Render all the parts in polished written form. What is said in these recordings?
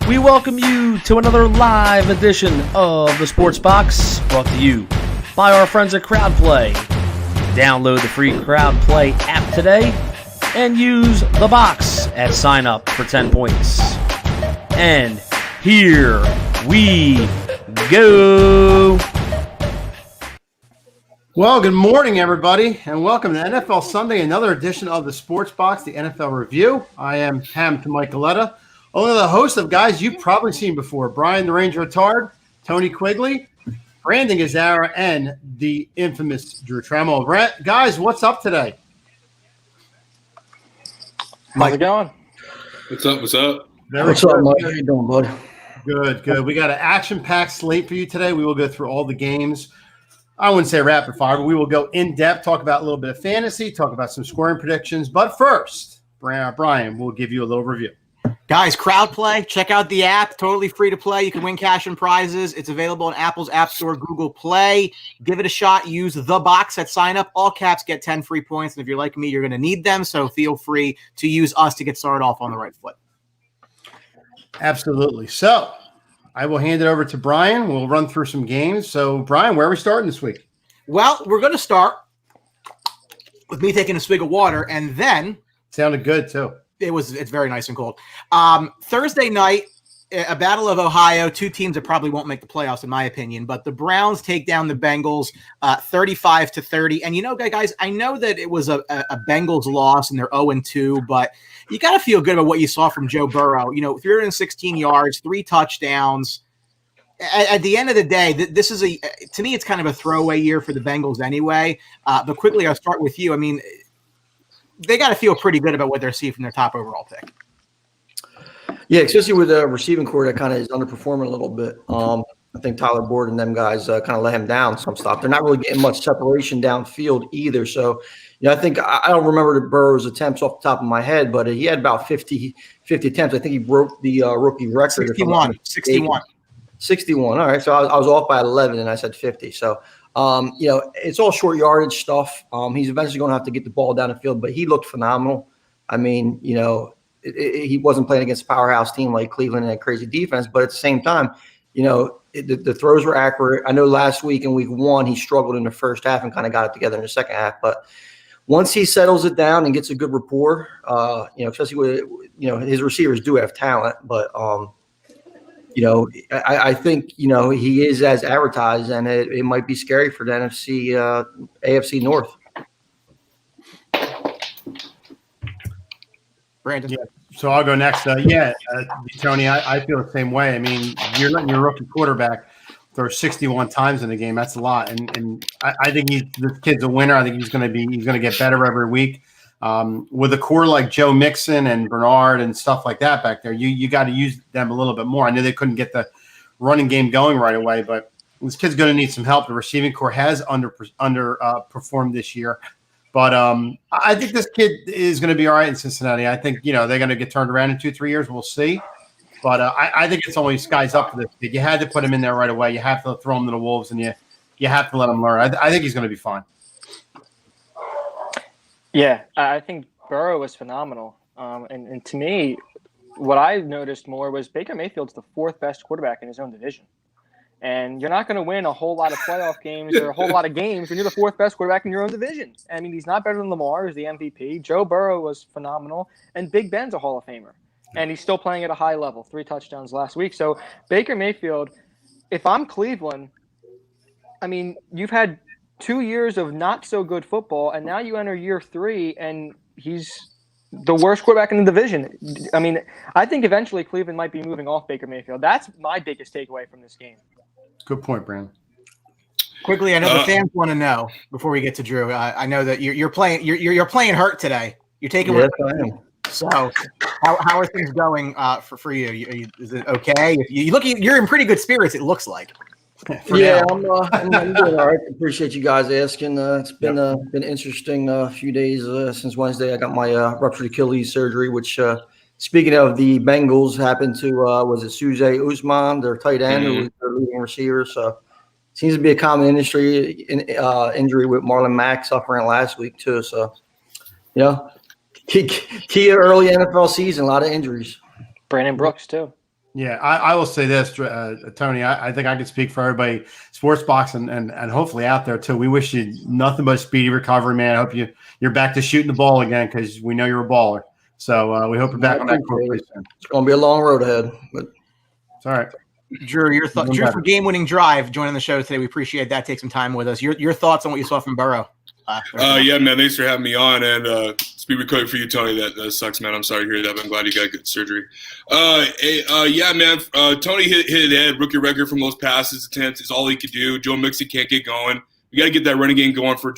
We welcome you to another live edition of the Sports Box, brought to you by our friends at CrowdPlay. Download the free CrowdPlay app today and use the box at sign up for 10 points. And here we go. Well, good morning, everybody, and welcome to NFL Sunday, another edition of the Sports Box, the NFL Review. I am Hamilton Michaeletta, one of the hosts of guys you've probably seen before, Brian the Ranger Attard, Tony Quigley, Brandon Gazzara, and the infamous Drew Trammell. Guys, what's up today? How's it going? What's up? What's up, Mike? How you doing, bud? Good. We got an action-packed slate for you today. We will go through all the games. I wouldn't say rapid fire, but we will go in depth, talk about a little bit of fantasy, talk about some scoring predictions. But first, Brian will give you a little review. Guys, CrowdPlay, check out the app. Totally free to play. You can win cash and prizes. It's available on Apple's App Store, Google Play. Give it a shot. Use the box at sign up. All caps get 10 free points. And if you're like me, you're going to need them. So feel free to use us to get started off on the right foot. Absolutely. So I will hand it over to Brian. We'll run through some games. So, Brian, where are we starting this week? Well, we're going to start with me taking a swig of water, and then sounded good too. It's very nice and cold. Thursday night, a battle of Ohio, two teams that probably won't make the playoffs, in my opinion, but the Browns take down the Bengals 35-30. And, you know, guys, I know that it was a Bengals loss and they're 0-2, but you got to feel good about what you saw from Joe Burrow. You know, 316 yards, 3 touchdowns. At the end of the day, this is to me, it's kind of a throwaway year for the Bengals anyway. But quickly, I'll start with you. I mean, they got to feel pretty good about what they're seeing from their top overall pick. Yeah, especially with a receiving core that kind of is underperforming a little bit. I think Tyler Boyd and them guys kind of let him down some stuff. They're not really getting much separation downfield either. So, you know, I think I don't remember the Burrow's attempts off the top of my head, but he had about 50 attempts. I think he broke the rookie record. 61. All right. So I was off by 11 and I said 50. So, you know, it's all short yardage stuff. He's eventually going to have to get the ball down the field, but he looked phenomenal. I mean, you know, he wasn't playing against a powerhouse team like Cleveland and a crazy defense, but at the same time, you know, the throws were accurate. I know last week in week 1, he struggled in the first half and kind of got it together in the second half. But once he settles it down and gets a good rapport, you know, especially with, you know, his receivers do have talent, but, you know, I think, you know, he is as advertised, and it might be scary for the AFC North. Brandon. Yeah. So I'll go next. Tony, I feel the same way. I mean, you're letting your rookie quarterback throw 61 times in a game. That's a lot. And I think this kid's a winner. I think he's going to get better every week. With a core like Joe Mixon and Bernard and stuff like that back there, you got to use them a little bit more. I knew they couldn't get the running game going right away, but this kid's going to need some help. The receiving core has underperformed this year, but I think this kid is going to be all right in Cincinnati. I think, you know, they're going to get turned around in 2-3 years. We'll see, but I think it's only skies up for this kid. You had to put him in there right away. You have to throw him to the wolves, and you have to let him learn. I think he's going to be fine. Yeah, I think Burrow was phenomenal. And to me, what I noticed more was Baker Mayfield's the 4th best quarterback in his own division. And you're not going to win a whole lot of playoff games or a whole lot of games when you're the 4th best quarterback in your own division. I mean, he's not better than Lamar, who's the MVP. Joe Burrow was phenomenal. And Big Ben's a Hall of Famer. And he's still playing at a high level, 3 touchdowns last week. So Baker Mayfield, if I'm Cleveland, I mean, you've had 2 years of not so good football, and now you enter year 3, and he's the worst quarterback in the division. I mean, I think eventually Cleveland might be moving off Baker Mayfield. That's my biggest takeaway from this game. Good point, Brandon. Quickly, I know the fans want to know before we get to Drew. I know that you're playing hurt today. You're taking. Yes, I am. So, how are things going for you? Is it okay? You're in pretty good spirits. It looks like. Yeah, I'm doing all right. Appreciate you guys asking. It's been interesting few days since Wednesday. I got my ruptured Achilles surgery, which speaking of the Bengals, happened to was it Suze Usman, their tight end, who was their leading receiver. So seems to be a common injury with Marlon Mack suffering last week too. So, you know, key early NFL season, a lot of injuries. Brandon Brooks too. Yeah, I will say this, Tony. I think I can speak for everybody, sports box and hopefully out there too. We wish you nothing but speedy recovery, man. I hope you're back to shooting the ball again because we know you're a baller. So we hope you're back on that court pretty soon. It's going to be a long road ahead, but it's all right. Drew, Drew, for game winning drive, joining the show today. We appreciate that. Take some time with us. Your thoughts on what you saw from Burrow? Yeah, man. Thanks for having me on. And speed recovery for you, Tony. That sucks, man. I'm sorry to hear that. But I'm glad you got good surgery. Yeah, man. Tony hit the head. Rookie record for most passes attempts is all he could do. Joe Mixon can't get going. You got to get that running game going for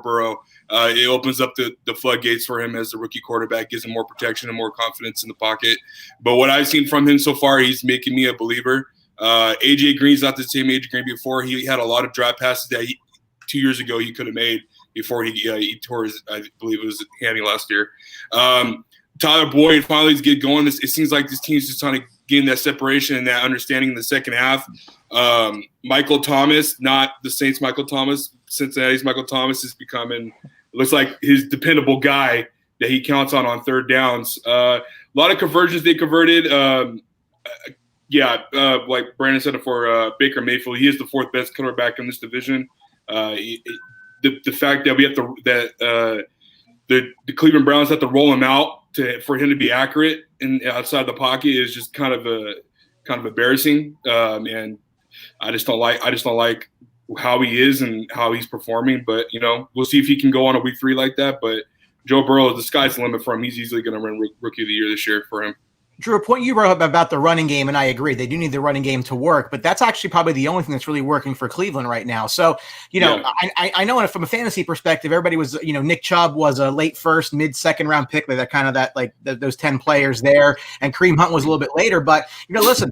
Burrow. It opens up the floodgates for him as the rookie quarterback, gives him more protection and more confidence in the pocket. But what I've seen from him so far, he's making me a believer. AJ Green's not the same AJ Green before. He had a lot of drop passes that 2 years ago he could have made before he tore his, I believe it was hammy last year. Tyler Boyd finally get going. It seems like this team's just trying to gain that separation and that understanding in the second half. Michael Thomas, not the Saints Michael Thomas, Cincinnati's Michael Thomas is becoming – looks like his dependable guy that he counts on third downs. A lot of conversions they converted. Like Brandon said for Baker Mayfield, he is the fourth best quarterback in this division. The fact that we have to the Cleveland Browns have to roll him out for him to be accurate and outside the pocket is just kind of embarrassing. And I just don't like how he is and how he's performing. But we'll see if he can go on a week 3 like that. But Joe Burrow, the sky's the limit for him. He's easily going to run Rookie of the Year this year for him. Drew, a point you brought up about the running game, and I agree, they do need the running game to work, but that's actually probably the only thing that's really working for Cleveland right now. So, I know from a fantasy perspective, everybody was, Nick Chubb was a late first, mid-second round pick, but those 10 players there, and Kareem Hunt was a little bit later. But, listen,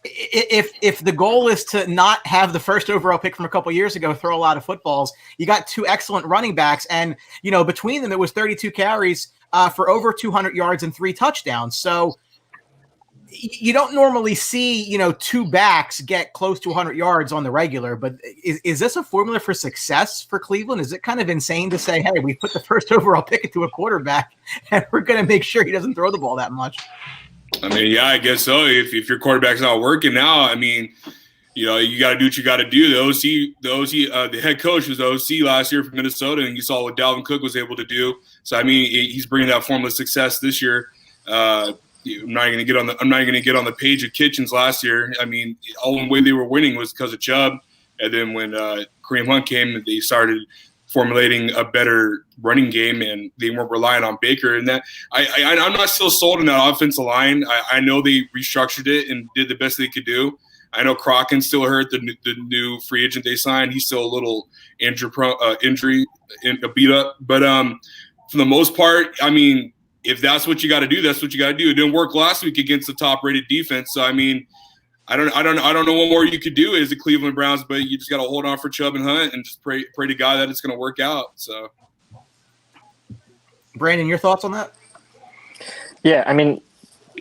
if the goal is to not have the first overall pick from a couple years ago throw a lot of footballs, you got 2 excellent running backs, and, between them, it was 32 carries for over 200 yards and 3 touchdowns. So you don't normally see, 2 backs get close to 100 yards on the regular, but is this a formula for success for Cleveland? Is it kind of insane to say, hey, we put the first overall pick into a quarterback and we're going to make sure he doesn't throw the ball that much? I mean, yeah, I guess so. If your quarterback's not working now, I mean, you got to do what you got to do. The head coach was the OC last year from Minnesota, and you saw what Dalvin Cook was able to do. So I mean, he's bringing that formula of success this year. I'm not going to get on the page of Kitchens last year. I mean, all the way they were winning was because of Chubb, and then when Kareem Hunt came, they started formulating a better running game, and they weren't relying on Baker. And that I'm not still sold on that offensive line. I know they restructured it and did the best they could do. I know Crocken's still hurt, the new free agent they signed. He's still a little injury beat up. But for the most part, I mean, if that's what you got to do, that's what you got to do. It didn't work last week against the top-rated defense. So I mean, I don't know what more you could do as the Cleveland Browns, but you just got to hold on for Chubb and Hunt and just pray to God that it's going to work out. So, Brandon, your thoughts on that? Yeah, I mean,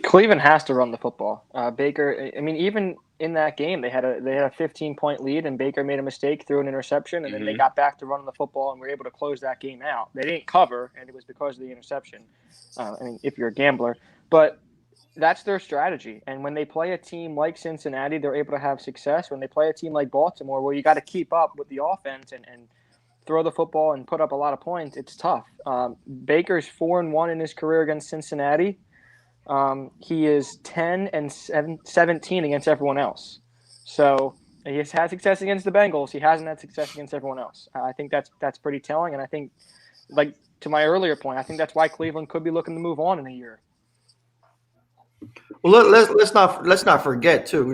Cleveland has to run the football. Baker, I mean, even in that game, they had a 15-point lead, and Baker made a mistake, threw an interception, and then they got back to running the football and were able to close that game out. They didn't cover, and it was because of the interception. I mean, if you're a gambler, but that's their strategy. And when they play a team like Cincinnati, they're able to have success. When they play a team like Baltimore, where you got to keep up with the offense and throw the football and put up a lot of points, it's tough. Baker's 4-1 in his career against Cincinnati. He is 10-17 against everyone else. So he has had success against the Bengals. He hasn't had success against everyone else. I think that's pretty telling. And I think, like to my earlier point, I think that's why Cleveland could be looking to move on in a year. Well, let's not forget too.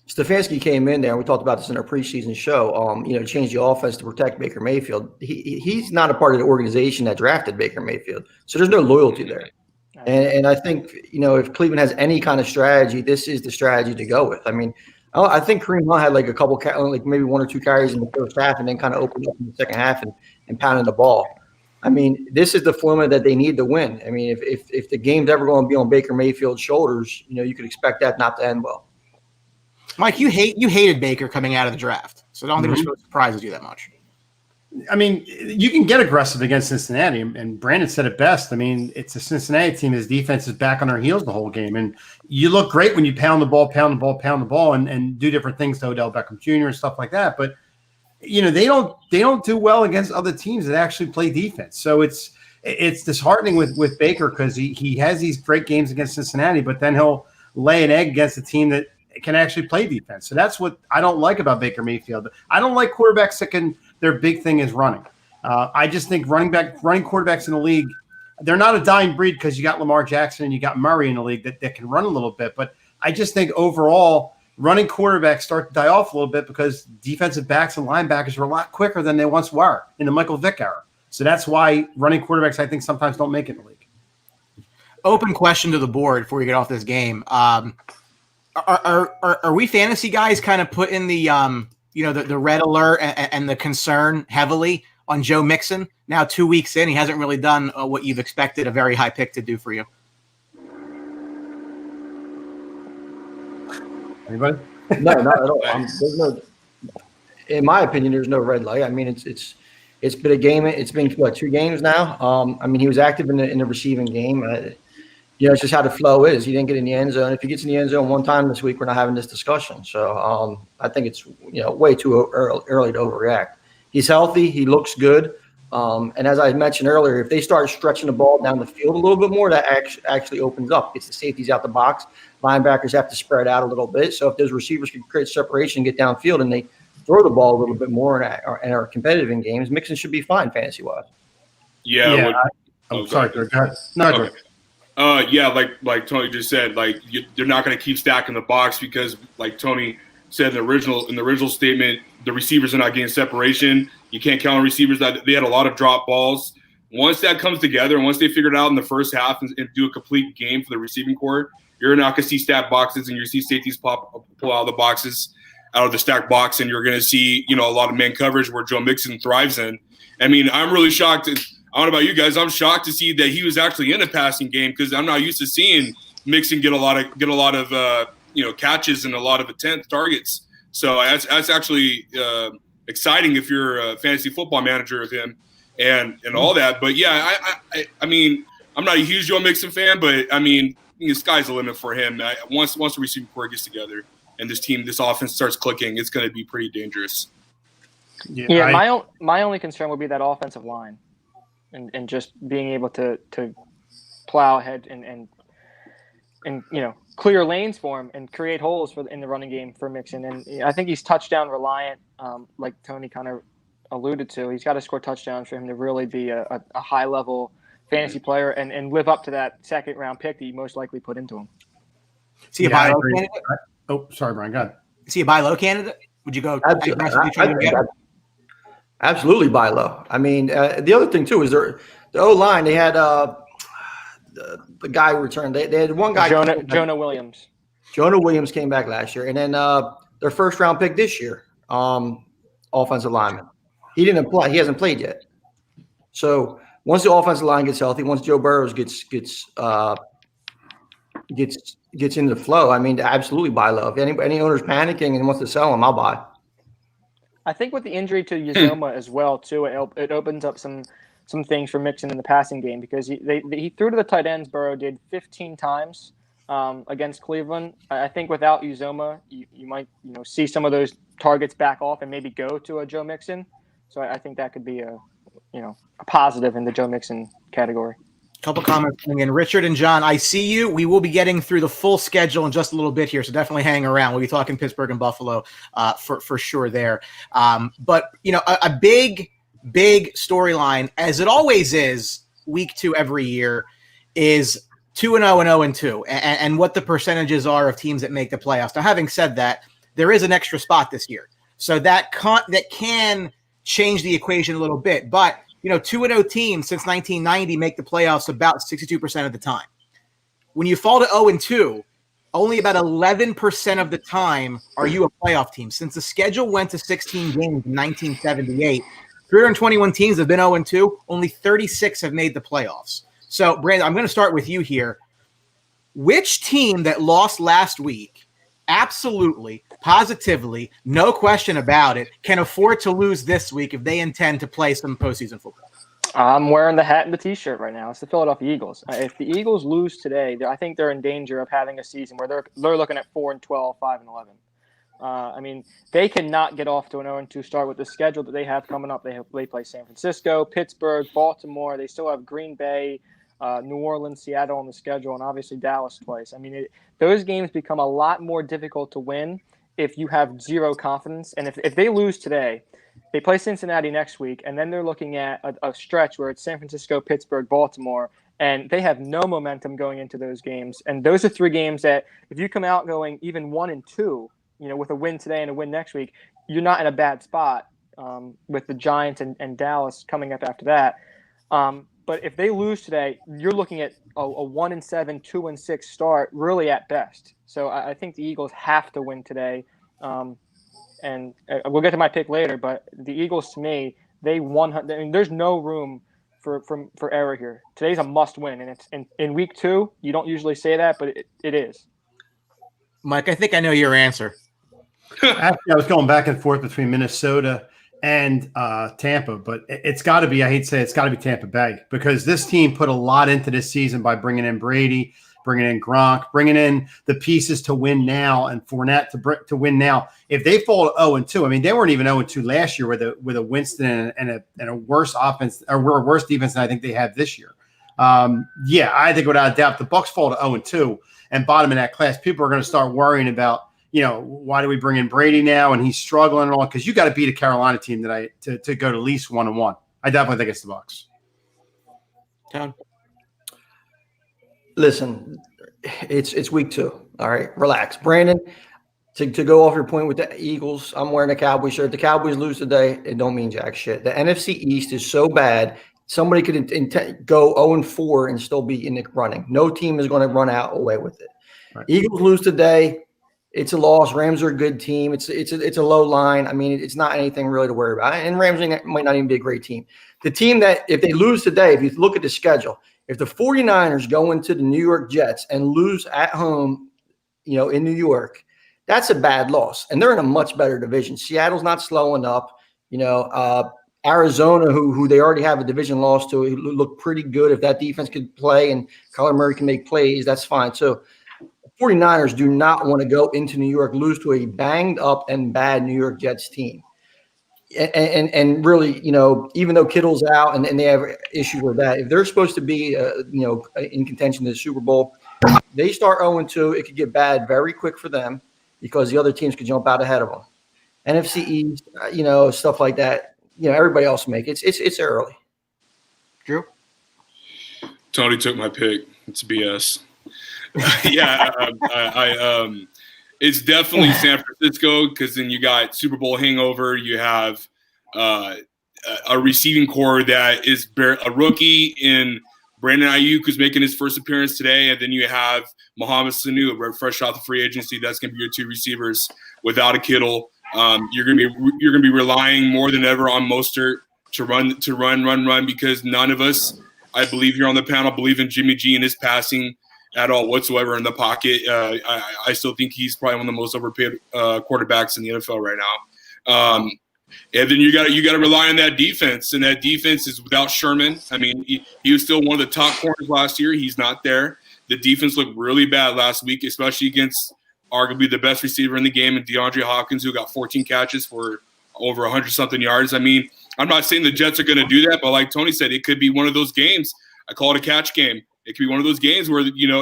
Stefanski came in there, and we talked about this in our preseason show. Changed the offense to protect Baker Mayfield. He's not a part of the organization that drafted Baker Mayfield, so there's no loyalty there. And I think if Cleveland has any kind of strategy, this is the strategy to go with. I mean, I think Kareem Hunt had like a couple, like maybe 1 or 2 carries in the first half, and then kind of opened up in the second half and pounded the ball. I mean, this is the formula that they need to win. I mean, if the game's ever going to be on Baker Mayfield's shoulders, you could expect that not to end well. Mike, you hated Baker coming out of the draft, so I don't think it really surprises you that much. I mean, you can get aggressive against Cincinnati, and Brandon said it best. I mean, it's a Cincinnati team. His defense is back on their heels the whole game, and you look great when you pound the ball, and do different things to Odell Beckham Jr. and stuff like that. But they don't do well against other teams that actually play defense. So it's disheartening with Baker because he has these great games against Cincinnati, but then he'll lay an egg against a team that can actually play defense. So that's what I don't like about Baker Mayfield. I don't like quarterbacks that can. Their big thing is running. I just think running quarterbacks in the league, they're not a dying breed because you got Lamar Jackson and you got Murray in the league that can run a little bit. But I just think overall, running quarterbacks start to die off a little bit because defensive backs and linebackers are a lot quicker than they once were in the Michael Vick era. So that's why running quarterbacks, I think, sometimes don't make it in the league. Open question to the board before we get off this game. Are we fantasy guys kind of put in the the red alert and the concern heavily on Joe Mixon? Now 2 weeks in, he hasn't really done what you've expected a very high pick to do for you. Anybody? No, not at all. There's no, in my opinion, there's no red light. I mean, it's been a game. It's been 2 games now. I mean, he was active in the receiving game. It's just how the flow is. He didn't get in the end zone. If he gets in the end zone one time this week, we're not having this discussion. So I think it's way too early to overreact. He's healthy. He looks good. And as I mentioned earlier, if they start stretching the ball down the field a little bit more, that actually opens up, gets the safeties out the box. Linebackers have to spread out a little bit. So if those receivers can create separation, get downfield, and they throw the ball a little bit more and are competitive in games, Mixon should be fine fantasy-wise. Yeah. Sorry. Go ahead. No, go ahead. Like Tony just said, they're not going to keep stacking the box because, like Tony said in the original statement, the receivers are not getting separation. You can't count on receivers. That they had a lot of drop balls. Once that comes together, and once they figure it out in the first half and do a complete game for the receiving core, you're not going to see stacked boxes, and you're going to see safeties pull out of the boxes, out of the stacked box, and you're going to see a lot of man coverage where Joe Mixon thrives in. I mean, I'm really shocked. I don't know about you guys. I'm shocked to see that he was actually in a passing game because I'm not used to seeing Mixon get a lot of catches and a lot of targets. So that's actually exciting if you're a fantasy football manager of him and all that. But yeah, I mean, I'm not a huge Joe Mixon fan, but I mean, the sky's the limit for him. Once the receiving core gets together and this offense starts clicking, it's going to be pretty dangerous. My only concern would be that offensive line. And just being able to plow ahead and clear lanes for him and create holes in the running game for Mixon. And I think he's touchdown reliant, like Tony kind of alluded to. He's got to score touchdowns for him to really be a high level fantasy player and live up to that second round pick that you most likely put into him. Is he a buy low candidate? Oh, sorry, Brian. Go ahead. Is he a buy low candidate? Would you go? Absolutely buy low. I mean, the other thing too is the O-line. They had the guy returned. They had one guy. Jonah Williams. Jonah Williams came back last year, and then their first round pick this year, offensive lineman. He didn't apply. He hasn't played yet. So once the offensive line gets healthy, once Joe Burrows gets into the flow, I mean, absolutely buy low. If any owner's panicking and wants to sell him, I'll buy. I think with the injury to Uzomah as well, too, it opens up some things for Mixon in the passing game because he threw to the tight ends. Burrow did 15 times against Cleveland. I think without Uzomah, you might see some of those targets back off and maybe go to a Joe Mixon. So I think that could be a positive in the Joe Mixon category. Couple comments coming in. Richard and John, I see you. We will be getting through the full schedule in just a little bit here, so definitely hang around. We'll be talking Pittsburgh and Buffalo for sure there. But a big storyline, as it always is, week 2 every year, is 2-0 and 0-2, and what the percentages are of teams that make the playoffs. Now, having said that, there is an extra spot this year, so that can change the equation a little bit, but 2-0 teams since 1990 make the playoffs about 62% of the time. When you fall to 0-2, only about 11% of the time are you a playoff team. Since the schedule went to 16 games in 1978, 321 teams have been 0-2. Only 36 have made the playoffs. So, Brandon, I'm going to start with you here. Which team that lost last week absolutely, positively, no question about it, can afford to lose this week if they intend to play some postseason football? I'm wearing the hat and the T-shirt right now. It's the Philadelphia Eagles. If the Eagles lose today, I think they're in danger of having a season where they're looking at 4-12, 5-11. I mean, they cannot get off to an 0-2 start with the schedule that they have coming up. They play San Francisco, Pittsburgh, Baltimore. They still have Green Bay, New Orleans, Seattle on the schedule, and obviously Dallas twice. I mean, those games become a lot more difficult to win if you have zero confidence. And if they lose today, they play Cincinnati next week, and then they're looking at a stretch where it's San Francisco, Pittsburgh, Baltimore, and they have no momentum going into those games. And those are three games that if you come out going even 1-2, with a win today and a win next week, you're not in a bad spot with the Giants and Dallas coming up after that. But if they lose today, you're looking at a 1-7, 2-6 start, really at best. So I think the Eagles have to win today. And we'll get to my pick later, but the Eagles, to me, there's no room for error here. Today's a must win, and it's in week 2. You don't usually say that, but it is. Mike, I think I know your answer. Actually, I was going back and forth between Minnesota and Tampa, but it's got to be, I hate to say it's got to be Tampa Bay, because this team put a lot into this season by bringing in Brady, bringing in Gronk, bringing in the pieces to win now, and Fournette to win now. If they fall to 0-2, I mean, they weren't even 0-2 last year with a Winston and a worse offense, or worse defense than I think they have this year. I think without a doubt, the Bucs fall to 0-2 and bottom in that class. People are going to start worrying about, why do we bring in Brady now and he's struggling and all? Because you got to beat a Carolina team to go to at least 1-1. I definitely think it's the Bucs. Tom? Listen, it's week 2. All right, relax. Brandon, to go off your point with the Eagles, I'm wearing a Cowboys shirt. The Cowboys lose today, it don't mean jack shit. The NFC East is so bad, somebody could go 0-4 and still be in the running. No team is going to run out away with it. Right. Eagles lose today, it's a loss. Rams are a good team. It's a low line. I mean, it's not anything really to worry about. And Rams might not even be a great team. The team that, if they lose today, if you look at the schedule, if the 49ers go into the New York Jets and lose at home, in New York, that's a bad loss. And they're in a much better division. Seattle's not slowing up. Arizona, who they already have a division loss to, look pretty good. If that defense could play and Kyler Murray can make plays, that's fine. So the 49ers do not want to go into New York, lose to a banged up and bad New York Jets team. And really, even though Kittle's out and they have issues with that, if they're supposed to be, in contention to the Super Bowl, they start 0-2, it could get bad very quick for them because the other teams could jump out ahead of them. NFC East, stuff like that. Everybody else make it. It's early. Drew? Tony took my pick. It's BS. It's definitely San Francisco, because then you got Super Bowl hangover. You have a receiving core that is a rookie in Brandon Ayuk, who's making his first appearance today, and then you have Mohamed Sanu, fresh off the free agency. That's going to be your 2 receivers without a Kittle. You're going to be relying more than ever on Mostert to run, because none of us, I believe here on the panel, believe in Jimmy G and his passing at all whatsoever in the pocket. I still think he's probably one of the most overpaid quarterbacks in the NFL right now. And then you got to rely on that defense, and that defense is without Sherman. I mean, he was still one of the top corners last year. He's not there. The defense looked really bad last week, especially against arguably the best receiver in the game, and DeAndre Hopkins, who got 14 catches for over 100-something yards. I mean, I'm not saying the Jets are going to do that, but like Tony said, it could be one of those games. I call it a catch game. It could be one of those games where,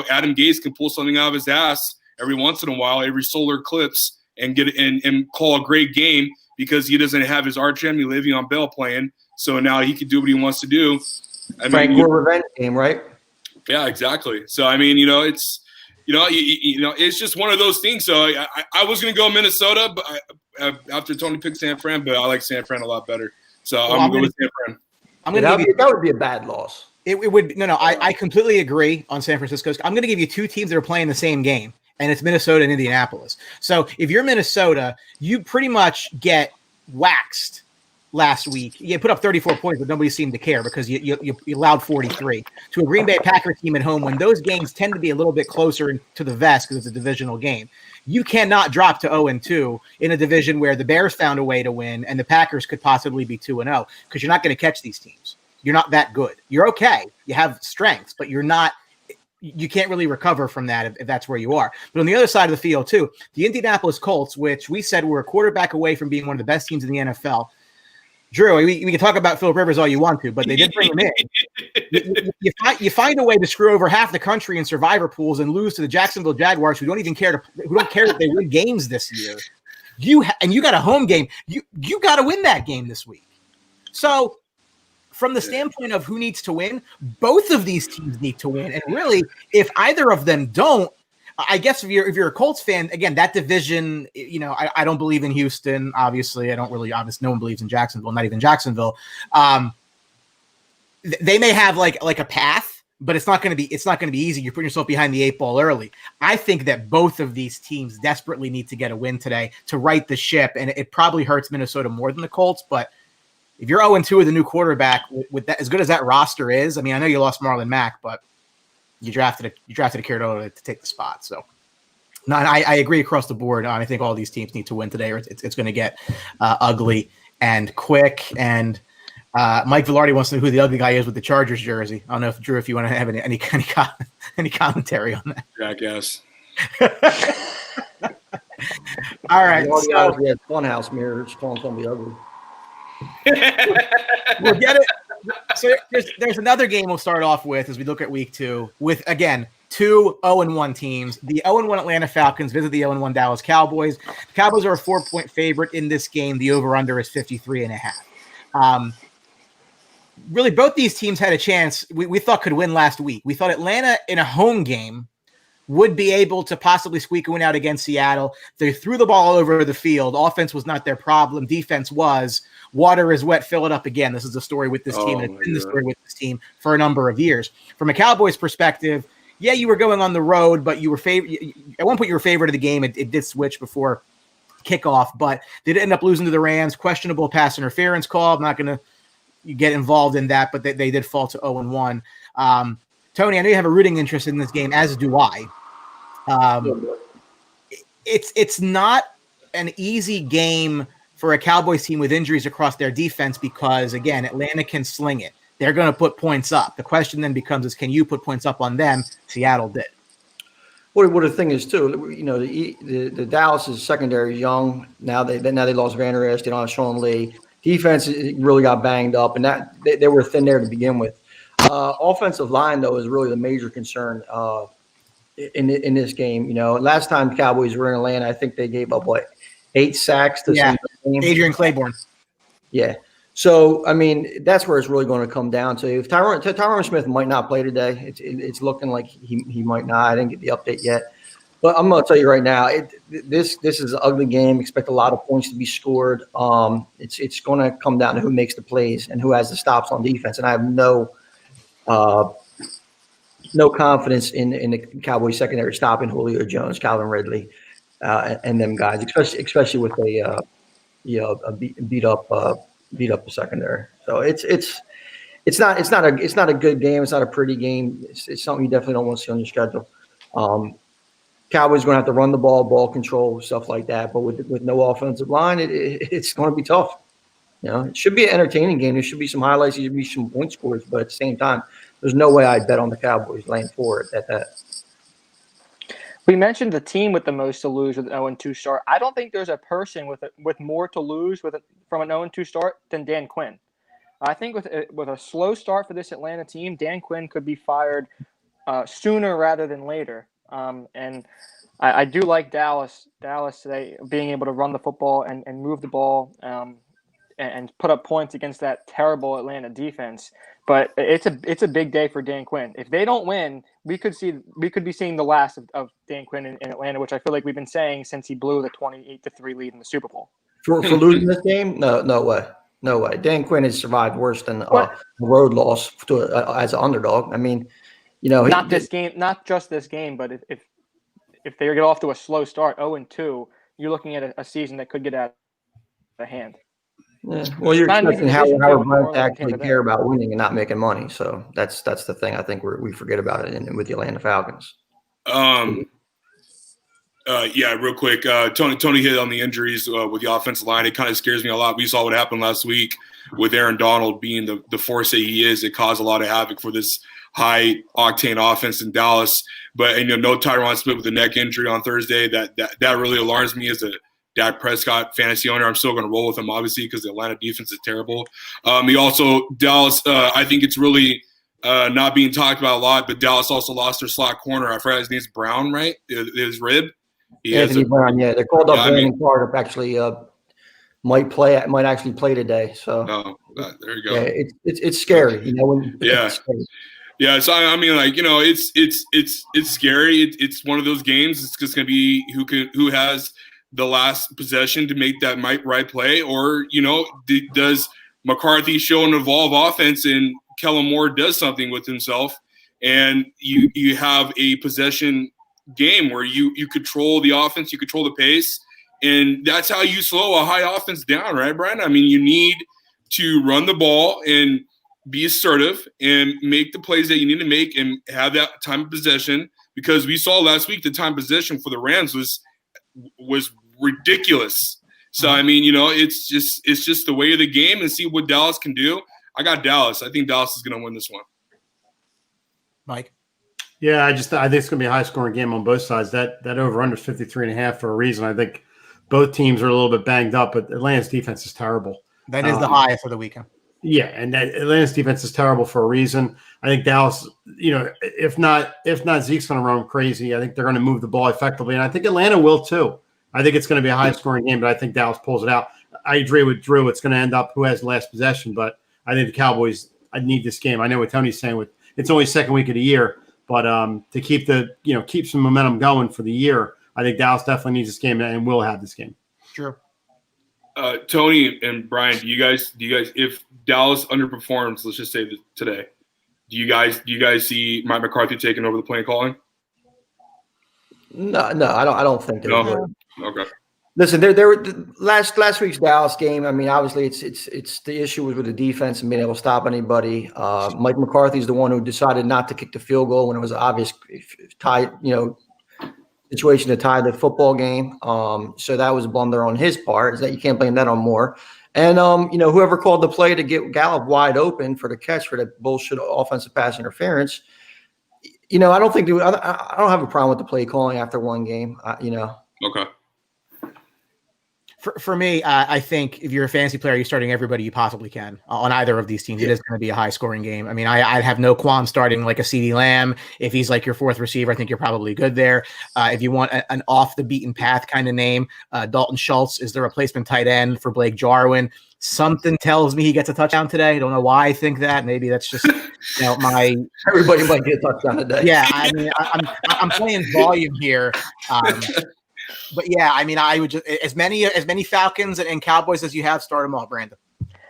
Adam Gase can pull something out of his ass every once in a while, every solar eclipse, and get and call a great game because he doesn't have his arch enemy Le'Veon Bell playing. So now he can do what he wants to do. Frank Gore revenge game, right? Yeah, exactly. So I mean, it's it's just one of those things. So I was going to go Minnesota, but after Tony picked San Fran, but I like San Fran a lot better. So I'm going to go with San Fran. That would be a bad loss. It would no. I completely agree on San Francisco. I'm going to give you 2 teams that are playing the same game, and it's Minnesota and Indianapolis. So if you're Minnesota, you pretty much get waxed last week. You put up 34 points, but nobody seemed to care because you allowed 43 to a Green Bay Packers team at home when those games tend to be a little bit closer to the vest because it's a divisional game. You cannot drop to 0-2 in a division where the Bears found a way to win and the Packers could possibly be 2-0 because you're not going to catch these teams. You're not that good. You're okay. You have strengths, but you're not. You can't really recover from that if that's where you are. But on the other side of the field, too, the Indianapolis Colts, which we said were a quarterback away from being one of the best teams in the NFL. Drew, we can talk about Philip Rivers all you want to, but they did bring him in. You find a way to screw over half the country in survivor pools and lose to the Jacksonville Jaguars, who don't care if they win games this year. You got a home game. You got to win that game this week. So, from the standpoint of who needs to win, both of these teams need to win. And really, if either of them don't, I guess if you're a Colts fan, again, that division, I don't believe in Houston. Obviously, no one believes in Jacksonville, not even Jacksonville. They may have like a path, but it's not going to be easy. You're putting yourself behind the 8 ball early. I think that both of these teams desperately need to get a win today to right the ship. And it probably hurts Minnesota more than the Colts, but if you're 0-2 with a new quarterback, with that, as good as that roster is, I mean, I know you lost Marlon Mack, but you drafted a Carolina to take the spot. So, no, I agree across the board. I think all these teams need to win today, or it's going to get ugly and quick. And Mike Velarde wants to know who the ugly guy is with the Chargers jersey. I don't know if Drew, if you want to have any commentary on that. Jackass. All right. We had Funhouse mirror. Just calling somebody ugly. We'll get it. So there's another game we'll start off with as we look at week 2 with, again, 2 0-1 teams. The 0-1 Atlanta Falcons visit the 0-1 Dallas Cowboys. The Cowboys are a 4-point favorite in this game. The over-under is 53.5. Really, both these teams had a chance we thought could win last week. We thought Atlanta in a home game would be able to possibly squeak a win out against Seattle. They threw the ball all over the field. Offense was not their problem. Defense was. Water is wet, fill it up again. This is the story with this team, and it's been the story with this team for a number of years. From a Cowboys perspective, yeah, you were going on the road, but you were at one point you were favored of the game. It did switch before kickoff, but they did end up losing to the Rams. Questionable pass interference call. I'm not going to get involved in that, but they did fall to 0-1. Tony, I know you have a rooting interest in this game, as do I. It's not an easy game for a Cowboys team with injuries across their defense because, again, Atlanta can sling it. They're going to put points up. The question then becomes can you put points up on them? Seattle did. What the thing is, too, the Dallas' secondary is young. Now they lost Van Der Esch. They don't have Sean Lee. Defense really got banged up, and that they were thin there to begin with. Offensive line, though, is really the major concern in this game. Last time the Cowboys were in Atlanta, I think they gave up, 8 sacks to some team. Adrian Claiborne. Yeah. So, I mean, that's where it's really going to come down to. If Tyron Smith might not play today, it's looking like he might not. I didn't get the update yet. But I'm going to tell you right now, this is an ugly game. Expect a lot of points to be scored. It's going to come down to who makes the plays and who has the stops on defense. And I have no confidence in the Cowboys secondary stopping Julio Jones, Calvin Ridley, and them guys, especially with a beat up secondary. So it's not a good game. It's not a pretty game. It's something you definitely don't want to see on your schedule. Cowboys going to have to run the ball control, stuff like that. But with no offensive line, it's going to be tough. It should be an entertaining game. There should be some highlights. There should be some point scores. But at the same time, there's no way I'd bet on the Cowboys laying forward at that. We mentioned the team with the most to lose with an 0-2 start. I don't think there's a person with more to lose from an 0-2 start than Dan Quinn. I think with a slow start for this Atlanta team, Dan Quinn could be fired sooner rather than later. And I do like Dallas today being able to run the football and move the ball and put up points against that terrible Atlanta defense. But it's a big day for Dan Quinn. If they don't win, we could be seeing the last of Dan Quinn in Atlanta, which I feel like we've been saying since he blew the 28-3 lead in the Super Bowl. For losing this game? No way. Dan Quinn has survived worse than a road loss as an underdog. I mean, not just this game, but if they get off to a slow start, 0-2, you're looking at a season that could get out of hand. Yeah. Well, you're Not an easy expecting division, Howard too, Brent to Orlando, actually Tampa Bay. care about winning and not making money. So that's the thing. I think we forget about it with the Atlanta Falcons. Yeah, real quick. Tony hit on the injuries with the offensive line. It kind of scares me a lot. We saw what happened last week with Aaron Donald being the force that he is. It caused a lot of havoc for this high octane offense in Dallas. But no Tyron Smith with a neck injury on Thursday. That really alarms me as a Dak Prescott fantasy owner. I'm still going to roll with him, obviously, because the Atlanta defense is terrible. He also Dallas. I think it's really not being talked about a lot. But Dallas also lost their slot corner. I forgot his name's Brown, right? His rib. Anthony Brown, yeah, they called up Brandon Carter. Actually, might actually play today. So there you go. Yeah, it's scary. It's scary. Yeah, so I mean, it's scary. It's one of those games. It's just going to be who has the last possession to make that right play, or does McCarthy show an evolved offense and Kellen Moore does something with himself, and you have a possession game where you control the offense, you control the pace, and that's how you slow a high offense down, right, Brian? I mean, you need to run the ball and be assertive and make the plays that you need to make and have that time of possession, because we saw last week the time of possession for the Rams was ridiculous. So I mean, it's just the way of the game, and see what Dallas can do. I got Dallas. I think Dallas is going to win this one. Mike? Yeah, I think it's going to be a high-scoring game on both sides. That over-under is 53.5 for a reason. I think both teams are a little bit banged up, but Atlanta's defense is terrible. That is the highest for the weekend. Yeah, and that Atlanta's defense is terrible for a reason. I think Dallas, if not Zeke's going to run crazy, I think they're going to move the ball effectively, and I think Atlanta will too. I think it's going to be a high-scoring game, but I think Dallas pulls it out. I agree with Drew. It's going to end up who has the last possession, but I think the Cowboys need this game. I know what Tony's saying it's only second week of the year. But to keep keep some momentum going for the year, I think Dallas definitely needs this game and will have this game. Sure. Tony and Brian, do you guys, if Dallas underperforms, let's just say today, do you guys see Mike McCarthy taking over the play calling? No, I don't think they will. Okay. Listen, there were last week's Dallas game. I mean, obviously, it's the issue was with the defense and being able to stop anybody. Mike McCarthy's the one who decided not to kick the field goal when it was an obvious tie, situation to tie the football game. So that was a blunder on his part. Is that you can't blame that on Moore. And whoever called the play to get Gallup wide open for the catch for that bullshit offensive pass interference. I don't think I don't have a problem with the play calling after one game. Okay. For me, I think if you're a fantasy player, you're starting everybody you possibly can on either of these teams. Yeah. It is going to be a high-scoring game. I mean, I'd have no qualm starting like a CeeDee Lamb. If he's like your fourth receiver, I think you're probably good there. If you want an off-the-beaten-path kind of name, Dalton Schultz is the replacement tight end for Blake Jarwin. Something tells me he gets a touchdown today. I don't know why I think that. Maybe that's just my – everybody might get a touchdown today. Yeah, I mean, I'm playing volume here. But yeah, I mean, I would just as many Falcons and Cowboys as you have, start them all, Brandon.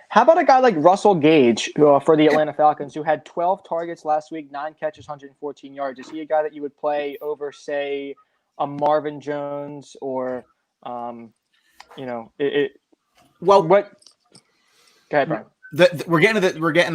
How about a guy like Russell Gage for the Atlanta Falcons, who had 12 targets last week, 9 catches, 114 yards? Is he a guy that you would play over, say, a Marvin Jones or, Well, what? Go ahead, Brian. We're getting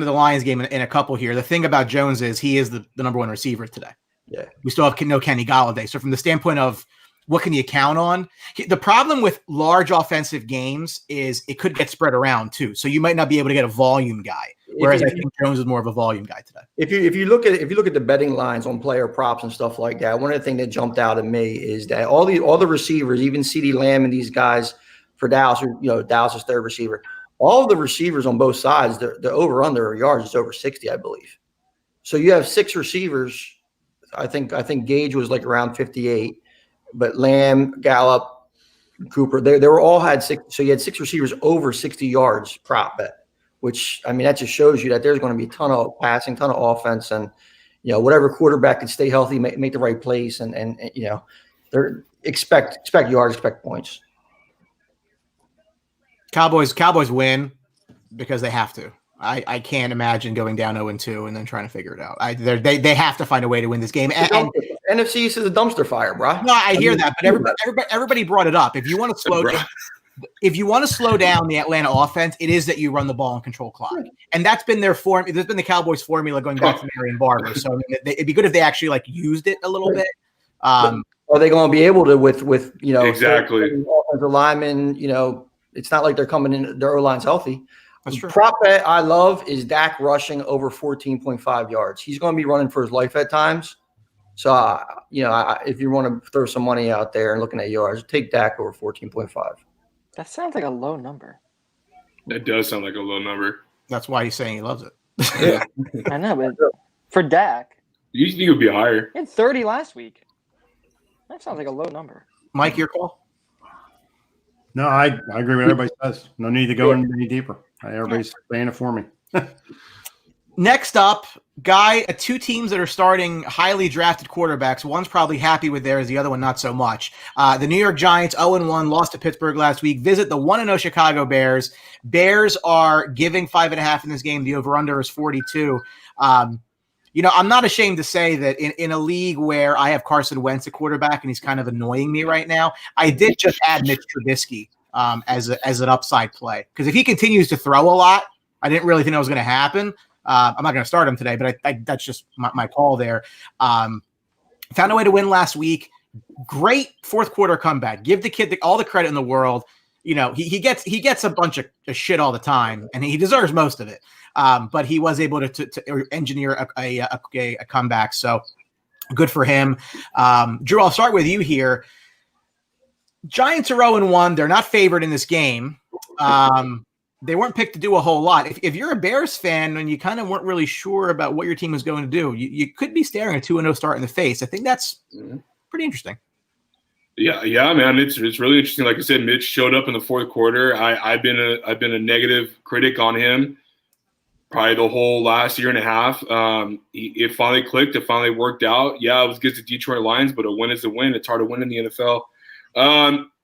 to the Lions game in a couple here. The thing about Jones is he is the number one receiver today. Yeah, we still have no Kenny Golladay. So from the standpoint of what can you count on? The problem with large offensive games is it could get spread around too. So you might not be able to get a volume guy. Whereas I think Jones is more of a volume guy today. If you look at the betting lines on player props and stuff like that, one of the things that jumped out at me is that all the receivers, even CeeDee Lamb and these guys for Dallas, Dallas's third receiver, all of the receivers on both sides, the over under yards is over 60, I believe. So you have 6 receivers. I think Gage was like around 58. But Lamb, Gallup, Cooper, they were all had 6. So you had 6 receivers over 60 yards prop bet, which, I mean, that just shows you that there's going to be a ton of passing, ton of offense, and, whatever quarterback can stay healthy, make the right plays, and they're expect yards, expect points. Cowboys win because they have to. I can't imagine going down 0-2 and then trying to figure it out. They have to find a way to win this game. And NFC East is a dumpster fire, bro. No, I hear that, but everybody brought it up. If you want to slow down, if you want to slow down the Atlanta offense, it is that you run the ball and control clock. And that's been their form. That's been the Cowboys' formula going back to Marion Barber. So I mean, it'd be good if they actually like used it a little bit. Are they going to be able to with Exactly. offensive linemen? It's not like they're coming in. Their O-line's healthy. That's true. Prop bet I love is Dak rushing over 14.5 yards. He's going to be running for his life at times. So if you want to throw some money out there and looking at yards, take Dak over 14.5. That sounds like a low number. That does sound like a low number. That's why he's saying he loves it. Yeah. I know, but for Dak, You think it would be higher? he had 30 last week. That sounds like a low number. Mike, your call? No, I agree with everybody says. No need to go any deeper. Everybody's saying it for me. Next up, two teams that are starting highly drafted quarterbacks. One's probably happy with theirs, the other one not so much. The New York Giants, 0-1, lost to Pittsburgh last week. Visit the 1-0 Chicago Bears. Bears are giving 5.5 in this game. The over-under is 42. I'm not ashamed to say that in a league where I have Carson Wentz at quarterback and he's kind of annoying me right now, I did just add Mitch Trubisky as an upside play. Because if he continues to throw a lot, I didn't really think that was going to happen. I'm not going to start him today, but that's just my call there. Found a way to win last week. Great fourth quarter comeback. Give the kid all the credit in the world. He gets a bunch of shit all the time, and he deserves most of it. But he was able to engineer a comeback. So good for him. Drew, I'll start with you here. Giants are 0-1. They're not favored in this game. They weren't picked to do a whole lot. If you're a Bears fan and you kind of weren't really sure about what your team was going to do, you could be staring a 2-0 start in the face. I think that's pretty interesting. Yeah, man. It's really interesting. Like I said, Mitch showed up in the fourth quarter. I've been a negative critic on him probably the whole last year and a half. It finally clicked. It finally worked out. Yeah, it was against the Detroit Lions, but a win is a win. It's hard to win in the NFL.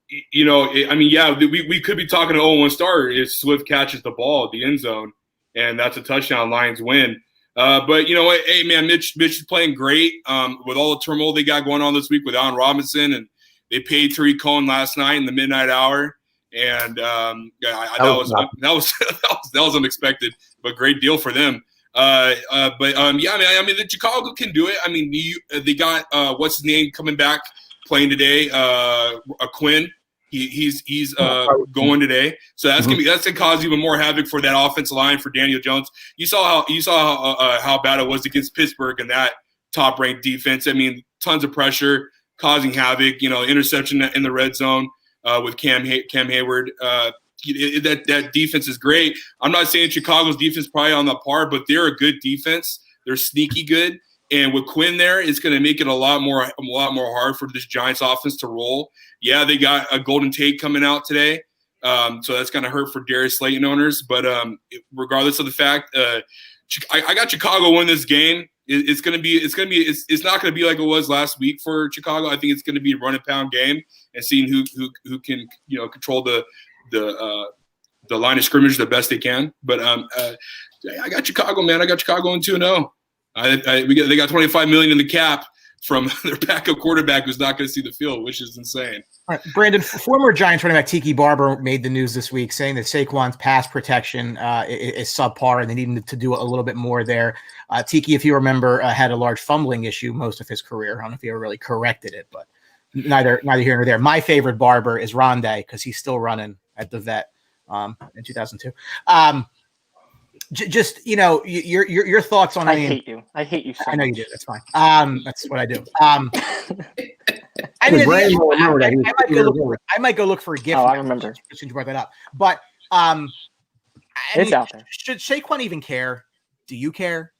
We could be talking to 0-1 start if Swift catches the ball at the end zone, and that's a touchdown. Lions win. But you know what? Hey, man, Mitch is playing great with all the turmoil they got going on this week with Allen Robinson, and they paid Tariq Cohen last night in the midnight hour, and that was unexpected, but great deal for them. The Chicago can do it. I mean, they got what's his name coming back playing today, Quinn. He's going today, so that's gonna cause even more havoc for that offensive line for Daniel Jones. You saw how bad it was against Pittsburgh and that top-ranked defense. I mean, tons of pressure, causing havoc. Interception in the red zone with Cam Hayward. That defense is great. I'm not saying Chicago's defense is probably on the par, but they're a good defense. They're sneaky good. And with Quinn there, it's going to make it a lot more hard for this Giants offense to roll. Yeah, they got a Golden Tate coming out today, so that's going to hurt for Darius Slayton owners. But regardless of the fact, I got Chicago win this game. It's not going to be like it was last week for Chicago. I think it's going to be a run and pound game and seeing who can control the line of scrimmage the best they can. But I got Chicago, man. I got Chicago in 2-0. They got $25 million in the cap from their backup quarterback who's not going to see the field, which is insane. All right, Brandon, former Giants running back Tiki Barber made the news this week saying that Saquon's pass protection is subpar and they need him to do a little bit more there. Tiki, if you remember, had a large fumbling issue most of his career. I don't know if he ever really corrected it, but neither here nor there. My favorite Barber is Rondé because he's still running at the vet in 2002. Your thoughts on? I hate you so I know much. you do. That's fine. That's what I do. I might go look for a gift. Oh, I remember. Since you brought that up, but it's out there. Should Saquon even care? Do you care?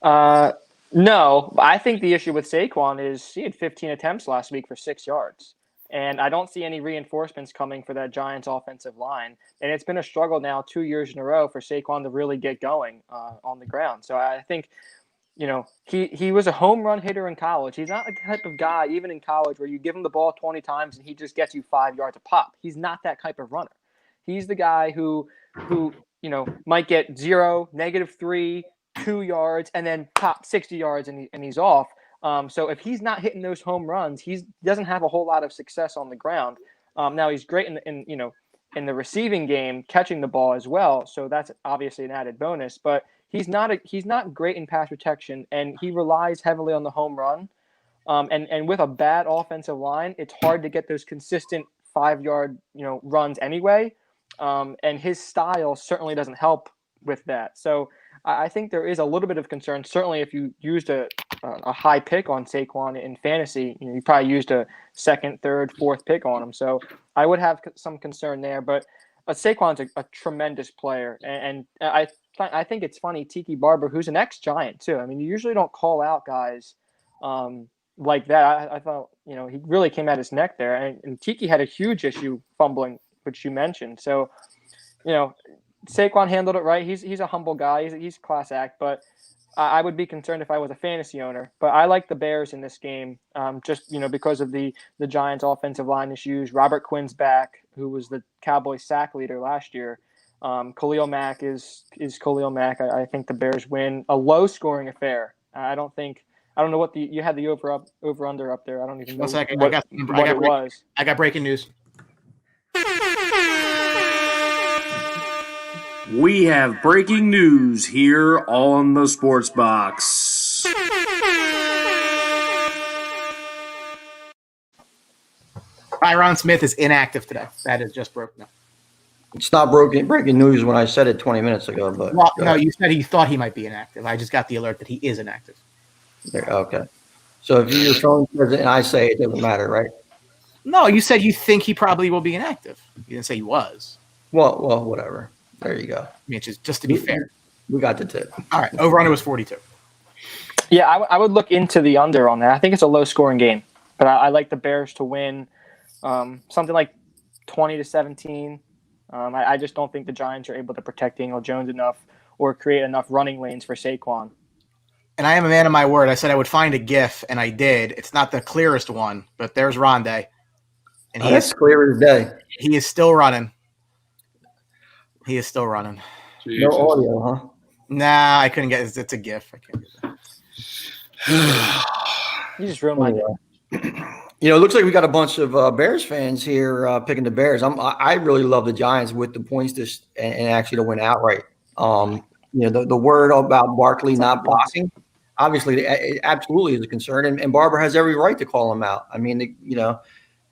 No. I think the issue with Saquon is he had 15 attempts last week for 6 yards. And I don't see any reinforcements coming for that Giants offensive line. And it's been a struggle now 2 years in a row for Saquon to really get going on the ground. So I think, he was a home run hitter in college. He's not the type of guy, even in college, where you give him the ball 20 times and he just gets you 5 yards a pop. He's not that type of runner. He's the guy who might get 0, -3, 2 yards, and then pop 60 yards and he's off. So if he's not hitting those home runs, he doesn't have a whole lot of success on the ground. Now he's great in the receiving game, catching the ball as well. So that's obviously an added bonus. But he's not great in pass protection, and he relies heavily on the home run. And with a bad offensive line, it's hard to get those consistent 5-yard runs anyway. And his style certainly doesn't help with that. So I think there is a little bit of concern. Certainly, if you used a high pick on Saquon in fantasy, you probably used a second, third, fourth pick on him. So I would have some concern there. But Saquon's a tremendous player, and I think it's funny. Tiki Barber, who's an ex-Giant too. I mean, you usually don't call out guys like that. I thought he really came at his neck there, and Tiki had a huge issue fumbling, which you mentioned. So Saquon handled it right. He's a humble guy. He's class act, but I would be concerned if I was a fantasy owner. But I like the Bears in this game, just because of the Giants' offensive line issues. Robert Quinn's back, who was the Cowboys sack leader last year. Khalil Mack is Khalil Mack. I think the Bears win a low-scoring affair. I don't know what you had the over under up there. I don't even know what it was. I got breaking news. We have breaking news here on the Sports Box. Tyron Smith is inactive today. That is just broken up. It's not breaking news when I said it 20 minutes ago. But no, you said he thought he might be inactive. I just got the alert that he is inactive. Okay. So if your phone says it and I say it, doesn't matter, right? No, you said you think he probably will be inactive. You didn't say he was. Well, whatever. There you go. I mean, just to be fair. We got the tip. All right. Over-under was 42. Yeah, I would look into the under on that. I think it's a low-scoring game, but I like the Bears to win something like 20-17. I just don't think the Giants are able to protect Daniel Jones enough or create enough running lanes for Saquon. And I am a man of my word. I said I would find a GIF, and I did. It's not the clearest one, but there's Rondé. And that's clear as day. He is still running. Jesus. No audio, huh? Nah, I couldn't get it. It's a GIF. I can't get that. You just ruined my day. It looks like we got a bunch of Bears fans here picking the Bears. I really love the Giants with the points and actually to win outright. The word about Barkley not blocking, obviously, it absolutely is a concern, and Barber has every right to call him out. I mean,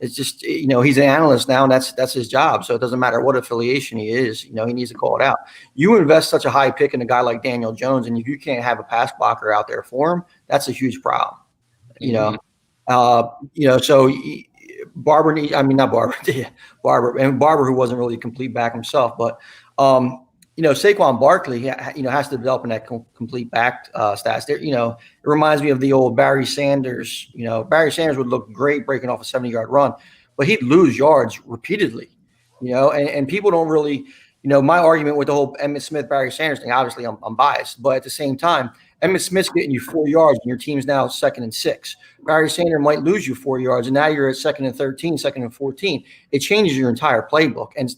it's just he's an analyst now, and that's his job. So it doesn't matter what affiliation he is. He needs to call it out. You invest such a high pick in a guy like Daniel Jones, and if you can't have a pass blocker out there for him, that's a huge problem. So Barber, who wasn't really a complete back himself, but Saquon Barkley, has to develop in that complete back stats. There, it reminds me of the old Barry Sanders. Barry Sanders would look great breaking off a 70-yard run, but he'd lose yards repeatedly. And people don't really, my argument with the whole Emmitt Smith, Barry Sanders thing. Obviously, I'm biased, but at the same time, Emmitt Smith's getting you 4 yards, and your team's now 2nd and 6. Barry Sanders might lose you 4 yards, and now you're at 2nd and 13, 2nd and 14. It changes your entire playbook, and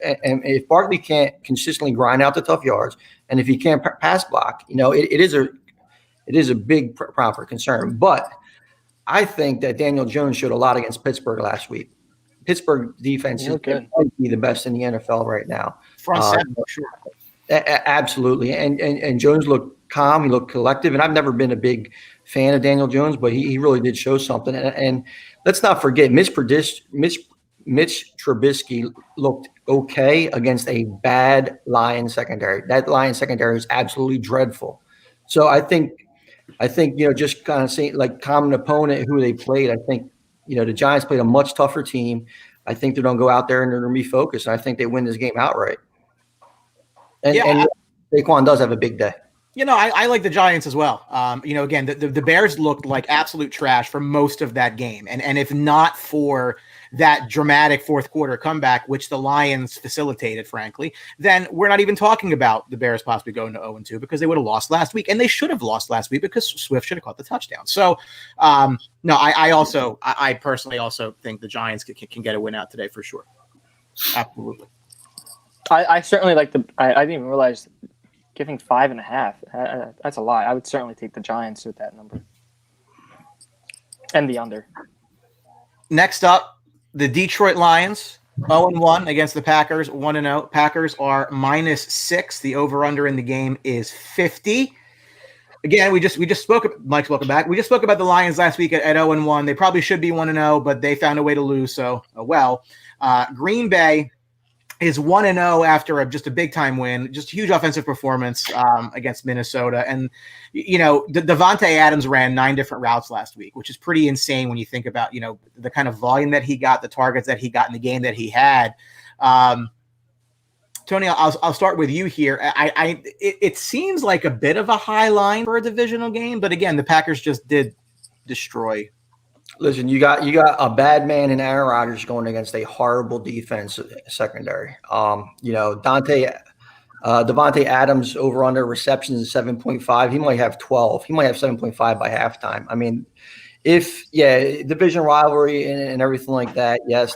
and if Barkley can't consistently grind out the tough yards, and if he can't pass block, it is a big problem for concern. But I think that Daniel Jones showed a lot against Pittsburgh last week. Pittsburgh defense might be the best in the NFL right now. Front seven, sure. Absolutely, and Jones looked calm. He looked collective, and I've never been a big fan of Daniel Jones, but he really did show something. And let's not forget, Mitch Trubisky looked okay against a bad Lions secondary. That Lions secondary is absolutely dreadful. So I think just kind of saying like common opponent who they played. I think the Giants played a much tougher team. I think they're going to go out there and they're going to be focused. And I think they win this game outright. And Saquon does have a big day. I like the Giants as well. Again, the Bears looked like absolute trash for most of that game. And if not for that dramatic fourth quarter comeback, which the Lions facilitated, frankly, then we're not even talking about the Bears possibly going to 0-2 because they would have lost last week. And they should have lost last week because Swift should have caught the touchdown. So, I personally also think the Giants can get a win out today for sure. Absolutely. I certainly like I didn't even realize giving 5.5. That's a lot. I would certainly take the Giants with that number and the under. Next up, The Detroit Lions 0-1 against the Packers, 1-0. Packers are -6. The over/under in the game is 50. Again, we just spoke. Mike's welcome back. We just spoke about the Lions last week at 0-1. They probably should be 1-0, but they found a way to lose. So, well, Green Bay is 1-0 after just a big time win, just a huge offensive performance against Minnesota. And, Devontae Adams ran 9 different routes last week, which is pretty insane when you think about, the kind of volume that he got, the targets that he got in the game that he had. Tony, I'll start with you here. It seems like a bit of a high line for a divisional game, but again, the Packers just did destroy. Listen, you got a bad man in Aaron Rodgers going against a horrible defense secondary. Devontae Adams over under receptions is 7.5. He might have 12. He might have 7.5 by halftime. I mean, division rivalry and everything like that. Yes,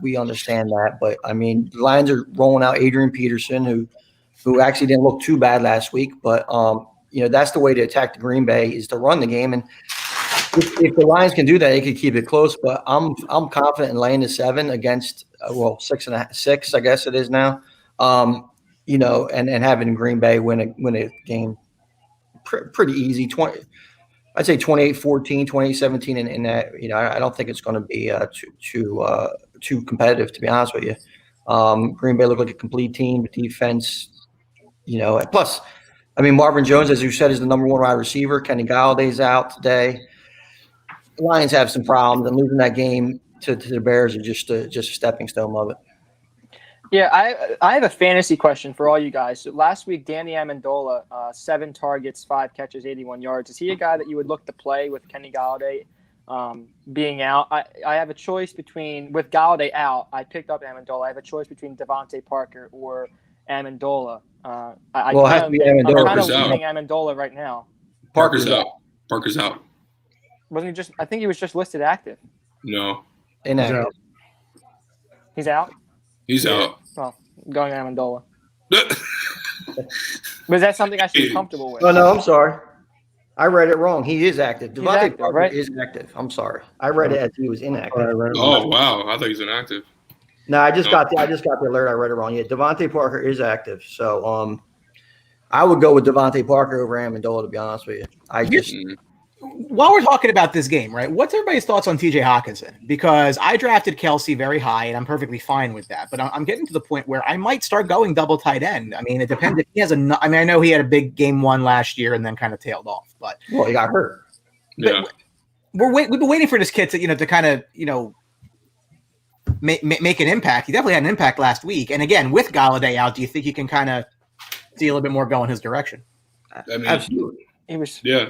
we understand that, but I mean, the Lions are rolling out Adrian Peterson, who actually didn't look too bad last week. But that's the way to attack the Green Bay is to run the game. And if the Lions can do that, they could keep it close. But I'm confident in laying the 7 against 6, I guess it is now. And having Green Bay win a game pretty easy. I'd say 28-14, 28-17 in that. I don't think it's going to be too competitive, to be honest with you. Green Bay looked like a complete team. The defense, plus, I mean, Marvin Jones, as you said, is the number 1 wide receiver. Kenny Galladay's out today. The Lions have some problems, and losing that game to the Bears is just a stepping stone of it. Yeah, I have a fantasy question for all you guys. So last week, Danny Amendola, 7 targets, 5 catches, 81 yards. Is he a guy that you would look to play with Kenny Galladay being out? I have a choice between – with Galladay out, I picked up Amendola. I have a choice between Devontae Parker or Amendola. It has to be Amendola. I'm kind of leaning Amendola right now. Parker's out. Wasn't he just – I think he was just listed active. No. Inactive. He's out? He's out. Well, going Amendola. Was that something I should be comfortable with? Oh, no, I'm sorry. I read it wrong. He is active. Devontae Parker right? is active. I'm sorry. I read it as he was inactive. Oh, wow. I thought he was inactive. No, I just got the alert. I read it wrong. Yeah, Devontae Parker is active. So I would go with Devontae Parker over Amendola, to be honest with you. While we're talking about this game, right, what's everybody's thoughts on TJ Hawkinson? Because I drafted Kelsey very high, and I'm perfectly fine with that. But I'm getting to the point where I might start going double tight end. I mean, it depends if he has I know he had a big game 1 last year and then kind of tailed off. But he got hurt. Yeah. We've been waiting for this kid to kind of make an impact. He definitely had an impact last week. And again, with Galladay out, do you think you can kind of see a little bit more go in his direction? I mean, Absolutely. Yeah.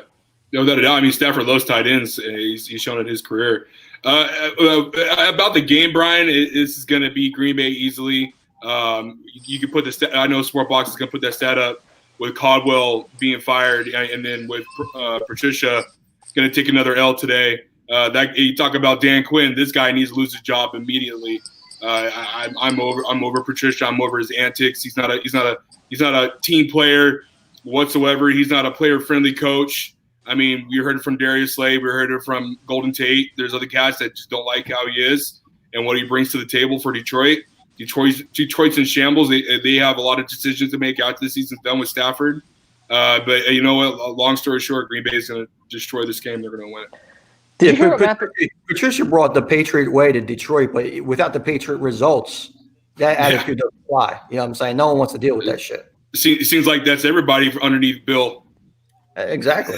No doubt. I mean, Stafford loves tight ends. He's shown it in his career. About the game, Brian, this is going to be Green Bay easily. You can put the stat. I know Sportbox is going to put that stat up with Caldwell being fired, and then with Patricia going to take another L today. You talk about Dan Quinn. This guy needs to lose his job immediately. I'm over Patricia. I'm over his antics. He's not a team player whatsoever. He's not a player-friendly coach. I mean, we heard it from Darius Slay. We heard it from Golden Tate. There's other guys that just don't like how he is and what he brings to the table for Detroit. Detroit's in shambles. They have a lot of decisions to make after the season's done with Stafford. But you know what? Long story short, Green Bay is going to destroy this game. They're going to win it. Patricia brought the Patriot way to Detroit, but without the Patriot results, that attitude doesn't fly. You know what I'm saying? No one wants to deal with that shit. It seems like that's everybody underneath Bill. Exactly.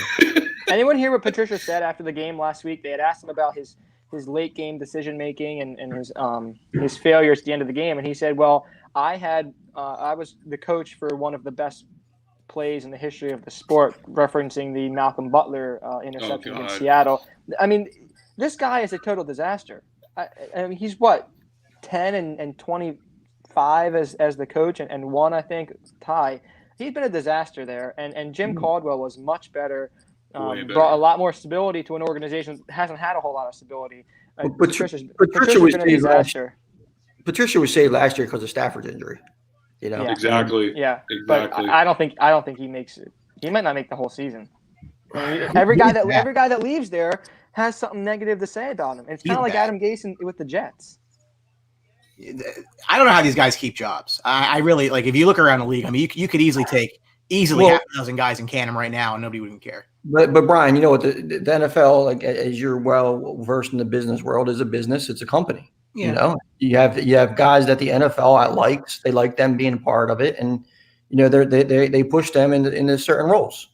Anyone hear what Patricia said after the game last week? They had asked him about his late game decision making and his failures at the end of the game, and he said, "Well, I was the coach for one of the best plays in the history of the sport," referencing the Malcolm Butler interception in Seattle. I mean, this guy is a total disaster. I mean, he's what 10 and 25 as the coach, and 1, I think, tie. He's been a disaster there, and Jim Caldwell was much better, brought a lot more stability to an organization that hasn't had a whole lot of stability. Patricia was been a disaster. Patricia was saved last year because of Stafford's injury. You know exactly. Yeah, exactly. But I don't think he makes it. He might not make the whole season. I mean, every guy that leaves there has something negative to say about him. It's kind of like Adam Gase with the Jets. I don't know how these guys keep jobs. I really like. If you look around the league, I mean, you could easily take half a dozen guys and can them right now, and nobody would even care. But Brian, you know what the NFL, like as you're well versed in the business world, is a business. It's a company. Yeah. You know, you have guys that the NFL likes. They like them being part of it, and you know they push them into certain roles.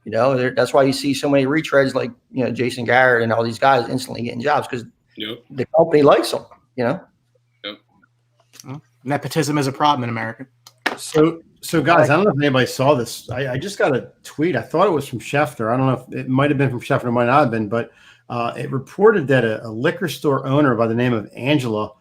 You know, that's why you see so many retreads like Jason Garrett and all these guys instantly getting jobs because the company likes them. You know. Well, nepotism is a problem in America. So guys, I don't know if anybody saw this. I just got a tweet. I thought it was from Schefter. I don't know if it might have been from Schefter, it might not have been, but it reported that a liquor store owner by the name of Angela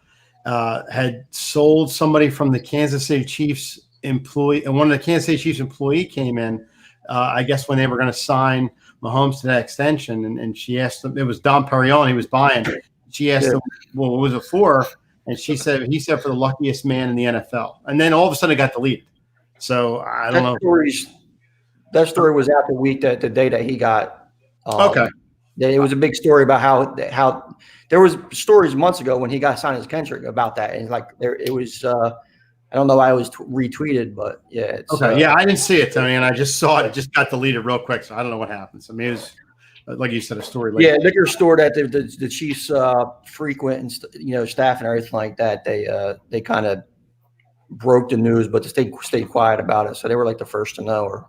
had sold somebody from the Kansas City Chiefs employee, and one of the Kansas City Chiefs employee came in, I guess when they were going to sign Mahomes to that extension, and she asked him, it was Dom Perignon he was buying. She asked him, well, what was it for? And he said for the luckiest man in the NFL. And then all of a sudden it got deleted. So I don't know. That story was out the day that he got. Okay. It was a big story about how there was stories months ago when he got signed as Kendrick about that. And it was, I don't know why it was retweeted, but yeah. Okay. I didn't see it, Tony. And I just saw it. It just got deleted real quick. So I don't know what happened. So maybe it was, like you said, a story. Yeah, liquor store that the Chiefs frequent and staff and everything like that. They kind of broke the news, but they stayed quiet about it. So they were like the first to know, or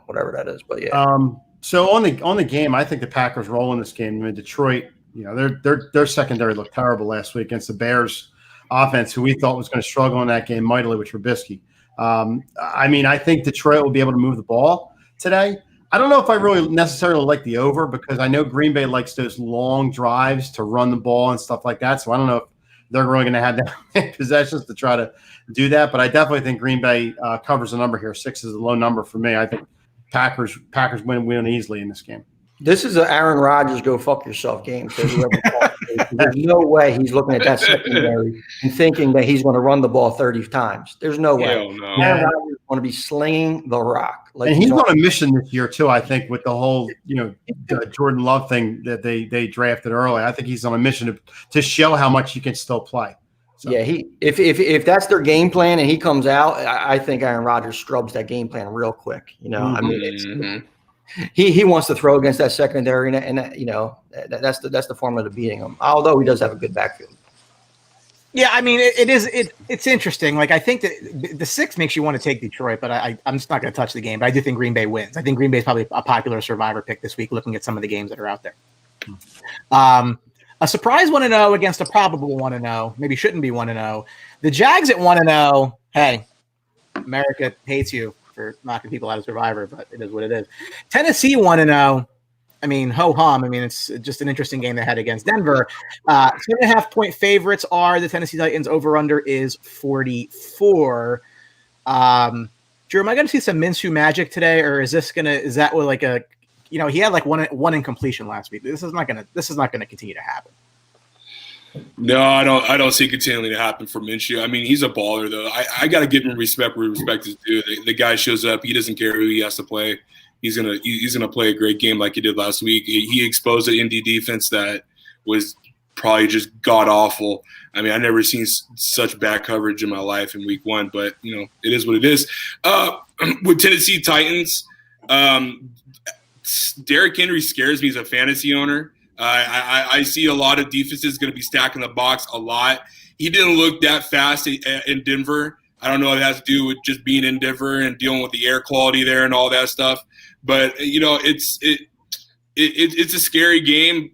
whatever that is. But yeah. So on the game, I think the Packers roll in this game. I mean, Detroit, their secondary looked terrible last week against the Bears offense, who we thought was going to struggle in that game mightily with Trubisky. I mean, I think Detroit will be able to move the ball today. I don't know if I really necessarily like the over because I know Green Bay likes those long drives to run the ball and stuff like that. So I don't know if they're really going to have that many possessions to try to do that. But I definitely think Green Bay covers the number here. 6 is a low number for me. I think Packers win easily in this game. This is an Aaron Rodgers go fuck yourself game. There's no way he's looking at that secondary and thinking that he's going to run the ball 30 times. There's no way. Hell no. Aaron Rodgers is going to be slinging the rock. And he's on a mission this year too. I think with the whole Jordan Love thing that they drafted early. I think he's on a mission to show how much he can still play. So. Yeah, if that's their game plan and he comes out, I think Aaron Rodgers scrubs that game plan real quick. I mean, he wants to throw against that secondary, and that's the formula to beating him. Although he does have a good backfield. Yeah, I mean, it's interesting. Like, I think that the 6 makes you want to take Detroit, but I'm just not going to touch the game. But I do think Green Bay wins. I think Green Bay is probably a popular survivor pick this week, looking at some of the games that are out there. A surprise 1-0 against a probable 1-0, maybe shouldn't be 1-0. The Jags at 1-0. Hey, America hates you for knocking people out of Survivor, but it is what it is. Tennessee 1-0. I mean, ho-hum. I mean, it's just an interesting game they had against Denver. 7.5-point favorites are the Tennessee Titans. Over-under is 44. Drew, am I going to see some Minshew magic today, or is that like a, he had like one incompletion last week. This is not going to continue to happen. No, I don't see it continuing to happen for Minshew. I mean, he's a baller though. I got to give him respect where respect is due. The guy shows up. He doesn't care who he has to play. He's gonna play a great game like he did last week. He exposed an Indy defense that was probably just god awful. I mean, I've never seen such bad coverage in my life in week 1, but it is what it is. With Tennessee Titans, Derrick Henry scares me as a fantasy owner. I see a lot of defenses going to be stacking the box a lot. He didn't look that fast in Denver. I don't know if it has to do with just being in Denver and dealing with the air quality there and all that stuff. But it's a scary game.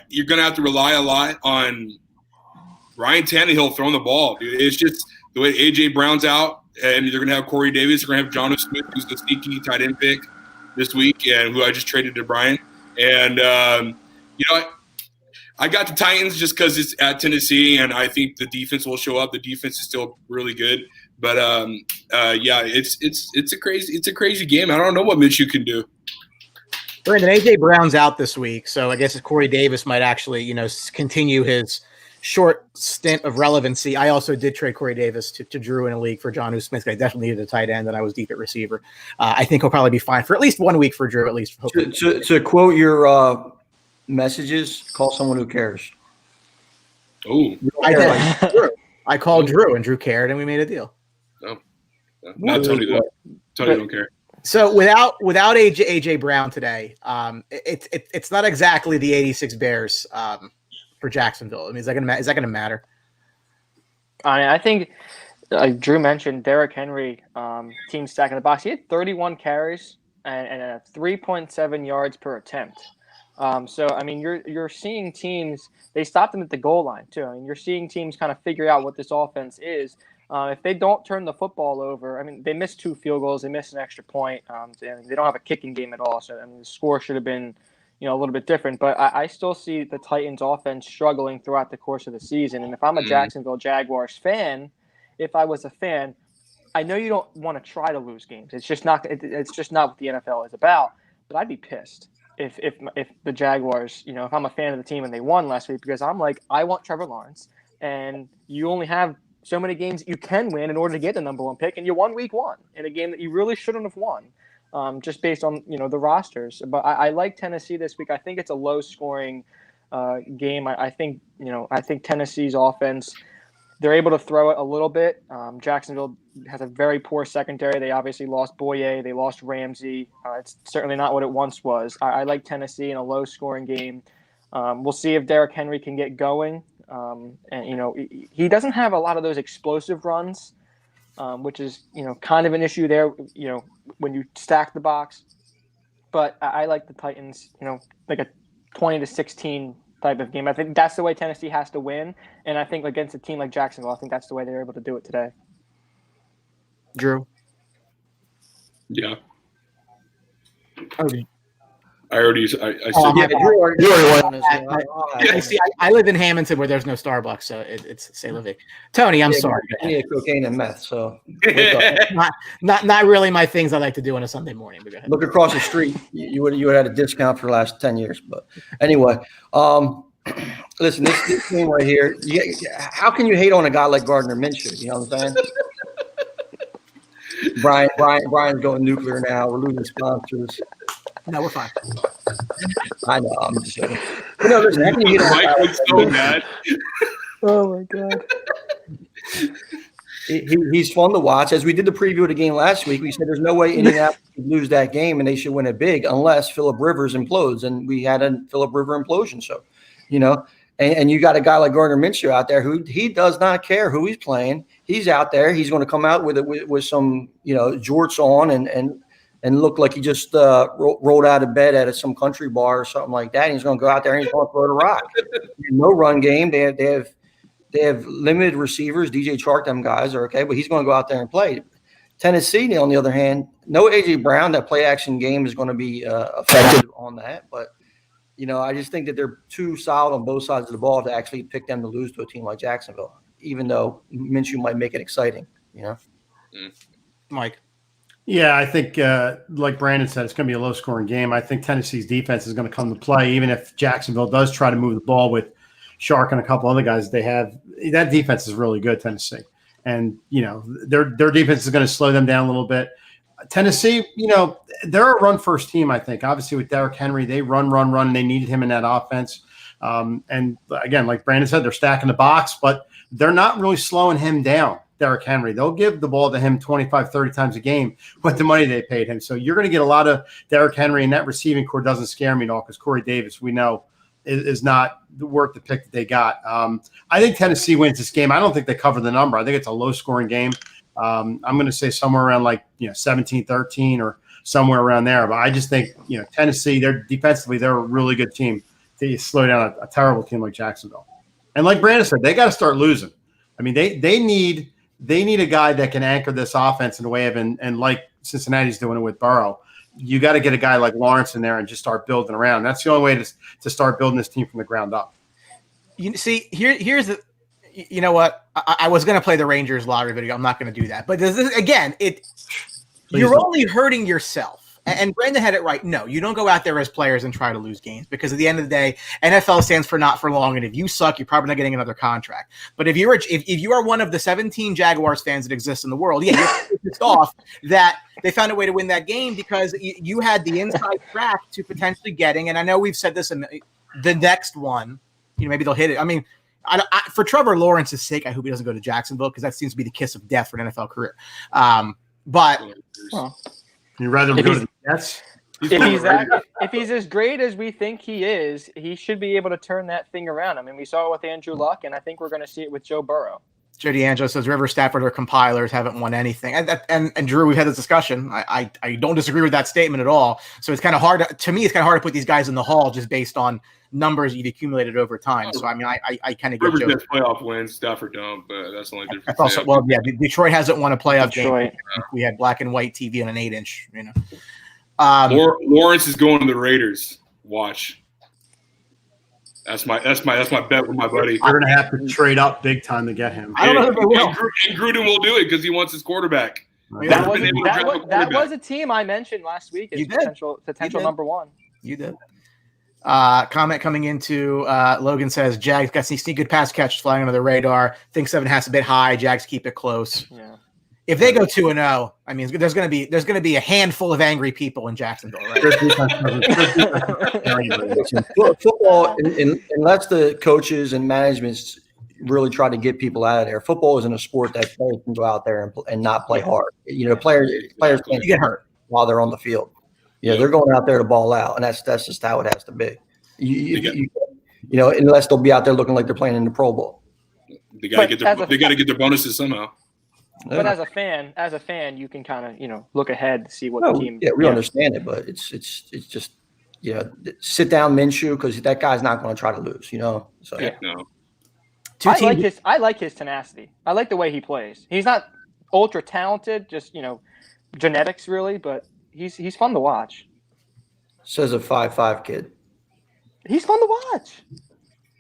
You're going to have to rely a lot on Ryan Tannehill throwing the ball. Dude. It's just the way AJ Brown's out, and they're going to have Corey Davis. They're going to have Jonnu Smith, who's the sneaky tight end pick this week, and who I just traded to Brian. And I got the Titans just because it's at Tennessee, and I think the defense will show up. The defense is still really good, but it's a crazy game. I don't know what Minshew can do. Brandon, AJ Brown's out this week, so I guess Corey Davis might actually continue his short stint of relevancy. I also did trade Corey Davis to Drew in a league for Jonnu Smith. I definitely needed a tight end, and I was deep at receiver. I think he'll probably be fine for at least 1 week for Drew, at least. To quote your messages, call someone who cares. Oh, I did. I called Drew, and Drew cared, and we made a deal. No, not Tony though. Tony don't care. So without AJ Brown today, it's not exactly the 86 Bears for Jacksonville. I mean, is that gonna matter? I think, like Drew mentioned, Derrick Henry, team stack in the box. He had 31 carries and 3.7 yards per attempt. So I mean, you're seeing teams. They stopped them at the goal line too. I mean, you're seeing teams kind of figure out what this offense is. If they don't turn the football over, I mean, they missed 2 field goals, they missed an extra point. They don't have a kicking game at all. So I mean, the score should have been, a little bit different. But I still see the Titans' offense struggling throughout the course of the season. And if I'm a Jacksonville Jaguars fan, if I was a fan, I know you don't want to try to lose games. It's just not. It's just not what the NFL is about. But I'd be pissed if the Jaguars, if I'm a fan of the team and they won last week, because I'm like, I want Trevor Lawrence, and you only have so many games you can win in order to get the number 1 pick, and you won week 1 in a game that you really shouldn't have won, just based on the rosters. But I like Tennessee this week. I think it's a low scoring game. I think Tennessee's offense, they're able to throw it a little bit. Jacksonville has a very poor secondary. They obviously lost Boye. They lost Ramsey. It's certainly not what it once was. I like Tennessee in a low scoring game. We'll see if Derrick Henry can get going. And he doesn't have a lot of those explosive runs, which is kind of an issue there. When you stack the box, but I like the Titans. Like a 20-16 type of game. I think that's the way Tennessee has to win, and I think against a team like Jacksonville, I think that's the way they're able to do it today. Drew, Yeah. okay. I said Drew already won this one. See, I live in Hamilton where there's no Starbucks, so it's say living. Tony, I'm sorry. I need cocaine and meth, so Not really my things I like to do on a Sunday morning. But go ahead. look across the street. You would have had a discount for the last 10 years. But anyway, listen, this team right here. How can you hate on a guy like Gardner Minshew? You know what I'm saying? Brian's going nuclear now. We're losing sponsors. No, we're fine. I know. I'm just kidding. But no, listen, how can you hate on a guy Mike like was so mad. Oh my God. He's fun to watch. As we did the preview of the game last week, we said there's no way Indianapolis could lose that game and they should win it big unless Phillip Rivers implodes. And we had a Phillip Rivers implosion. So, and you got a guy like Gardner Minshew out there who he does not care who he's playing. He's out there. He's going to come out with some, jorts on and look like he just rolled out of bed at some country bar or something like that. And he's going to go out there and he's going to throw the rock. No run game. They have limited receivers. DJ Chark, them guys are okay, but he's going to go out there and play. Tennessee, on the other hand, no A.J. Brown. That play action game is going to be effective on that. But, I just think that they're too solid on both sides of the ball to actually pick them to lose to a team like Jacksonville, even though Minshew might make it exciting, Mike. Yeah, I think, like Brandon said, it's going to be a low-scoring game. I think Tennessee's defense is going to come to play, even if Jacksonville does try to move the ball with Shark and a couple other guys. They have that defense is really good, Tennessee, and their defense is going to slow them down a little bit. Tennessee, they're a run-first team. I think, obviously, with Derrick Henry, they run. And they needed him in that offense. And again, like Brandon said, they're stacking the box, but they're not really slowing him down. Derrick Henry. They'll give the ball to him 25, 30 times a game with the money they paid him. So you're going to get a lot of Derrick Henry, and that receiving core doesn't scare me at all because Corey Davis, we know, is not worth the pick that they got. I think Tennessee wins this game. I don't think they cover the number. I think it's a low-scoring game. I'm going to say somewhere around 17-13 or somewhere around there. But I just think, Tennessee, they're a really good team to slow down a terrible team like Jacksonville. And like Brandon said, they got to start losing. I mean, they need a guy that can anchor this offense in a way of, and like Cincinnati's doing it with Burrow, you got to get a guy like Lawrence in there and just start building around. That's the only way to start building this team from the ground up. See, here's the, you know what? I was going to play the Rangers lottery video. I'm not going to do that. But you're only hurting yourself. And Brandon had it right. No, you don't go out there as players and try to lose games because at the end of the day, NFL stands for not for long. And if you suck, you're probably not getting another contract. But if you are one of the 17 Jaguars fans that exist in the world, you're pissed off that they found a way to win that game because you had the inside track to potentially getting. And I know we've said this in the next one. Maybe they'll hit it. I mean, For Trevor Lawrence's sake, I hope he doesn't go to Jacksonville because that seems to be the kiss of death for an NFL career. But you'd rather go to the Jets? If he's as great as we think he is, he should be able to turn that thing around. I mean, we saw it with Andrew Luck, and I think we're going to see it with Joe Burrow. Joe D'Angelo says Rivers, Stafford are compilers, haven't won anything. And Drew, we've had this discussion. I don't disagree with that statement at all. So it's kind of hard to me. It's kind of hard to put these guys in the hall just based on numbers you've accumulated over time. So I mean, I kind of get Rivers Joe. gets playoff wins, Stafford don't, but that's the only difference. That's also Detroit hasn't won a playoff game. We had black and white TV on an 8-inch. Lawrence is going to the Raiders. Watch. That's my bet with my buddy. They're going to have to trade up big time to get him. I don't know if they will. And Gruden will do it because he wants his quarterback. That was a team I mentioned last week as potential number one. You did. Comment coming into Logan says Jags got some good pass catches flying under the radar. Think 7 has a bit high. Jags keep it close. Yeah. If they go 2-0, I mean, there's going to be a handful of angry people in Jacksonville, right? Football, unless the coaches and managements really try to get people out of there, football isn't a sport that players can go out there and not play hard. Players can't get hurt while they're on the field. They're going out there to ball out, and that's just how it has to be. Unless they'll be out there looking like they're playing in the Pro Bowl. They got to get their bonuses somehow. But as a fan, you can kind of look ahead to see what the team. Yeah, we understand it, but it's just sit down Minshew because that guy's not going to try to lose. So no. I like his tenacity. I like the way he plays. He's not ultra talented, just genetics really, but he's fun to watch. Says a 5'5" kid. He's fun to watch.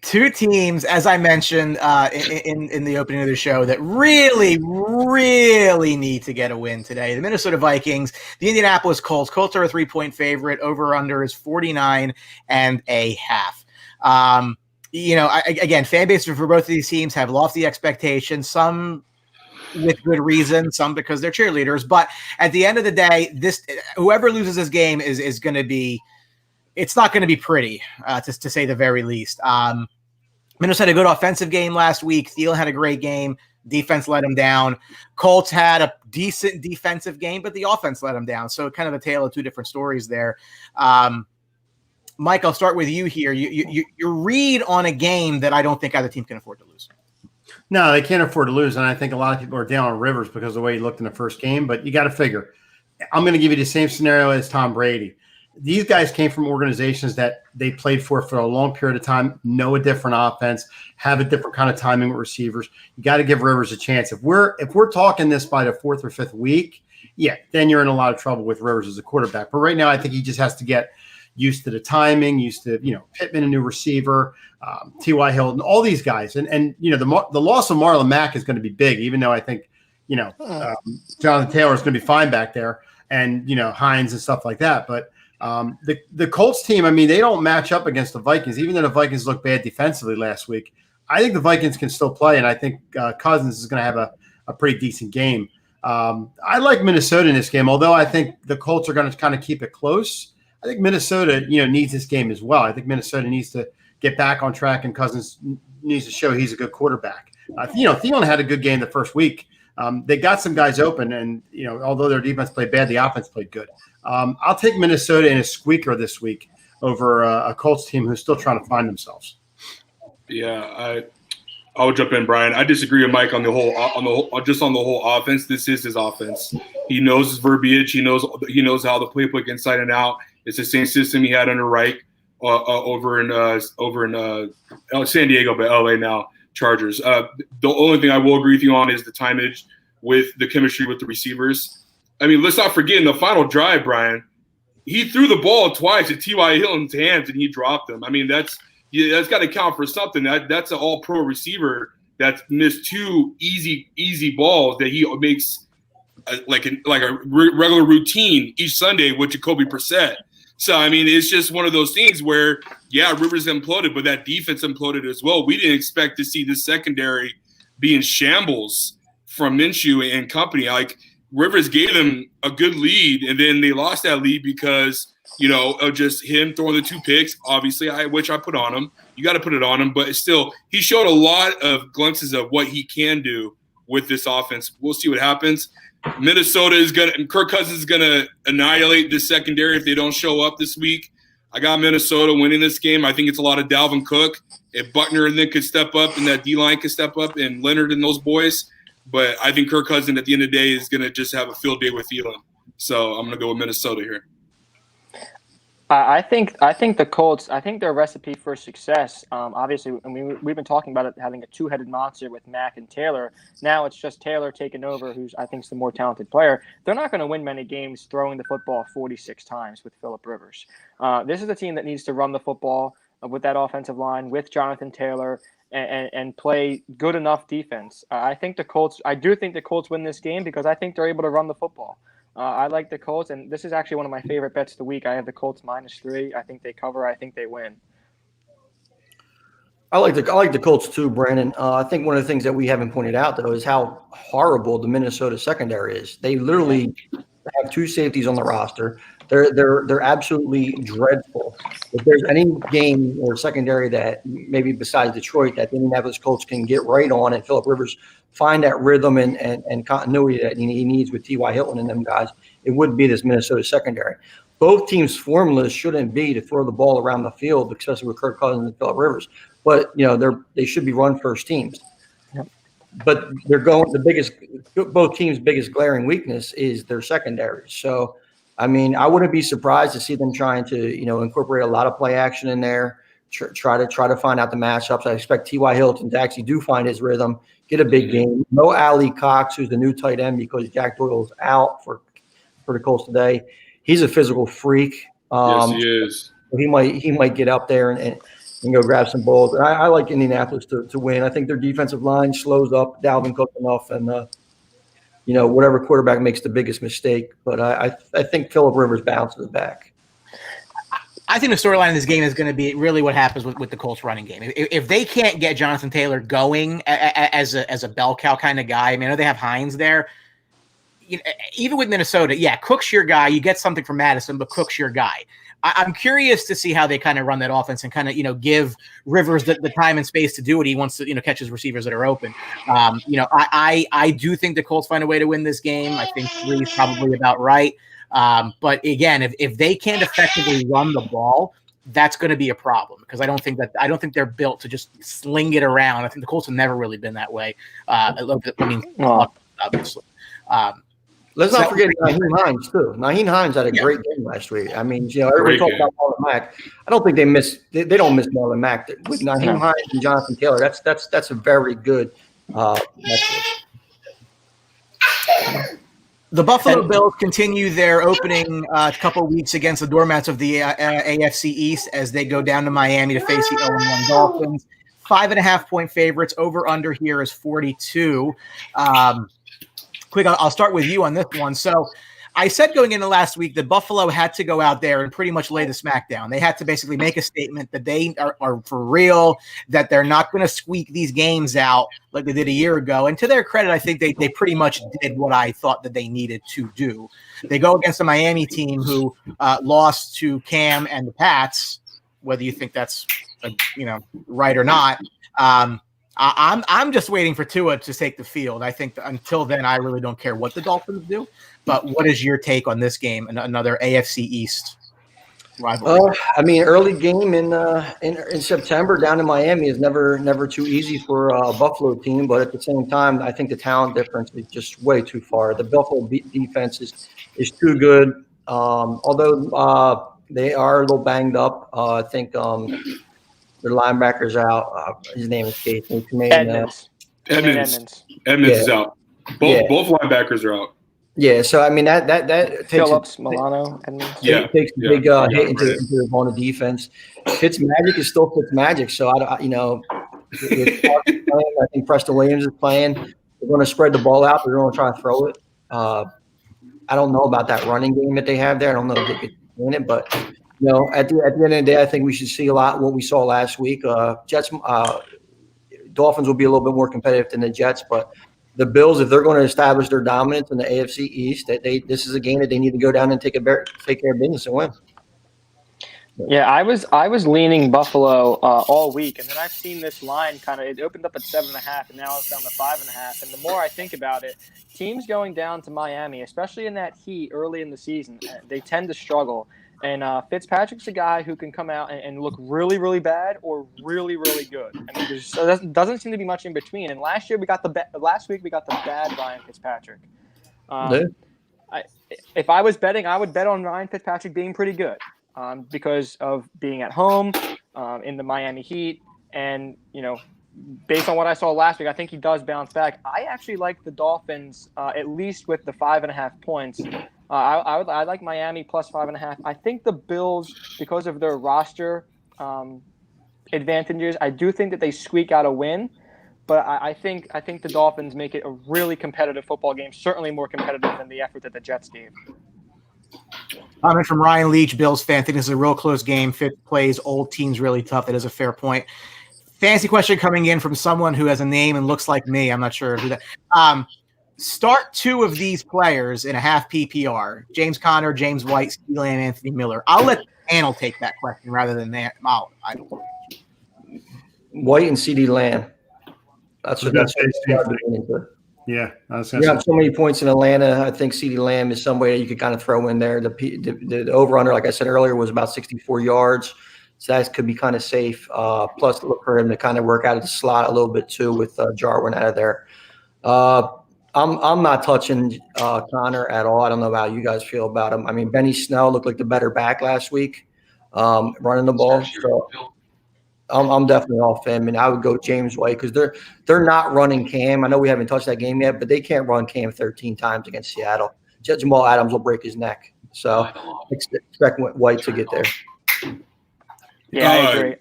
Two teams, as I mentioned in the opening of the show, that really, really need to get a win today. The Minnesota Vikings, the Indianapolis Colts. Colts are a 3-point favorite. Over/under is 49.5. Again, fan bases for both of these teams have lofty expectations. Some with good reason, some because they're cheerleaders. But at the end of the day, whoever loses this game is going to be. It's not going to be pretty, to say the very least. Minnesota had a good offensive game last week. Thielen had a great game. Defense let him down. Colts had a decent defensive game, but the offense let him down. So kind of a tale of two different stories there. Mike, I'll start with you here. You read on a game that I don't think either team can afford to lose. No, they can't afford to lose, and I think a lot of people are down on Rivers because of the way he looked in the first game. But you got to figure. I'm going to give you the same scenario as Tom Brady. These guys came from organizations that they played for a long period of time, know a different offense, have a different kind of timing with receivers. You got to give Rivers a chance. If we're talking this by the 4th or 5th week, then you're in a lot of trouble with Rivers as a quarterback. But right now, I think he just has to get used to the timing, used to Pittman, a new receiver, T.Y. Hilton, all these guys, and the loss of Marlon Mack is going to be big, even though I think Jonathan Taylor is going to be fine back there, and Hines and stuff like that, but. The Colts team, I mean, they don't match up against the Vikings, even though the Vikings looked bad defensively last week. I think the Vikings can still play, and I think Cousins is going to have a pretty decent game. I like Minnesota in this game, although I think the Colts are going to kind of keep it close. I think Minnesota, needs this game as well. I think Minnesota needs to get back on track, and Cousins needs to show he's a good quarterback. Thielen had a good game the first week. They got some guys open, and although their defense played bad, the offense played good. I'll take Minnesota in a squeaker this week over a Colts team who's still trying to find themselves. Yeah, I'll jump in, Brian. I disagree with Mike on the whole offense. This is his offense. He knows his verbiage. He knows how the playbook inside and out. It's the same system he had under Reich over in San Diego, but LA now Chargers. The only thing I will agree with you on is the timage with the chemistry with the receivers. I mean, let's not forget in the final drive, Brian, he threw the ball twice at T.Y. Hilton's hands and he dropped them. I mean, that's got to count for something. That's an all-pro receiver that's missed 2 easy balls that he makes like a regular routine each Sunday with Jacoby Brissett. So, I mean, it's just one of those things where, Rivers imploded, but that defense imploded as well. We didn't expect to see this secondary be in shambles from Minshew and company. Like, Rivers gave them a good lead, and then they lost that lead because of just him throwing the 2 picks. Obviously, which I put on him. You got to put it on him, but still, he showed a lot of glimpses of what he can do with this offense. We'll see what happens. Minnesota is Kirk Cousins is gonna annihilate this secondary if they don't show up this week. I got Minnesota winning this game. I think it's a lot of Dalvin Cook. If Buckner and then could step up, and that D-line could step up, and Leonard and those boys. But I think Kirk Cousins at the end of the day is gonna just have a field day with Thielen. So I'm gonna go with Minnesota here. I think the Colts. I think their recipe for success. Obviously, I mean, we've been talking about it having a 2-headed monster with Mack and Taylor. Now it's just Taylor taking over, who's I think is the more talented player. They're not going to win many games throwing the football 46 times with Phillip Rivers. This is a team that needs to run the football with that offensive line with Jonathan Taylor and play good enough defense. I do think the Colts win this game because I think they're able to run the football. I like the Colts, and this is actually one of my favorite bets of the week. I have the Colts -3. I think they cover. I think they win. I like the Colts too, Brandon. I think one of the things that we haven't pointed out though is how horrible the Minnesota secondary is. They literally have 2 safeties on the roster. They're absolutely dreadful. If there's any game or secondary that maybe besides Detroit that the Indianapolis Colts can get right on and Phillip Rivers find that rhythm and continuity that he needs with T.Y. Hilton and them guys, it would be this Minnesota secondary. Both teams' formulas shouldn't be to throw the ball around the field, especially with Kirk Cousins and Phillip Rivers. But they should be run first teams. Yep. But both teams' biggest glaring weakness is their secondary. So, I mean, I wouldn't be surprised to see them trying to incorporate a lot of play action in there. Try to find out the matchups. I expect T.Y. Hilton to actually do find his rhythm, get a big game. No Ali Cox, who's the new tight end because Jack Doyle's out for the Colts today. He's a physical freak. Yes, he is. He might get up there and go grab some balls. And I like Indianapolis to win. I think their defensive line slows up Dalvin Cook enough, and whatever quarterback makes the biggest mistake. But I think Phillip Rivers bounces back. I think the storyline in this game is going to be really what happens with the Colts running game. If they can't get Jonathan Taylor going as a bell cow kind of guy, I mean, I know they have Hines there. Even with Minnesota, yeah, Cook's your guy. You get something from Madison, but Cook's your guy. I'm curious to see how they kind of run that offense and kind of, give Rivers the time and space to do what he wants to, catch his receivers that are open. I do think the Colts find a way to win this game. I think 3 is probably about right. But again, if they can't effectively run the ball, that's going to be a problem because I don't think they're built to just sling it around. I think the Colts have never really been that way. Obviously. Let's not forget Nyheim Hines too. Nyheim Hines had a great game last week. I mean, everybody talked about Marlon Mack. I don't think they don't miss Marlon Mack. With Nyheim Hines and Jonathan Taylor, that's a very good message. The Buffalo Bills continue their opening couple of weeks against the doormats of the AFC East as they go down to Miami to face the 0-1 Dolphins. 5.5-point favorites. Over under here is 42. Quick, I'll start with you on this one. So I said going into last week that Buffalo had to go out there and pretty much lay the smack down. They had to basically make a statement that they are for real, that they're not going to squeak these games out like they did a year ago. And to their credit, I think they pretty much did what I thought that they needed to do. They go against a Miami team who lost to Cam and the Pats, whether you think that's right or not. I'm just waiting for Tua to take the field. I think until then, I really don't care what the Dolphins do. But what is your take on this game and another AFC East rivalry? I mean, early game in September down in Miami is never too easy for a Buffalo team. But at the same time, I think the talent difference is just way too far. The Buffalo defense is too good. Although they are a little banged up. I think their linebacker's out. His name is Keith. Edmonds is out. Both linebackers are out. Yeah, so I mean that takes Phillips, Milano, and takes a big hit into on the defense. Fitzmagic is still Fitzmagic, so I think Preston Williams is playing. They're going to spread the ball out. They're going to try to throw it. I don't know about that running game that they have there. I don't know if they could win it, but at the end of the day, I think we should see a lot what we saw last week. Dolphins will be a little bit more competitive than the Jets, but the Bills, if they're going to establish their dominance in the AFC East, this is a game that they need to go down and take care of business and win. Yeah, I was leaning Buffalo all week, and then I've seen this line it opened up at 7.5, and now it's down to 5.5. And the more I think about it, teams going down to Miami, especially in that heat early in the season, they tend to struggle. And Fitzpatrick's a guy who can come out and look really, really bad or really, really good. I mean, there doesn't seem to be much in between. And last week we got the bad Ryan Fitzpatrick. If I was betting, I would bet on Ryan Fitzpatrick being pretty good. Because of being at home in the Miami Heat. And, based on what I saw last week, I think he does bounce back. I actually like the Dolphins, at least with the 5.5 points. I like Miami plus 5.5. I think the Bills, because of their roster advantages, I do think that they squeak out a win. But I think the Dolphins make it a really competitive football game, certainly more competitive than the effort that the Jets gave. Comment from Ryan Leach, Bills fan. I think this is a real close game. Fitz plays old teams really tough. That is a fair point. Fancy question coming in from someone who has a name and looks like me. I'm not sure who that. Start two of these players in a half PPR: James Conner, James White, CeeDee Lamb, Anthony Miller. I'll let the panel take that question rather than that. I don't know. White and CeeDee Lamb. That's what that's. Yeah, you have so many points in Atlanta. I think CeeDee Lamb is somebody that you could kind of throw in there. The over-under, like I said earlier, was about 64 yards. So that could be kind of safe. Plus, look for him to kind of work out of the slot a little bit too with Jarwin out of there. I'm not touching Connor at all. I don't know how you guys feel about him. I mean, Benny Snell looked like the better back last week running the ball. So I'm definitely off him. I mean, I would go James White because they're not running Cam. I know we haven't touched that game yet, but they can't run Cam 13 times against Seattle. Jamal Adams will break his neck. So expect White to get there. Yeah, I agree.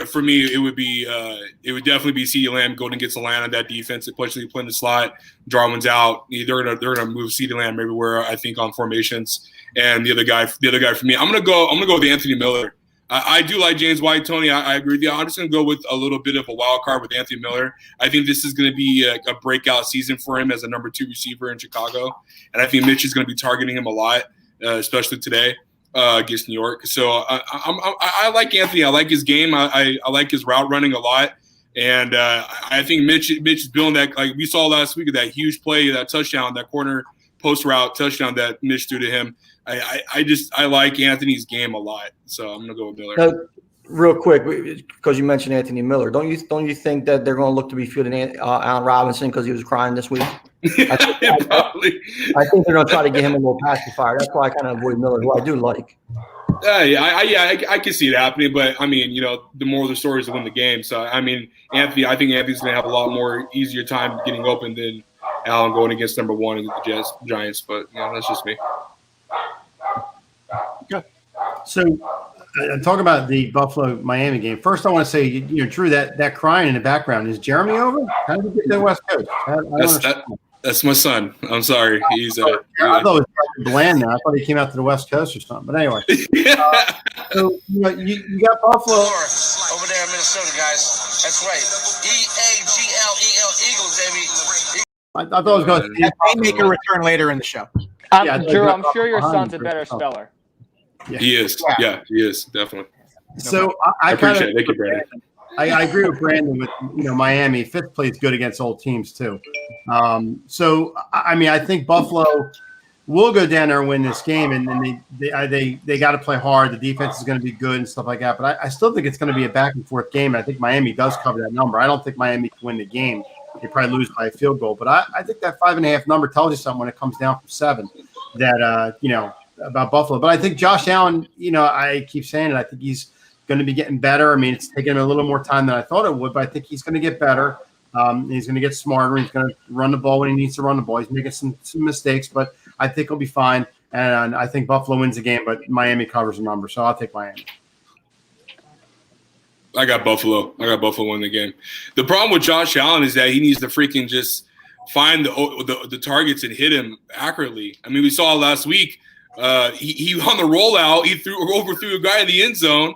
For me, it would definitely be CeeDee Lamb going against Atlanta. That defense, especially playing the slot. Jarwin's out. They're gonna move CeeDee Lamb everywhere. I think on formations. And the other guy for me, I'm gonna go with Anthony Miller. I do like James White, Tony. I agree with you. I'm just gonna go with a little bit of a wild card with Anthony Miller. I think this is gonna be a breakout season for him as a number 2 receiver in Chicago, and I think Mitch is gonna be targeting him a lot, especially today against New York. So I like Anthony. I like his game. I like his route running a lot, and I think Mitch is building that, like we saw last week, of that huge play, that touchdown, that corner post route touchdown that Mitch threw to him. I like Anthony's game a lot, so I'm gonna go with Miller. Now, real quick, because you mentioned Anthony Miller, don't you think that they're going to look to be fielding Allen Robinson because he was crying this week? I think they're going to try to get him a little pacifier. That's why I kind of avoid Miller, who I do like. I can see it happening, but I mean, the more the stories to win the game. So I mean, I think Anthony's going to have a lot more easier time getting open than Allen going against number 1 against the Giants. But that's just me. So, talk about the Buffalo-Miami game. First, I want to say, Drew, that crying in the background, is Jeremy over? How did he get to the West Coast? That's my son. I'm sorry. He's I thought it was bland now. I thought he came out to the West Coast or something. But anyway, so you got Buffalo over there in Minnesota, guys. That's right. EAGLEL Eagles, baby. I thought it was going to. They may make a return later in the show. Drew, I'm sure your son's a better speller. Yeah. He is. Yeah, he is definitely. So I appreciate it. Thank you, Brandon. I agree with Brandon with Miami. Fitz plays good against old teams too. So I mean, I think Buffalo will go down there and win this game, and then they got to play hard. The defense is going to be good and stuff like that. But I still think it's going to be a back and forth game. And I think Miami does cover that number. I don't think Miami can win the game. They probably lose by a field goal. But I think that 5.5 number tells you something when it comes down from 7. That about Buffalo. But I think Josh Allen, I keep saying it, I think he's going to be getting better. I mean, it's taken him a little more time than I thought it would, but I think he's going to get better. He's going to get smarter. He's going to run the ball when he needs to run the ball. He's making some mistakes, but I think he'll be fine. And I think Buffalo wins the game, but Miami covers the number, so I'll take Miami. I got Buffalo. Winning the game. The problem with Josh Allen is that he needs to freaking just find the targets and hit him accurately. I mean, we saw last week. He on the rollout, he overthrew a guy in the end zone,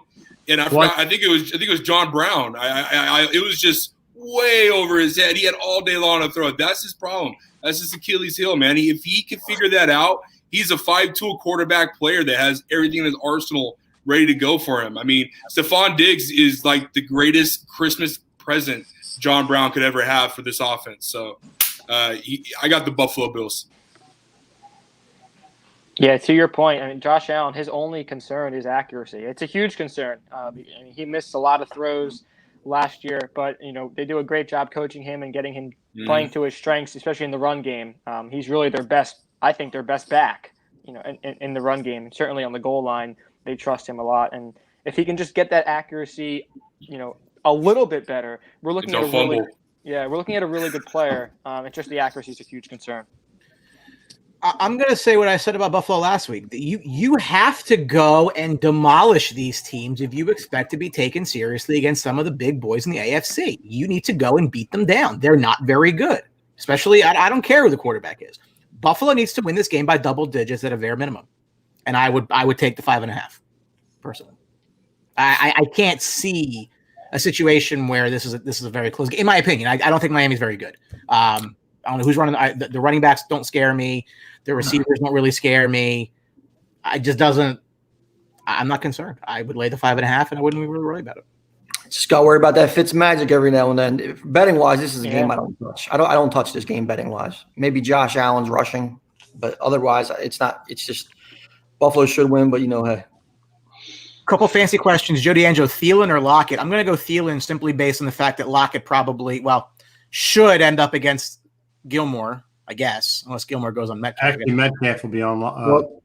and I think it was John Brown. It was just way over his head. He had all day long to throw. That's his problem. That's his Achilles heel, man. If he can figure that out, he's a 5-tool quarterback player that has everything in his arsenal ready to go for him. I mean, Stephon Diggs is like the greatest Christmas present John Brown could ever have for this offense. So I got the Buffalo Bills. Yeah, to your point, I mean, Josh Allen, his only concern is accuracy. It's a huge concern. He missed a lot of throws last year, but they do a great job coaching him and getting him playing to his strengths, especially in the run game. He's really their best back, in the run game. Certainly on the goal line, they trust him a lot. And if he can just get that accuracy, a little bit better, we're looking at a really good player. It's just the accuracy is a huge concern. I'm going to say what I said about Buffalo last week. You have to go and demolish these teams if you expect to be taken seriously against some of the big boys in the AFC. You need to go and beat them down. They're not very good, especially I don't care who the quarterback is. Buffalo needs to win this game by double digits at a bare minimum, and I would take the 5.5 personally. I can't see a situation where this is a very close game. In my opinion, I don't think Miami's very good. I don't know who's running. The running backs don't scare me. The receivers don't really scare me. I'm not concerned. I would lay the 5.5, and I wouldn't really worry about it. Just got to worry about that Fitz magic every now and then. Betting wise, this is a game I don't touch. I don't touch this game betting wise. Maybe Josh Allen's rushing, but otherwise, it's not. It's just Buffalo should win, but hey. Couple fancy questions. Joe DeAngelo, Thielen or Lockett? I'm going to go Thielen simply based on the fact that Lockett should end up against Gilmore, I guess, unless Gilmore goes on Metcalf. Actually, Metcalf will be on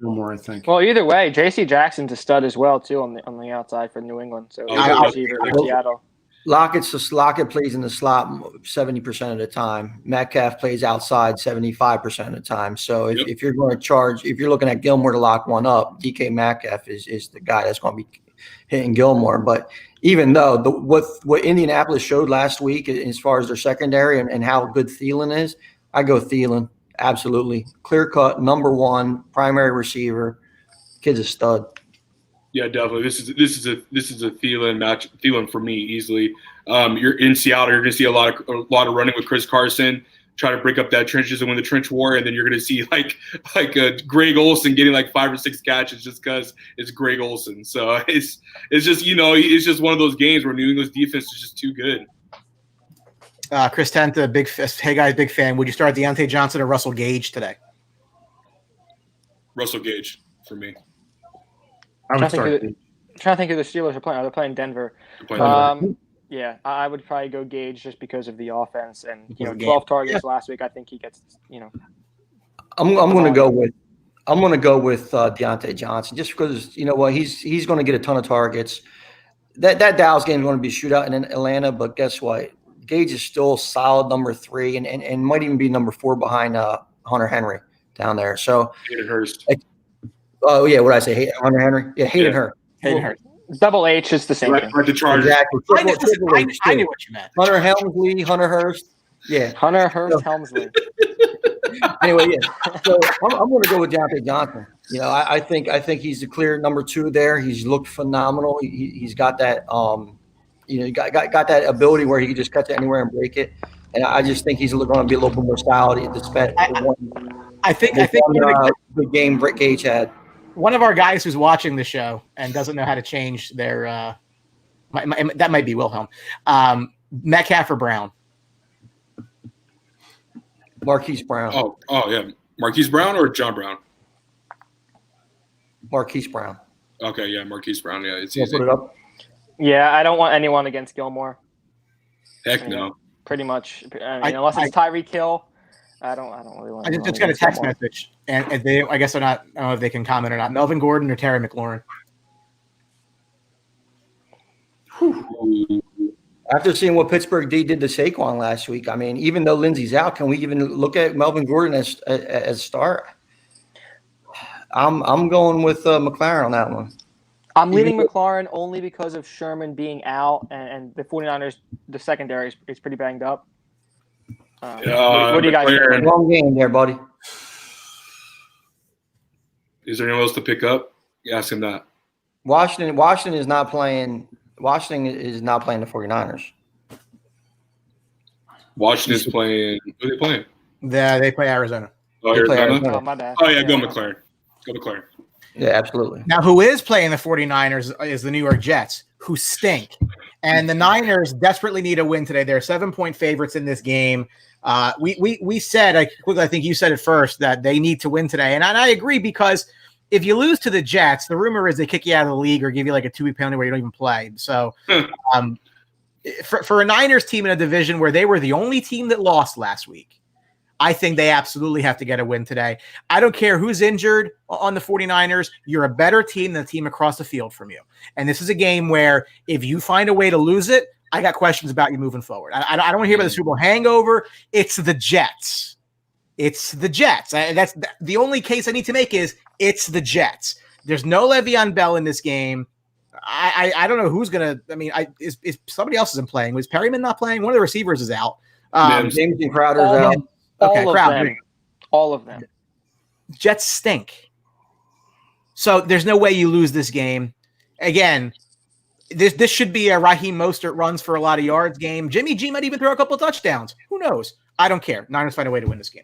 Gilmore, I think. Well, either way, J.C. Jackson's a stud as well too on the outside for New England. So Seattle. Lockett plays in the slot 70% of the time. Metcalf plays outside 75% of the time. So if you're going to charge, if you're looking at Gilmore to lock one up, DK Metcalf is the guy that's going to be hitting Gilmore. But even though what Indianapolis showed last week as far as their secondary and how good Thielen is, I go Thielen. Absolutely. Clear cut, number one, primary receiver. Kid's a stud. Yeah, definitely. This is a Thielen match. Thielen for me easily. You're in Seattle. You're going to see a lot of running with Chris Carson, try to break up that trenches and win the trench war, and then you're going to see like Greg Olsen getting like 5 or 6 catches just because it's Greg Olsen. So it's just it's just one of those games where New England's defense is just too good. Chris Tenta, big fan. Would you start Deontay Johnson or Russell Gage today? Russell Gage for me. I'm trying to think who the Steelers are playing. They're playing Denver. Yeah, I would probably go Gage just because of the offense and 12 targets last week. I think he gets I'm going to go with Deontay Johnson just because he's going to get a ton of targets. That Dallas game is going to be a shootout in Atlanta, but guess what? Gage is still solid number 3 and might even be number 4 behind Hunter Henry down there. So Hayden Hurst. Oh yeah, what did I say? Hunter Henry? Yeah, Hayden Hurst. Hayden Hurst. Double H is the same thing. Like the Chargers. Exactly. I knew what you meant. Hunter Helmsley, Hunter Hurst. Yeah. Hunter Hurst Helmsley. Anyway, yeah. So I'm going to go with Deontay Johnson. I think he's the clear number 2 there. He's looked phenomenal. He's got that got that ability where he can just cut to anywhere and break it. And I just think he's going to be a little bit more solid at the I think the game Gage had. One of our guys who's watching the show and doesn't know how to change their that might be Wilhelm. Metcalf or Brown? Marquise Brown. Oh yeah. Marquise Brown or John Brown? Marquise Brown. Okay, yeah, Marquise Brown. Yeah, it's easy. Put it up. Yeah, I don't want anyone against Gilmore. Heck no. Pretty much. Unless it's Tyreek Hill. I don't really want. I just got a text message, and they, I guess they're not. I don't know if they can comment or not. Melvin Gordon or Terry McLaurin. After seeing what Pittsburgh D did to Saquon last week, I mean, even though Lindsey's out, can we even look at Melvin Gordon as a start? I'm going with McLaurin on that one. I'm leaning McLaurin only because of Sherman being out, and the 49ers, the secondary is pretty banged up. What do you guys think? Wrong game there, buddy. Is there anyone else to pick up? You ask him that. Washington is not playing. Washington is not playing the 49ers. Washington's playing. Who are they playing? They play Arizona. Oh, Arizona? Oh, my bad. Oh, yeah, go McLaurin. Go to Claire. Yeah, absolutely. Now, who is playing the 49ers is the New York Jets, who stink. And the Niners desperately need a win today. They're 7-point favorites in this game. We said, I think you said it first, that they need to win today. And I agree, because if you lose to the Jets, the rumor is they kick you out of the league or give you like a 2-week penalty where you don't even play. So for a Niners team in a division where they were the only team that lost last week, I think they absolutely have to get a win today. I don't care who's injured on the 49ers. You're a better team than the team across the field from you. And this is a game where if you find a way to lose it, I got questions about you moving forward. I don't want to hear about the Super Bowl hangover. It's the Jets. It's the Jets. That's the only case I need to make is it's the Jets. There's no Le'Veon Bell in this game. I don't know who's going to – I mean, is somebody else isn't playing. Was Perryman not playing? One of the receivers is out. Jameson Crowder's out. Okay, all of them. Jets stink. So there's no way you lose this game. Again, this should be a Raheem Mostert runs for a lot of yards game. Jimmy G might even throw a couple of touchdowns. Who knows? I don't care. Niners find a way to win this game.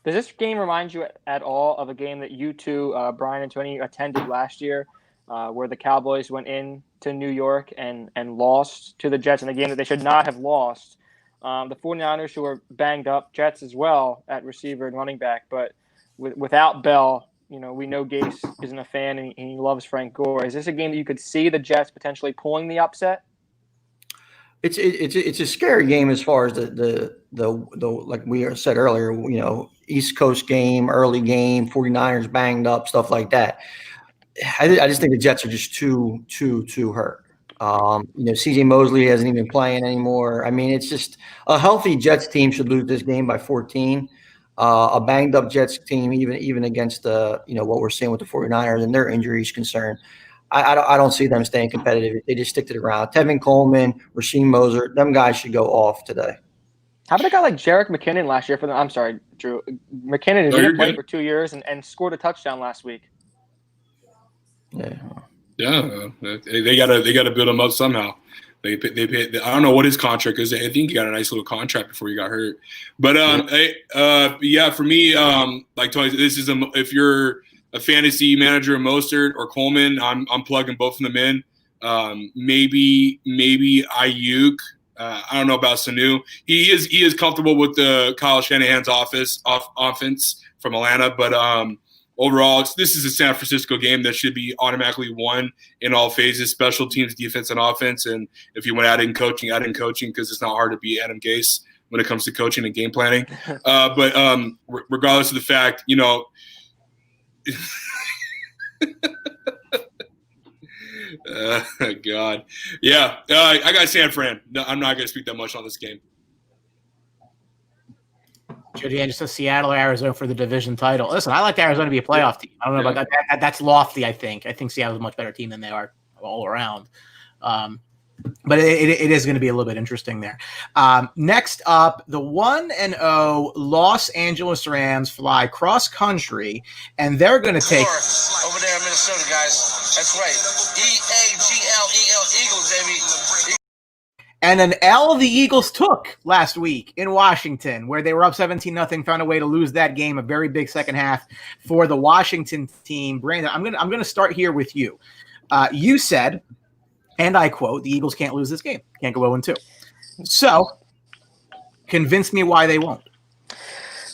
Does this game remind you at all of a game that you two, Brian and Tony, attended last year, where the Cowboys went in to New York and lost to the Jets in a game that they should not have lost? The 49ers, who are banged up, Jets as well at receiver and running back, but without Bell, we know Gase isn't a fan and he loves Frank Gore. Is this a game that you could see the Jets potentially pulling the upset? It's a scary game as far as the like we said earlier, East Coast game, early game, 49ers banged up, stuff like that. I just think the Jets are just too hurt. CJ Mosley hasn't even been playing anymore. I mean, it's just a healthy Jets team should lose this game by 14. A banged up Jets team, even against what we're seeing with the 49ers and their injuries concerned, I don't see them staying competitive. They just stick to the ground. Tevin Coleman, Rasheem Moser, them guys should go off today. How about a guy like Jerick McKinnon last year for them? I'm sorry, Drew. McKinnon didn't play for 2 years and scored a touchdown last week. Yeah. Yeah, they gotta build him up somehow. They pay, I don't know what his contract is. I think he got a nice little contract before he got hurt. But for me, like Tony, this is if you're a fantasy manager of Mostert or Coleman, I'm plugging both of them in. Maybe Ayuk. I don't know about Sanu. He is comfortable with the Kyle Shanahan's offense from Atlanta, but overall, this is a San Francisco game that should be automatically won in all phases, special teams, defense, and offense. And if you want to add in coaching because it's not hard to beat Adam Gase when it comes to coaching and game planning. But regardless of the fact, God. Yeah, I got San Fran. No, I'm not going to speak that much on this game. Jody Anderson, Seattle or Arizona for the division title. Listen, I like Arizona to be a playoff team. I don't know about that. That's lofty, I think. I think Seattle's a much better team than they are all around. But it is going to be a little bit interesting there. Next up, the 1-0 Los Angeles Rams fly cross country, and they're going to take over there in Minnesota, guys. That's right. Eagles, baby. And an L the Eagles took last week in Washington, where they were up 17-0, found a way to lose that game. A very big second half for the Washington team. Brandon, I'm gonna start here with you. You said, and I quote, the Eagles can't lose this game. Can't go 0-2. So convince me why they won't.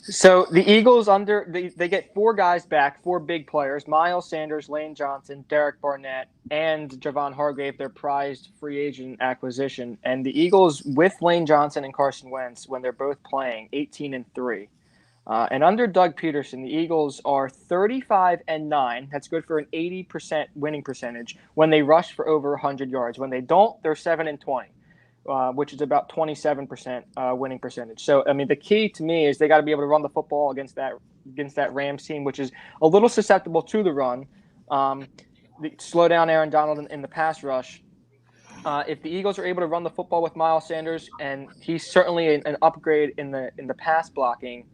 So the Eagles they get 4 guys back, 4 big players: Miles Sanders, Lane Johnson, Derek Barnett, and Javon Hargrave, their prized free agent acquisition. And the Eagles, with Lane Johnson and Carson Wentz, when they're both playing, 18-3. And under Doug Peterson, the Eagles are 35-9. That's good for an 80% winning percentage when they rush for over 100 yards. When they don't, they're 7-20. Which is about 27% winning percentage. So, I mean, the key to me is they got to be able to run the football against that Rams team, which is a little susceptible to the run. Slow down Aaron Donald in the pass rush. If the Eagles are able to run the football with Miles Sanders, and he's certainly an upgrade in the pass blocking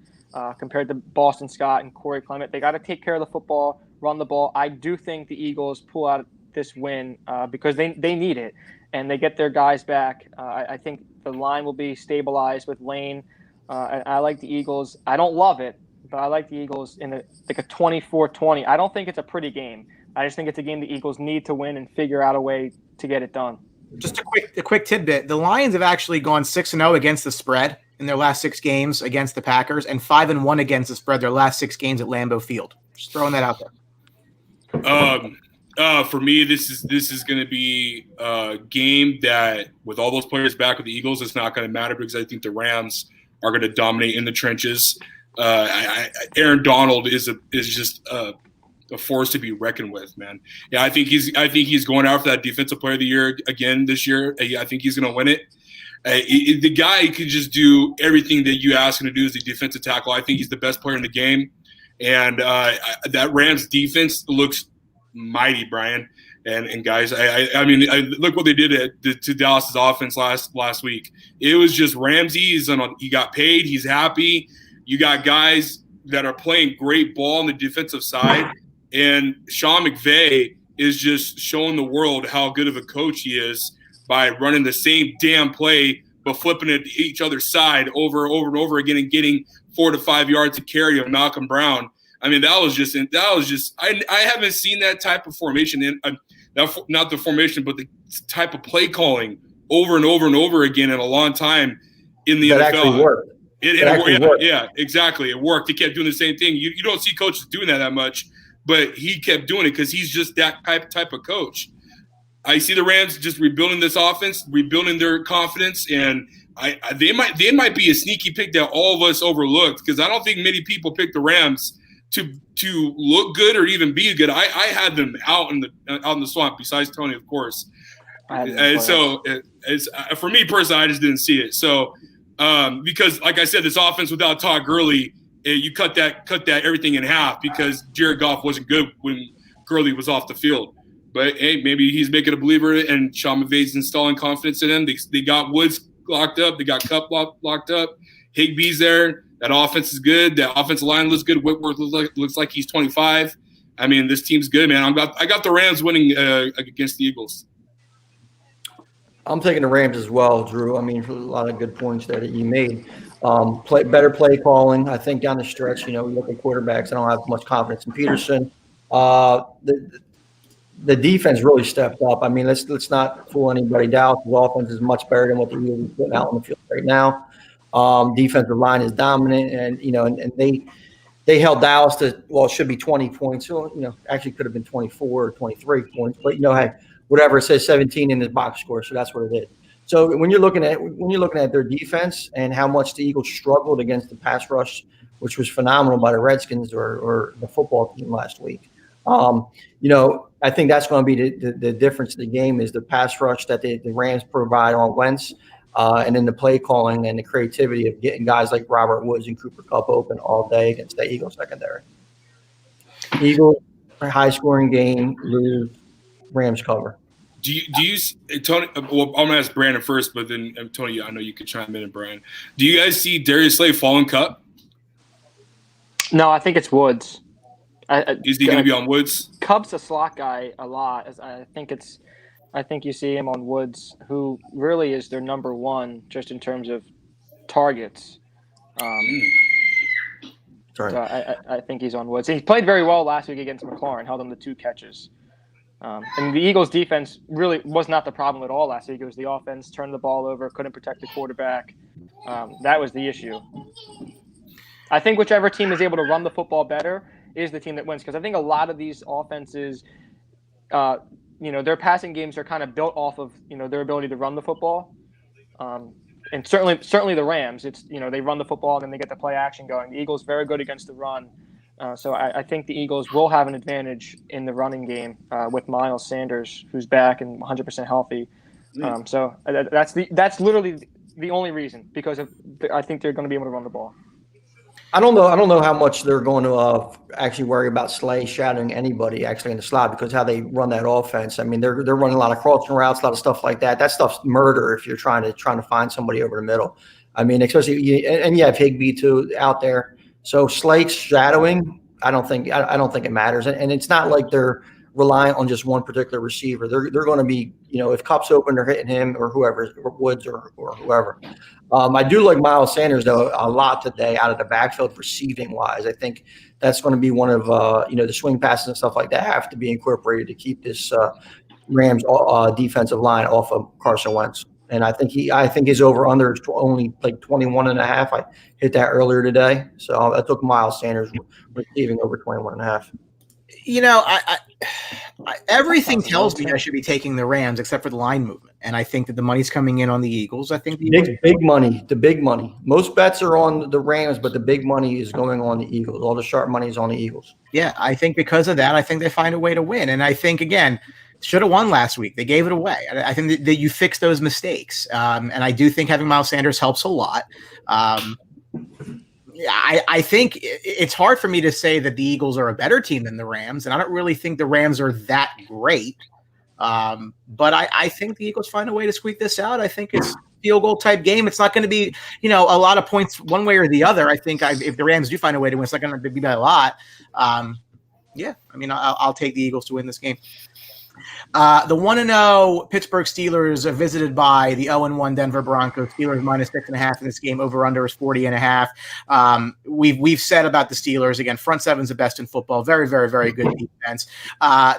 compared to Boston Scott and Corey Clement, they got to take care of the football, run the ball. I do think the Eagles pull out this win because they need it. And they get their guys back. I think the line will be stabilized with Lane. I like the Eagles. I don't love it, but I like the Eagles in like a 24-20. I don't think it's a pretty game. I just think it's a game the Eagles need to win and figure out a way to get it done. Just a quick tidbit. The Lions have actually gone 6-0 against the spread in their last 6 games against the Packers, and 5-1 against the spread their last 6 games at Lambeau Field. Just throwing that out there. For me, this is going to be a game that, with all those players back with the Eagles, it's not going to matter because I think the Rams are going to dominate in the trenches. Aaron Donald is just a force to be reckoned with, man. Yeah, I think he's going after that Defensive Player of the Year again this year. I think he's going to win it. The guy could just do everything that you ask him to do as a defensive tackle. I think he's the best player in the game, and that Rams defense looks mighty, Brian. And guys, I mean, look what they did to Dallas's offense last week. It was just Ramsey. He got paid. He's happy. You got guys that are playing great ball on the defensive side. And Sean McVay is just showing the world how good of a coach he is by running the same damn play, but flipping it to each other's side over and over again and getting 4 to 5 yards to carry of Malcolm Brown. I mean, that was just I haven't seen that type of formation in not the formation, but the type of play calling over and over again in a long time in the NFL. Actually worked. It worked. Yeah, exactly. It worked. He kept doing the same thing. You don't see coaches doing that much, but he kept doing it because he's just that type of coach. I see the Rams just rebuilding this offense, rebuilding their confidence, and they might be a sneaky pick that all of us overlooked because I don't think many people picked the Rams to look good or even be good. I had them out in the swamp, besides Tony, of course. And so it's for me personally, I just didn't see it. So because, like I said, this offense without Todd Gurley, you cut that everything in half because Jared Goff wasn't good when Gurley was off the field. But hey, maybe he's making a believer and Sean McVay's installing confidence in him. They got Woods locked up. They got Kupp locked up. Higbee's there. That offense is good. That offensive line looks good. Whitworth looks like he's 25. I mean, this team's good, man. I got the Rams winning against the Eagles. I'm taking the Rams as well, Drew. I mean, a lot of good points there that you made. Better play calling. I think down the stretch, we look at quarterbacks. I don't have much confidence in Peterson. The defense really stepped up. I mean, let's not fool anybody. Dallas' offense is much better than what they're really putting out on the field right now. Defensive line is dominant, and and they held Dallas to, well, it should be 20 points. So, actually could have been 24 or 23 points, but hey, whatever, it says 17 in the box score, so that's what it is. So when you're looking at their defense and how much the Eagles struggled against the pass rush, which was phenomenal by the Redskins or the football team last week, I think that's going to be the difference in the game is the pass rush that the Rams provide on Wentz, and then the play calling and the creativity of getting guys like Robert Woods and Cooper Kupp open all day against the Eagles secondary. Eagles, high-scoring game, lose, Rams cover. Do you Tony? Well, I'm gonna ask Brandon first, but then Tony, I know you could chime in, and Brian. Do you guys see Darius Slay falling Kupp? No, I think it's Woods. Is he going to be on Woods? Kupp's a slot guy a lot. I think you see him on Woods, who really is their number one just in terms of targets. Sorry. So I think he's on Woods. He played very well last week against McLaurin, held him to 2 catches. And the Eagles' defense really was not the problem at all last week. It was the offense, turned the ball over, couldn't protect the quarterback. That was the issue. I think whichever team is able to run the football better is the team that wins, because I think a lot of these offenses, their passing games are kind of built off of their ability to run the football. And certainly the Rams, it's they run the football and then they get the play action going. The Eagles very good against the run. So I think the Eagles will have an advantage in the running game with Miles Sanders, who's back and 100% healthy. So that's literally the only reason, because I think they're going to be able to run the ball. I don't know how much they're going to actually worry about Slay shadowing anybody actually in the slot, because how they run that offense. I mean, they're running a lot of crossing routes, a lot of stuff like that. That stuff's murder if you're trying to find somebody over the middle. I mean, especially and you have Higbee too out there. So Slate's shadowing, I don't think it matters, and it's not like they're reliant on just one particular receiver. They're going to be, if Kupp's open, they're hitting him or whoever, or Woods or whoever. I do like Miles Sanders, though, a lot today out of the backfield receiving-wise. I think that's going to be one of, the swing passes and stuff like that have to be incorporated to keep this Rams defensive line off of Carson Wentz. And I think his over-under is only like 21.5. I hit that earlier today. So I took Miles Sanders receiving over 21.5. Everything tells me I should be taking the Rams except for the line movement. And I think that the money's coming in on the Eagles. I think big money, the big money. Most bets are on the Rams, but the big money is going on the Eagles. All the sharp money is on the Eagles. Yeah, I think because of that, I think they find a way to win. And I think, again, should have won last week. They gave it away. I think that you fix those mistakes. And I do think having Miles Sanders helps a lot. I think it's hard for me to say that the Eagles are a better team than the Rams, and I don't really think the Rams are that great. But I think the Eagles find a way to squeak this out. I think it's a field goal type game. It's not going to be, a lot of points one way or the other. I think if the Rams do find a way to win, it's not going to be by a lot. I'll take the Eagles to win this game. The 1-0 Pittsburgh Steelers are visited by the 0-1 Denver Broncos. Steelers -6.5 in this game. Over/under is 40.5. We've said about the Steelers, again, front seven's the best in football. Very, very, very good defense.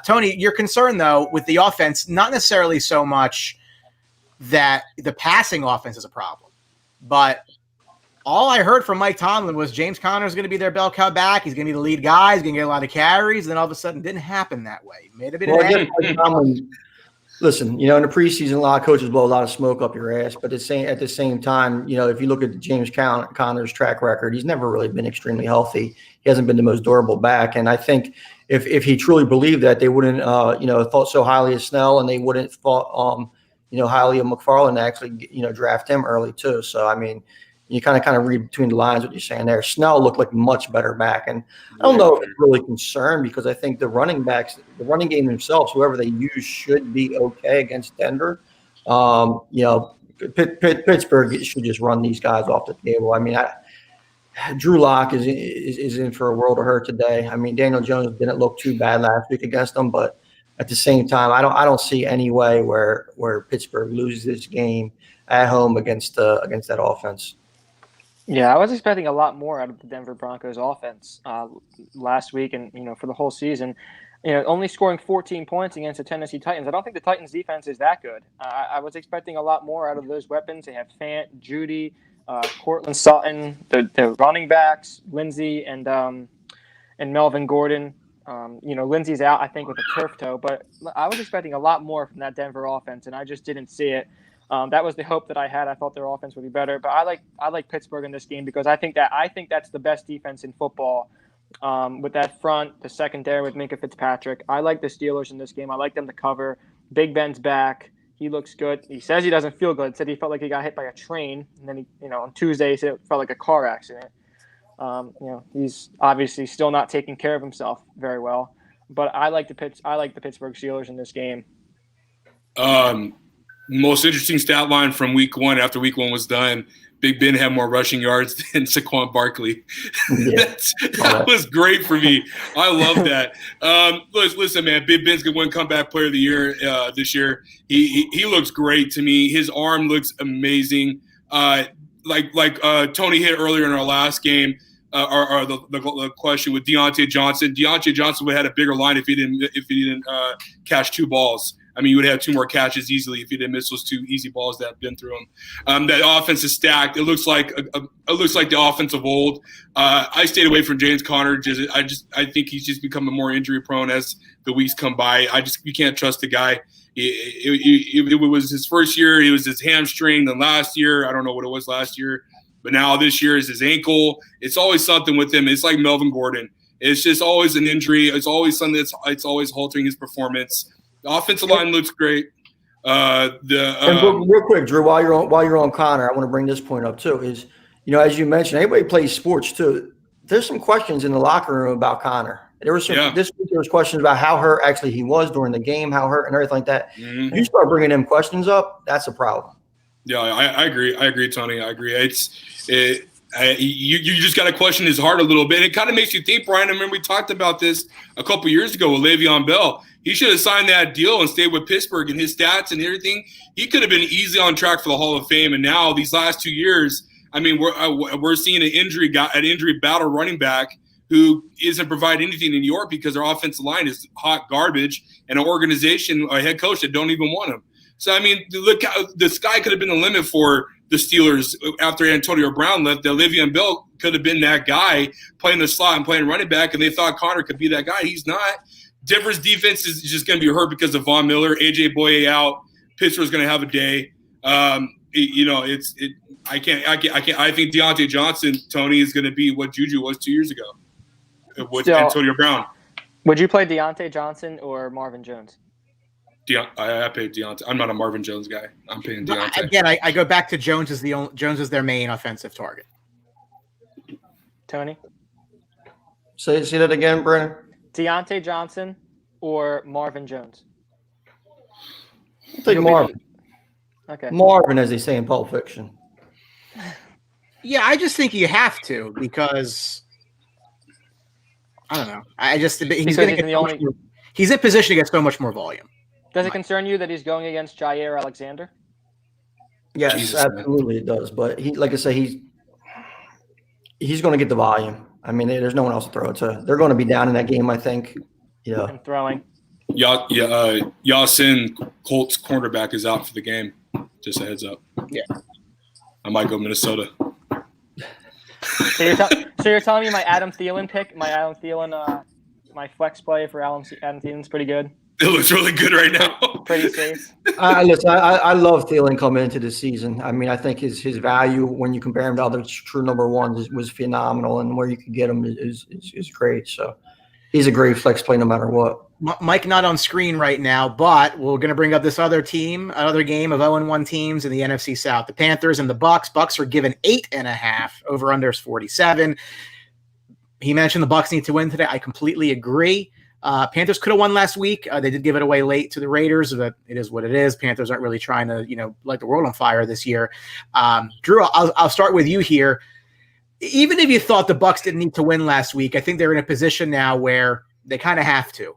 Tony, you're concerned, though, with the offense, not necessarily so much that the passing offense is a problem, but all I heard from Mike Tomlin was James Conner is going to be their bell cow back. He's going to be the lead guy. He's going to get a lot of carries. And then all of a sudden, it didn't happen that way. Made a bit of Tomlin, listen, in the preseason, a lot of coaches blow a lot of smoke up your ass. But at the same time, if you look at James Conner's track record, he's never really been extremely healthy. He hasn't been the most durable back. And I think if he truly believed that, they wouldn't, thought so highly of Snell, and they wouldn't thought, highly of McFarland to actually, draft him early too. So, I mean, you kind of read between the lines what you're saying there. Snell looked like much better back. And I don't know if it's really concerned because I think the running backs, the running game themselves, whoever they use should be okay against Denver. Pittsburgh should just run these guys off the table. I mean, Drew Lock is in for a world of hurt today. I mean, Daniel Jones didn't look too bad last week against them, but at the same time, I don't see any way where Pittsburgh loses this game at home against that offense. Yeah, I was expecting a lot more out of the Denver Broncos offense last week and, for the whole season. Only scoring 14 points against the Tennessee Titans. I don't think the Titans defense is that good. I was expecting a lot more out of those weapons. They have Fant, Judy, Cortland Sutton, the running backs, Lindsey and Melvin Gordon. Lindsey's out, I think, with a turf toe. But I was expecting a lot more from that Denver offense, and I just didn't see it. That was the hope that I had. I thought their offense would be better, but I like Pittsburgh in this game because I think that's the best defense in football. With that front, the secondary with Minka Fitzpatrick, I like the Steelers in this game. I like them to cover. Big Ben's back. He looks good. He says he doesn't feel good. Said he felt like he got hit by a train, and then on Tuesday he said it felt like a car accident. He's obviously still not taking care of himself very well, but I like the Pittsburgh Steelers in this game. Most interesting stat line from week one after week one was done. Big Ben had more rushing yards than Saquon Barkley. Yeah. that was great for me. I love that. Listen, man, Big Ben's going to win comeback player of the year this year. He looks great to me. His arm looks amazing. Like Tony hit earlier in our last game, or the question with Deontay Johnson. Deontay Johnson would have had a bigger line if he didn't catch two balls. I mean, you would have two more catches easily if you didn't miss those two easy balls that have been through him. That offense is stacked. It looks like the offense of old. I stayed away from James Conner. I think he's just becoming more injury prone as the weeks come by. You can't trust the guy. It was his first year. It was his hamstring. Then last year, I don't know what it was last year, but now this year is his ankle. It's always something with him. It's like Melvin Gordon. It's just always an injury. It's always something it's always halting his performance. The offensive line looks great. And real quick, Drew, while you're on Connor, I want to bring this point up too. Is as you mentioned, anybody plays sports too. There's some questions in the locker room about Connor. There was this week. There was questions about how hurt actually he was during the game, how hurt and everything like that. Mm-hmm. You start bringing them questions up, that's a problem. Yeah, I agree. I agree, Tony. I agree. You just got to question his heart a little bit. It kind of makes you think, Brian. I remember we talked about this a couple years ago with Le'Veon Bell. He should have signed that deal and stayed with Pittsburgh, and his stats and everything. He could have been easily on track for the Hall of Fame. And now these last 2 years, I mean, we're seeing an injury battle running back who isn't providing anything in New York because their offensive line is hot garbage and an organization, a head coach that don't even want him. So, I mean, look, the sky could have been the limit for the Steelers after Antonio Brown left. That Le'Veon Bell could have been that guy playing the slot and playing running back, and they thought Connor could be that guy. He's not. Denver's defense is just going to be hurt because of Von Miller, AJ Boye out. Pittsburgh's going to have a day. I think Deontay Johnson, Tony, is going to be what Juju was 2 years ago with Antonio Brown. Would you play Deontay Johnson or Marvin Jones? I pay Deontay. I'm not a Marvin Jones guy. I'm paying Deontay. Again, I go back to Jones is their main offensive target. Tony? Say that again, Brennan. Deontay Johnson or Marvin Jones? I'll take Marvin. Okay. Marvin, as they say in Pulp Fiction. Yeah, I just think you have to because I don't know. He's in position to get so much more volume. Does it concern you that he's going against Jair Alexander? Yes, Jesus, absolutely it does. But like I say, he's going to get the volume. I mean, there's no one else to throw it to. They're going to be down in that game, I think. Yeah. And throwing. Yasin, Colts cornerback, is out for the game. Just a heads up. Yeah. I might go Minnesota. So you're telling me my Adam Thielen pick, my flex play for Adam Thielen's pretty good? It looks really good right now. Pretty safe. Listen, I love Thielen coming into this season. I mean, I think his value when you compare him to other true number ones was phenomenal, and where you could get him is great. So he's a great flex play no matter what. Mike not on screen right now, but we're going to bring up this other game of 0-1 teams in the NFC South. The Panthers and the Bucks. Bucks are given 8.5. Over under is 47. He mentioned the Bucks need to win today. I completely agree. Panthers could have won last week. They did give it away late to the Raiders, but it is what it is. Panthers aren't really trying to, light the world on fire this year. Drew, I'll start with you here. Even if you thought the Bucks didn't need to win last week, I think they're in a position now where they kind of have to.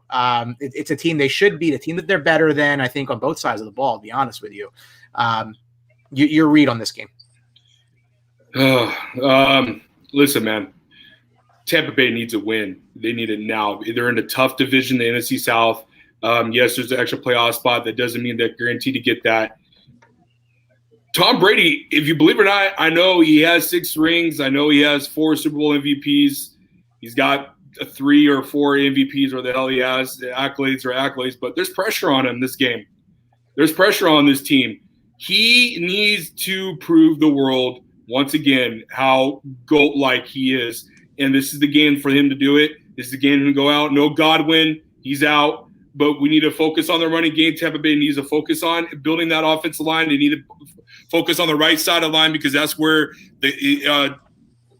It's a team they should beat, a team that they're better than, I think, on both sides of the ball, to be honest with you. Your read on this game. Listen, man. Tampa Bay needs a win. They need it now. They're in a tough division, the NFC South. Yes, there's an extra playoff spot. That doesn't mean they're guaranteed to get that. Tom Brady, if you believe it or not, I know he has 6 rings. I know he has 4 Super Bowl MVPs. He's got 3 or 4 MVPs, or the hell he has. The accolades, but there's pressure on him this game. There's pressure on this team. He needs to prove the world once again how GOAT-like he is. And this is the game for him to do it. This is the game to go out. No Godwin. He's out. But we need to focus on the running game. Tampa Bay needs to focus on building that offensive line. They need to focus on the right side of the line because that's where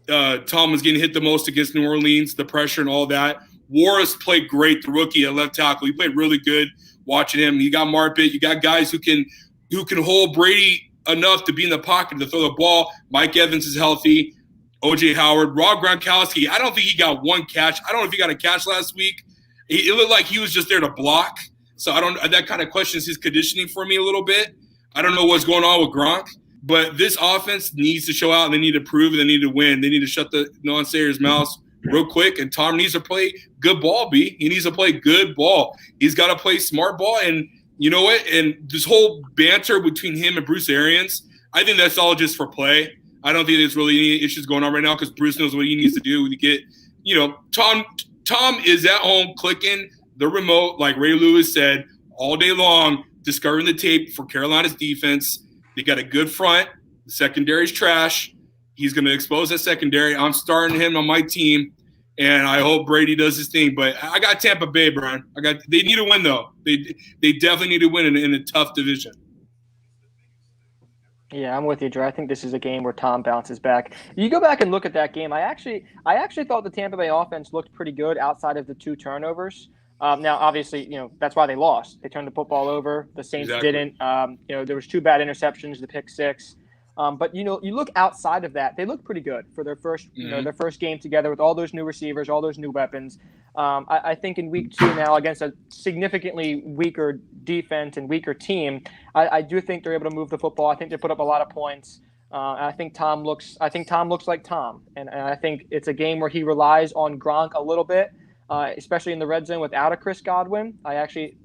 Tom was getting hit the most against New Orleans, the pressure and all that. Warris played great, the rookie at left tackle. He played really good watching him. You got Marpet. You got guys who can hold Brady enough to be in the pocket to throw the ball. Mike Evans is healthy. O.J. Howard, Rob Gronkowski. I don't think he got one catch. I don't know if he got a catch last week. It looked like he was just there to block. So that kind of questions his conditioning for me a little bit. I don't know what's going on with Gronk, but this offense needs to show out, and they need to prove, and they need to win. They need to shut the non-sayers' mouths real quick, and Tom needs to play good ball, B. He needs to play good ball. He's got to play smart ball, and you know what? And this whole banter between him and Bruce Arians, I think that's all just for play. I don't think there's really any issues going on right now because Bruce knows what he needs to do to get, Tom is at home clicking the remote, like Ray Lewis said, all day long, discovering the tape for Carolina's defense. They got a good front. The secondary's trash. He's going to expose that secondary. I'm starting him on my team, and I hope Brady does his thing. But I got Tampa Bay, Brian. They need to win, though. They definitely need to win in a tough division. Yeah, I'm with you, Drew. I think this is a game where Tom bounces back. You go back and look at that game. I actually thought the Tampa Bay offense looked pretty good outside of the 2 turnovers. Now, obviously, that's why they lost. They turned the football over. The Saints didn't. There was 2 bad interceptions, the pick 6. But you look outside of that, they look pretty good for their first, their first game together with all those new receivers, all those new weapons. I think in week 2 now against a significantly weaker defense and weaker team, I do think they're able to move the football. I think they put up a lot of points. I think Tom looks like Tom, and I think it's a game where he relies on Gronk a little bit, especially in the red zone without a Chris Godwin. I actually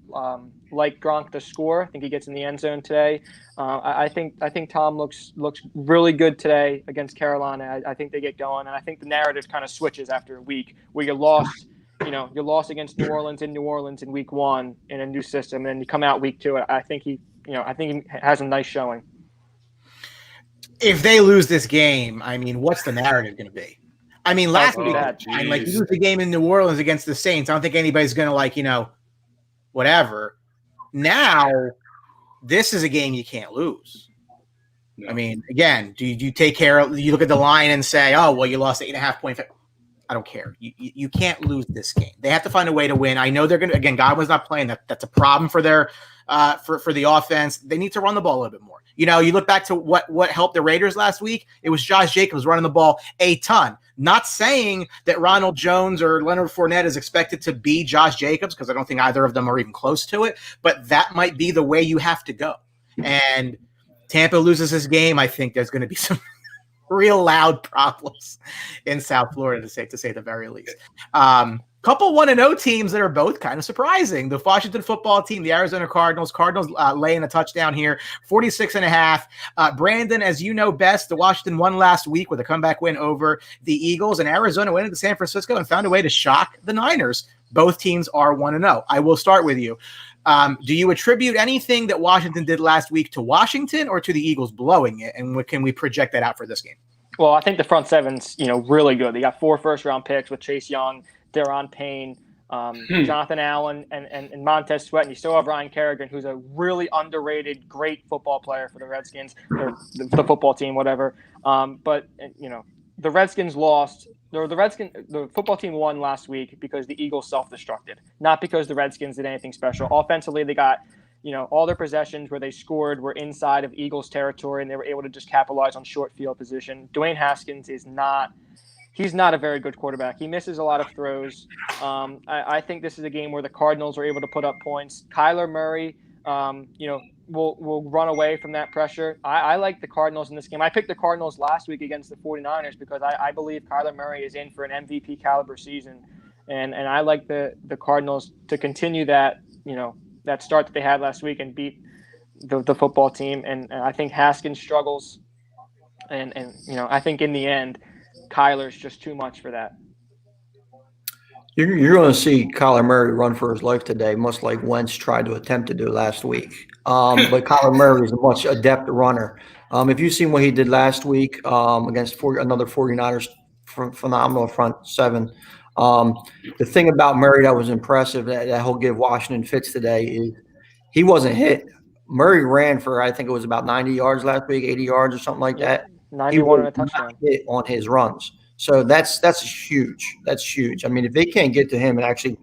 like Gronk to score. I think he gets in the end zone today. I think Tom looks really good today against Carolina. I think they get going, and I think the narrative kind of switches after a week where you lost. You lost against New Orleans in week 1 in a new system, and then you come out week 2. I think he has a nice showing. If they lose this game, I mean, what's the narrative going to be? I mean, last week, you lose the game in New Orleans against the Saints. I don't think anybody's going to whatever. Now, this is a game you can't lose. No. I mean, again, do you take care of? You look at the line and say, "Oh, well, you lost 8.5 points." I don't care. You can't lose this game. They have to find a way to win. I know they're going to. Again, Godwin's not playing. That's a problem for their for the offense. They need to run the ball a little bit more. You look back to what helped the Raiders last week. It was Josh Jacobs running the ball a ton. Not saying that Ronald Jones or Leonard Fournette is expected to be Josh Jacobs, because I don't think either of them are even close to it. But that might be the way you have to go. And Tampa loses this game. I think there's going to be some real loud problems in South Florida, to say the very least. Couple 1-0 teams that are both kind of surprising. The Washington football team, the Arizona Cardinals laying a touchdown here, 46.5. Brandon, as you know best, the Washington won last week with a comeback win over the Eagles, and Arizona went into San Francisco and found a way to shock the Niners. Both teams are 1-0. I will start with you. Do you attribute anything that Washington did last week to Washington or to the Eagles blowing it? And can we project that out for this game? Well, I think the front seven's, really good. They got 4 first-round picks with Chase Young, Deron Payne, Jonathan Allen, and Montez Sweat. And you still have Ryan Kerrigan, who's a really underrated, great football player for the Redskins, or the football team, whatever. But the Redskins lost. The football team won last week because the Eagles self-destructed, not because the Redskins did anything special. Offensively, they got all their possessions where they scored were inside of Eagles territory, and they were able to just capitalize on short field position. Dwayne Haskins he's not a very good quarterback. He misses a lot of throws. I think this is a game where the Cardinals are able to put up points. Kyler Murray, will run away from that pressure. I like the Cardinals in this game. I picked the Cardinals last week against the 49ers because I believe Kyler Murray is in for an MVP caliber season. And I like the Cardinals to continue that, that start that they had last week and beat the football team. And I think Haskins struggles. And I think in the end, Kyler's just too much for that. You're going to see Kyler Murray run for his life today, much like Wentz tried to attempt to do last week. But Kyler Murray is a much adept runner. If you've seen what he did last week against another 49ers phenomenal front seven, the thing about Murray that was impressive that he'll give Washington fits today is he wasn't hit. Murray ran for, I think it was about 90 yards last week, 80 yards or something like that. 91 and a touchdown. Hit on his runs. So that's huge. That's huge. I mean, if they can't get to him and actually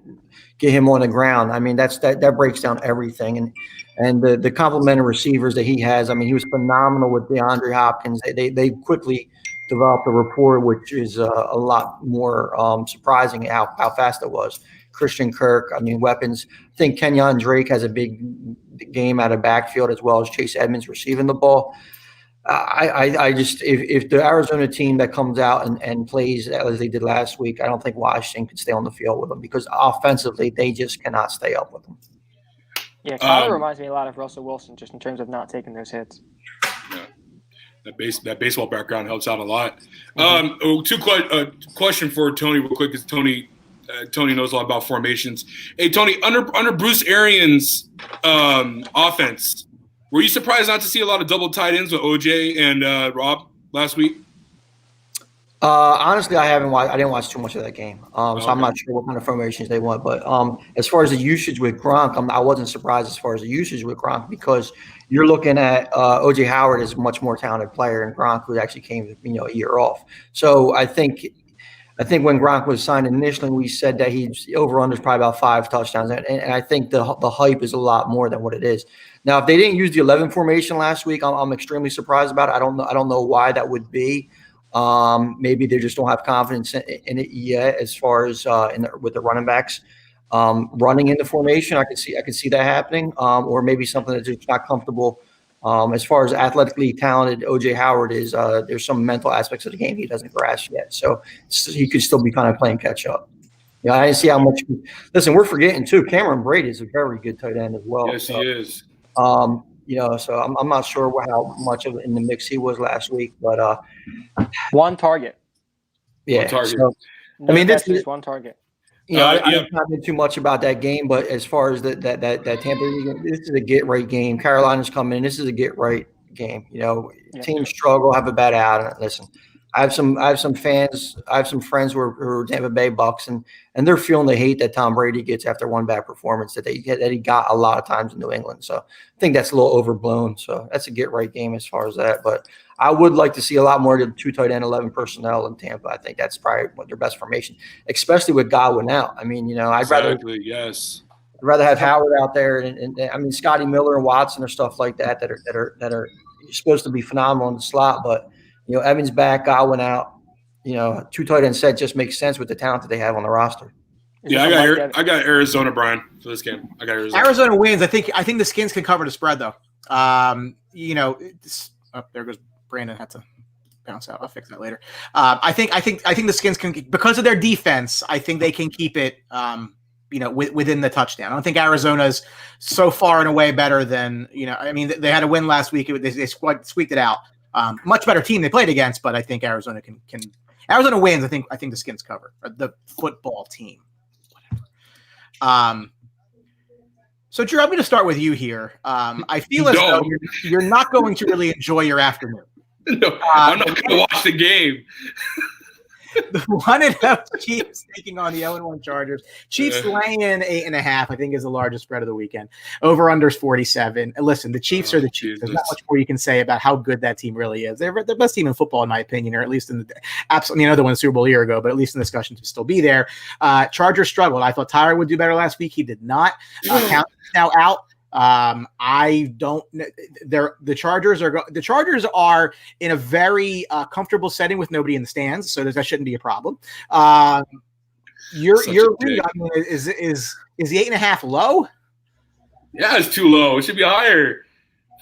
get him on the ground, I mean, that breaks down everything. And the complementary receivers that he has, I mean, he was phenomenal with DeAndre Hopkins. They quickly developed a rapport, which is a lot more surprising how fast it was. Christian Kirk, I mean, weapons. I think Kenyon Drake has a big game out of backfield as well as Chase Edmonds receiving the ball. I just if the Arizona team that comes out and plays as they did last week, I don't think Washington could stay on the field with them because offensively they just cannot stay up with them. Yeah, Kyler reminds me a lot of Russell Wilson just in terms of not taking those hits. Yeah, that baseball background helps out a lot. Question for Tony real quick because Tony knows a lot about formations. Hey Tony, under Bruce Arians' offense. Were you surprised not to see a lot of double tight ends with OJ and Rob last week? Honestly, I didn't watch too much of that game, so I'm not sure what kind of formations they want. But as far as the usage with Gronk, I wasn't surprised as far as the usage with Gronk because you're looking at OJ Howard is a much more talented player, and Gronk who actually came a year off. So I think when Gronk was signed initially, we said that he's over under probably about 5 touchdowns, and I think the hype is a lot more than what it is. Now, if they didn't use the 11 formation last week, I'm extremely surprised about it. I don't know why that would be. Maybe they just don't have confidence in it yet, as far as with the running backs running into formation. I could see that happening, or maybe something that's just not comfortable. As far as athletically talented OJ Howard is, there's some mental aspects of the game he doesn't grasp yet, so he could still be kind of playing catch up. Yeah, I didn't see how much. Listen, we're forgetting too. Cameron Brate is a very good tight end as well. Yes, he is. So I'm not sure how much of in the mix he was last week, but one target. Yeah, one target. So, No I mean, this catches, is one target. I didn't comment too much about that game, but as far as that Tampa, this is a get right game. Carolina's coming in. This is a get right game. Teams struggle, have a bad out. Listen, I have some fans. I have some friends who are Tampa Bay Bucks, and they're feeling the hate that Tom Brady gets after one bad performance that he got a lot of times in New England. So I think that's a little overblown. So that's a get right game as far as that. But I would like to see a lot more of the 2 tight end 11 personnel in Tampa. I think that's probably their best formation, especially with Godwin out. I mean, I'd rather have Howard out there, and I mean Scotty Miller and Watson or stuff like that are supposed to be phenomenal in the slot, but Evans back, Godwin out. 2 tight end set just makes sense with the talent that they have on the roster. Yeah, I got Arizona, Brian, for this game. I got Arizona. Arizona wins. I think the Skins can cover the spread though. There goes Brandon. Had to bounce out. I'll fix that later. I think the Skins can, because of their defense. I think they can keep it. Within the touchdown. I don't think Arizona's so far and away better than I mean, they had a win last week. They squeaked it out. Much better team they played against, but I think Arizona can. Arizona wins. I think the Skins cover, or the football team. Whatever. So Drew, I'm going to start with you here. I feel as though you're not going to really enjoy your afternoon. No, I'm not going to watch the game. The 1-0 Chiefs taking on the 0-1 Chargers. Chiefs laying 8.5, I think, is the largest spread of the weekend. Over unders 47. And listen, the Chiefs are the Chiefs. There's not much more you can say about how good that team really is. They're the best team in football, in my opinion, or at least in the absolutely another one Super Bowl a year ago, but at least in discussion to still be there. Chargers struggled. I thought Tyler would do better last week. He did not. Count now out. I don't. The Chargers are in a very comfortable setting with nobody in the stands, so that shouldn't be a problem. Your read, I mean, is the 8.5 low? Yeah, it's too low. It should be higher.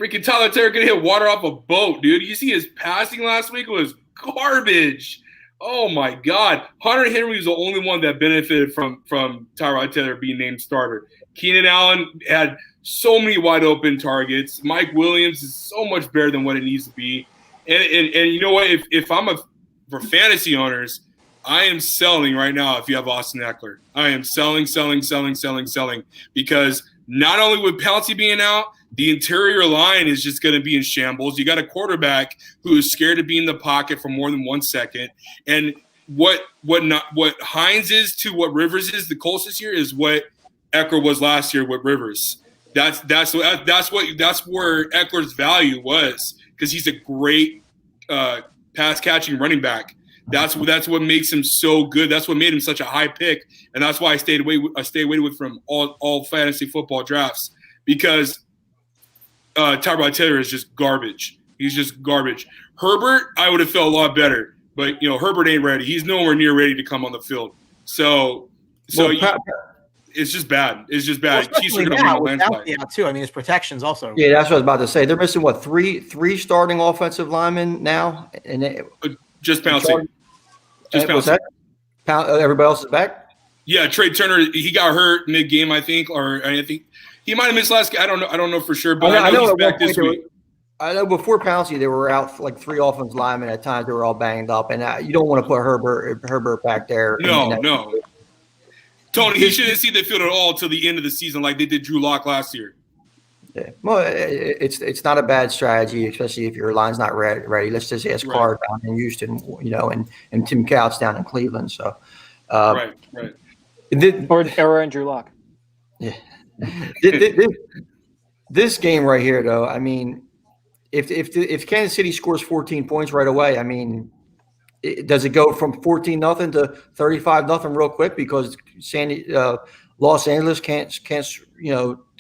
Freaking Tyler Taylor could hit water off a boat, dude. You see his passing last week was garbage. Oh my God, Hunter Henry was the only one that benefited from Tyrod Taylor being named starter. Keenan Allen had so many wide open targets. Mike Williams is so much better than what it needs to be. And you know what? If I'm for fantasy owners, I am selling right now. If you have Austin Eckler, I am selling, because not only with Pouncey being out, the interior line is just going to be in shambles. You got a quarterback who is scared to be in the pocket for more than 1 second. And what Hines is to what Rivers is the closest here is what Eckler was last year with Rivers. That's where Eckler's value was, because he's a great pass catching running back. That's what makes him so good. That's what made him such a high pick, and that's why I stayed away with from all fantasy football drafts, because Tyrod Taylor is just garbage. He's just garbage. Herbert, I would have felt a lot better, but Herbert ain't ready. He's nowhere near ready to come on the field. It's just bad. It's just bad. Well, Chiefs are going to win a landslide. Yeah, too. I mean, his protections also. Yeah, that's what I was about to say. They're missing three starting offensive linemen now, and just Pouncey. What's that? Everybody else is back. Yeah, Trey Turner, he got hurt mid-game, I think he might have missed last game. I don't know for sure, but I know he's back this week. I know before Pouncey, they were out like 3 offensive linemen at times. They were all banged up, and you don't want to put Herbert back there. No. Tony, he shouldn't see the field at all till the end of the season, like they did Drew Lock last year. Yeah, well, it's not a bad strategy, especially if your line's not ready. Let's just ask Carr down in Houston, and Tim Couch down in Cleveland. So, right. Or Drew Lock. Yeah. This game right here, though, I mean, if Kansas City scores 14 points right away, I mean, does it go from 14-0 to 35-0 real quick because Los Angeles can't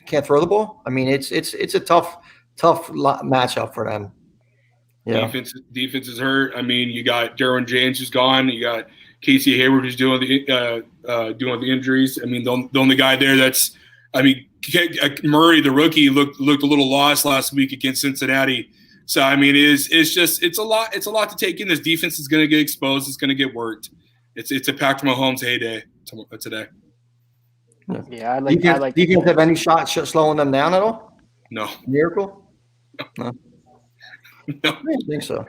can't throw the ball. I mean, it's a tough matchup for them. Yeah. Defense is hurt. I mean, you got Derwin James who's gone. You got Casey Hayward who's doing the injuries. I mean, the only guy there that's, I mean, Murray, the rookie, looked a little lost last week against Cincinnati. So I mean, it's a lot to take in. This defense is going to get exposed. It's going to get worked. It's a Patrick Mahomes heyday today. Yeah, Do you guys have any shot slowing them down at all? No. Miracle? No. No. I don't think so.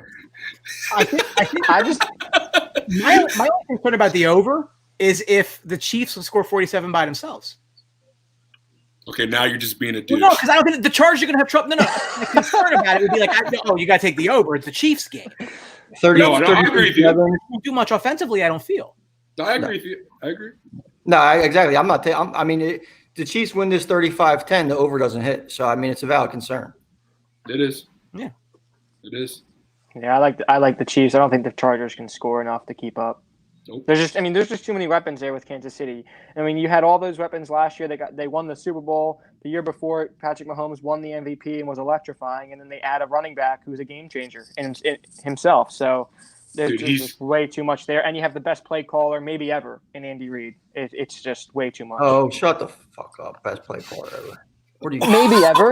My only concern about the over is if the Chiefs will score 47 by themselves. Okay, now you're just being a douche. Well, no, because I don't think the Chargers are going to have trouble. No. My concern about it would be like, you got to take the over. It's the Chiefs game. 30, No, I agree with you. They don't do much offensively, I don't feel. No, I agree with you. I agree. No, exactly. I'm not. I mean, the Chiefs win this 35-10. The over doesn't hit. So I mean, it's a valid concern. It is. Yeah, it is. Yeah, I like the Chiefs. I don't think the Chargers can score enough to keep up. Nope. There's just too many weapons there with Kansas City. I mean, you had all those weapons last year. They won the Super Bowl. The year before, Patrick Mahomes won the MVP and was electrifying. And then they add a running back who's a game changer in himself. So there's just way too much there. And you have the best play caller maybe ever in Andy Reid. It's just way too much. Oh, shut the fuck up! Best play caller ever. What do you? Maybe ever.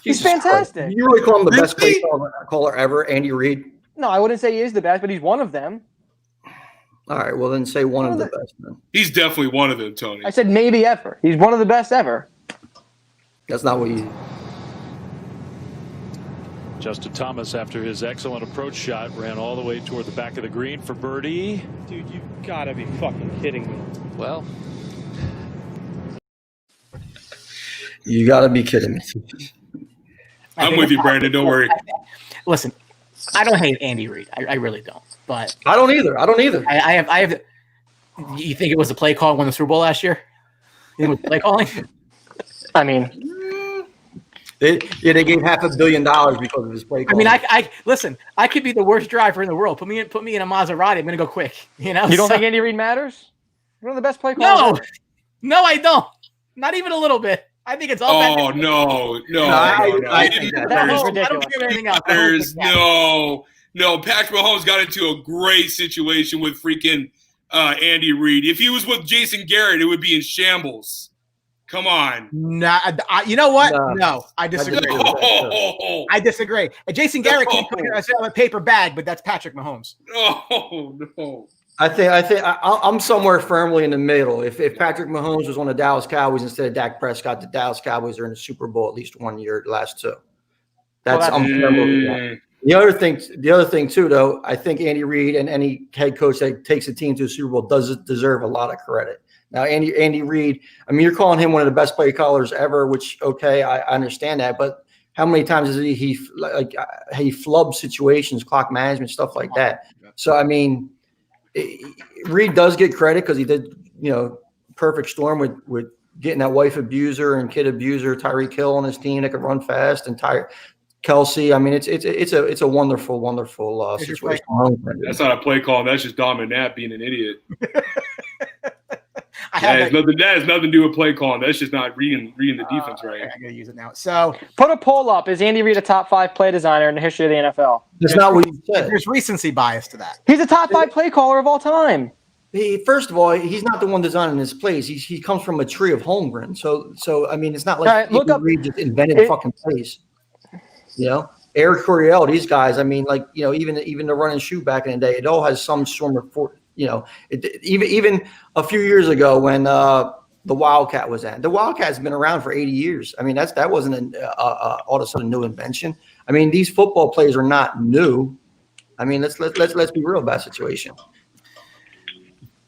He's fantastic. Christ. You really call him the best play caller ever, Andy Reid? No, I wouldn't say he is the best, but he's one of them. All right, well then say one of the best then. He's definitely one of them, Tony. I said maybe ever. He's one of the best ever. That's not what you. Justin Thomas, after his excellent approach shot, ran all the way toward the back of the green for birdie. Dude, you gotta be fucking kidding me. Well, You got to be kidding me. I'm with you, Brandon. Don't worry. Listen, I don't hate Andy Reid. I really don't. But I don't either. I have. You think it was the play call won the Super Bowl last year? You think it was play calling? I mean, they gave $500 million because of his play call. I mean, I listen. I could be the worst driver in the world. Put me in a Maserati. I'm gonna go quick. You know. you don't think Andy Reid matters? One of the best play callers. No, I don't. Not even a little bit. I think it's all. Oh no! I don't think of anything else. There's no. Patrick Mahomes got into a great situation with freaking Andy Reid. If he was with Jason Garrett, it would be in shambles. Come on. Nah, you know what? No, I disagree. No. I disagree. Jason Garrett can't put a paper bag, but that's Patrick Mahomes. No. I think I'm somewhere firmly in the middle. If Patrick Mahomes was on the Dallas Cowboys instead of Dak Prescott, the Dallas Cowboys are in the Super Bowl at least 1 year, the last two. The other thing too, though, I think Andy Reid and any head coach that takes a team to a Super Bowl does deserve a lot of credit. Now, Andy Reid, I mean, you're calling him one of the best play callers ever, which okay, I understand that, but how many times is he flubbed situations, clock management, stuff like that? So I mean. Reid does get credit because he did, perfect storm with getting that wife abuser and kid abuser Tyreek Hill on his team that could run fast and Kelsey. I mean, it's a wonderful situation. That's not a play call. That's just Dom and Nat being an idiot. That has nothing to do with play calling. That's just not reading the defense right. I'm going to use it now. So put a poll up. Is Andy Reid a top 5 play designer in the history of the NFL? That's not what you said. There's recency bias to that. He's a top 5 play caller of all time. First of all, he's not the one designing his plays. He comes from a tree of homegrown. So I mean, it's not like Reid just invented fucking plays. Eric Coryell, these guys. I mean, even the run and shoot back in the day, it all has some sort of even a few years ago when the Wildcat was in. The Wildcat's been around for 80 years. I mean, that wasn't all of a sudden new invention. I mean, these football plays are not new. I mean, let's be real about the situation.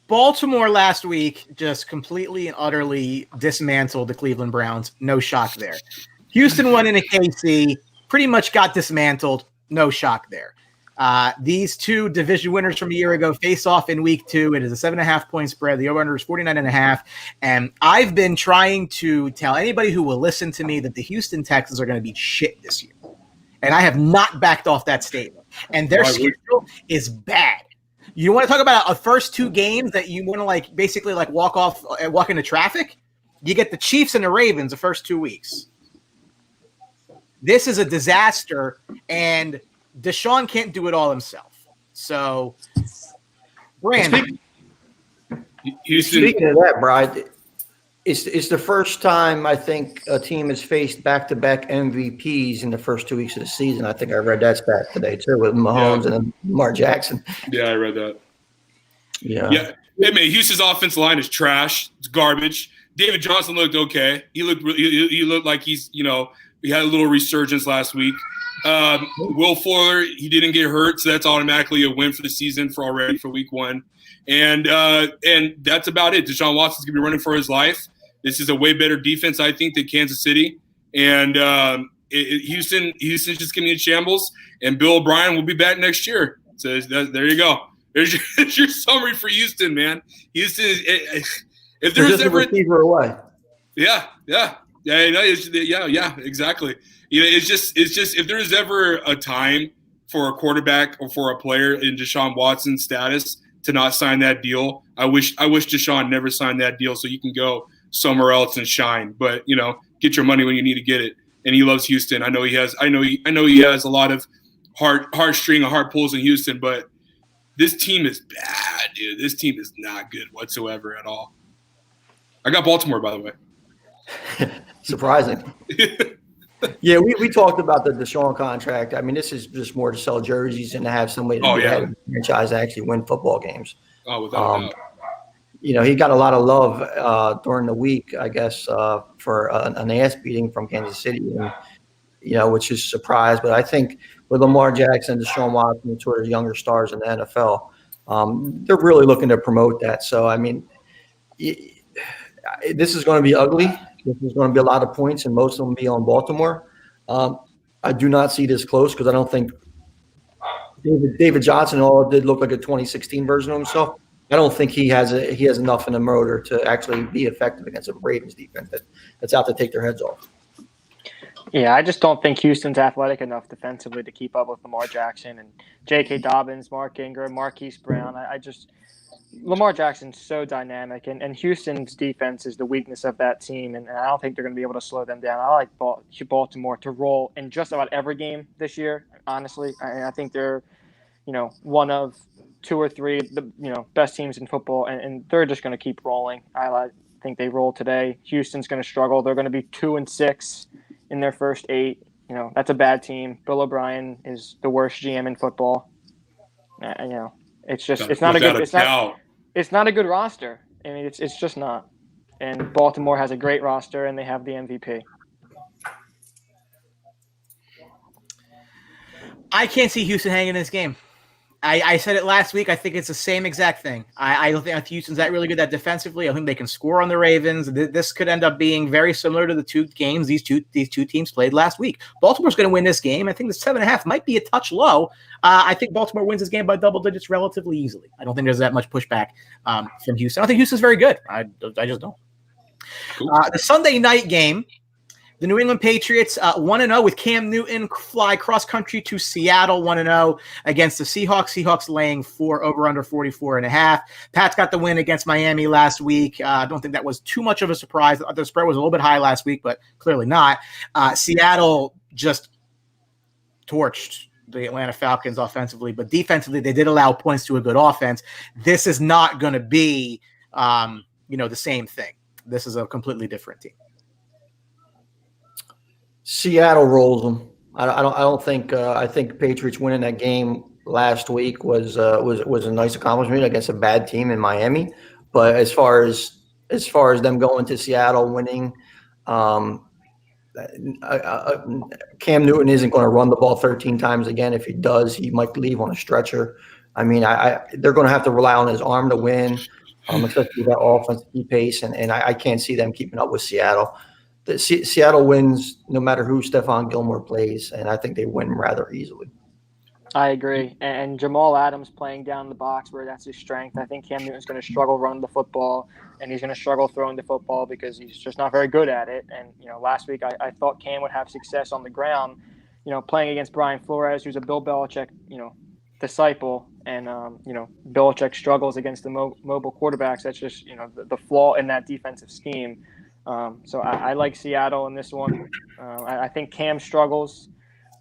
Baltimore last week just completely and utterly dismantled the Cleveland Browns. No shock there. Houston won into KC, pretty much got dismantled. No shock there. These two division winners from a year ago face off in week 2. It is a 7.5 point spread. The over-under is 49.5. And I've been trying to tell anybody who will listen to me that the Houston Texans are going to be shit this year. And I have not backed off that statement. And their schedule is bad. You want to talk about a first 2 games that you want to basically walk into traffic? You get the Chiefs and the Ravens the first 2 weeks. This is a disaster, and Deshaun can't do it all himself. So, Brandon. Houston. Speaking of that, Brad, it's the first time I think a team has faced back-to-back MVPs in the first 2 weeks of the season. I think I read that stat today too with Mahomes and then Lamar Jackson. Yeah, I read that. Yeah. Hey, man, Houston's offensive line is trash. It's garbage. David Johnson looked okay. He looked like he's, he had a little resurgence last week. Will Fuller, he didn't get hurt, so that's automatically a win for the season for week 1. And that's about it. Deshaun Watson's going to be running for his life. This is a way better defense, I think, than Kansas City. And Houston's just going to be in shambles. And Bill O'Brien will be back next year. So there you go. There's your summary for Houston, man. Houston is if there's ever a receiver away. Yeah, exactly. It's just if there's ever a time for a quarterback or for a player in Deshaun Watson's status to not sign that deal, I wish Deshaun never signed that deal so you can go somewhere else and shine. But get your money when you need to get it. And he loves Houston. I know he has a lot of heartstring and heart pulls in Houston, but this team is bad, dude. This team is not good whatsoever at all. I got Baltimore, by the way. Surprising. Yeah, we talked about the Deshaun contract. I mean, this is just more to sell jerseys and to have somebody to the franchise actually win football games. Oh, without a doubt. He got a lot of love during the week, I guess, for an ass beating from Kansas City, and, which is a surprise. But I think with Lamar Jackson, Deshaun Watson, sort of younger stars in the NFL, they're really looking to promote that. So, I mean, this is going to be ugly. There's going to be a lot of points, and most of them be on Baltimore. I do not see this close because I don't think David Johnson all did look like a 2016 version of himself. I don't think he has enough in the motor to actually be effective against a Ravens defense that's out to take their heads off. Yeah, I just don't think Houston's athletic enough defensively to keep up with Lamar Jackson and J.K. Dobbins, Mark Ingram, Marquise Brown. Lamar Jackson's so dynamic, and Houston's defense is the weakness of that team, and I don't think they're going to be able to slow them down. I like Baltimore to roll in just about every game this year, honestly. I think they're, one of 2 or 3 the best teams in football, and they're just going to keep rolling. I think they roll today. Houston's going to struggle. They're going to be 2-6 in their first 8. That's a bad team. Bill O'Brien is the worst GM in football. It's not a good roster. I mean, it's just not. And Baltimore has a great roster, and they have the MVP. I can't see Houston hanging in this game. I said it last week. I think it's the same exact thing. I don't think Houston's that really good that defensively. I think they can score on the Ravens. This could end up being very similar to the 2 games these two teams played last week. Baltimore's going to win this game. I think the 7.5 might be a touch low. I think Baltimore wins this game by double digits relatively easily. I don't think there's that much pushback from Houston. I don't think Houston's very good. I just don't. Cool. The Sunday night game. The New England Patriots 1-0 with Cam Newton fly cross country to Seattle 1-0 against the Seahawks. Seahawks laying over under 44.5. Pats got the win against Miami last week. I don't think that was too much of a surprise. The spread was a little bit high last week, but clearly not. Seattle just torched the Atlanta Falcons offensively, but defensively they did allow points to a good offense. This is not going to be the same thing. This is a completely different team. Seattle rolls them. I don't think. I think Patriots winning that game last week was a nice accomplishment against a bad team in Miami. But as far as them going to Seattle winning, Cam Newton isn't going to run the ball 13 times again. If he does, he might leave on a stretcher. I mean, they're going to have to rely on his arm to win, especially that offense to keep pace. And I can't see them keeping up with Seattle. Seattle wins no matter who Stephon Gilmore plays, and I think they win rather easily. I agree. And Jamal Adams playing down the box where that's his strength. I think Cam Newton's going to struggle running the football, and he's going to struggle throwing the football because he's just not very good at it. And, last week I thought Cam would have success on the ground, playing against Brian Flores, who's a Bill Belichick, disciple. And, Belichick struggles against the mobile quarterbacks. That's just, the flaw in that defensive scheme. So I like Seattle in this one. I think Cam struggles,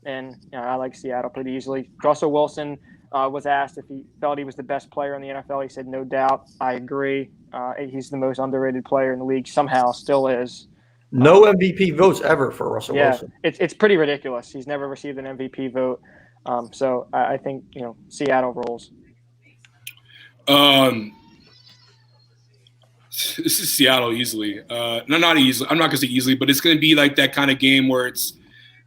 and I like Seattle pretty easily. Russell Wilson was asked if he felt he was the best player in the NFL. He said, no doubt. I agree. He's the most underrated player in the league, somehow still is. No MVP votes ever for Russell Wilson. It's pretty ridiculous. He's never received an MVP vote. So I think, Seattle rolls. This is Seattle easily. No, not easily. I'm not going to say easily, but it's going to be like that kind of game where it's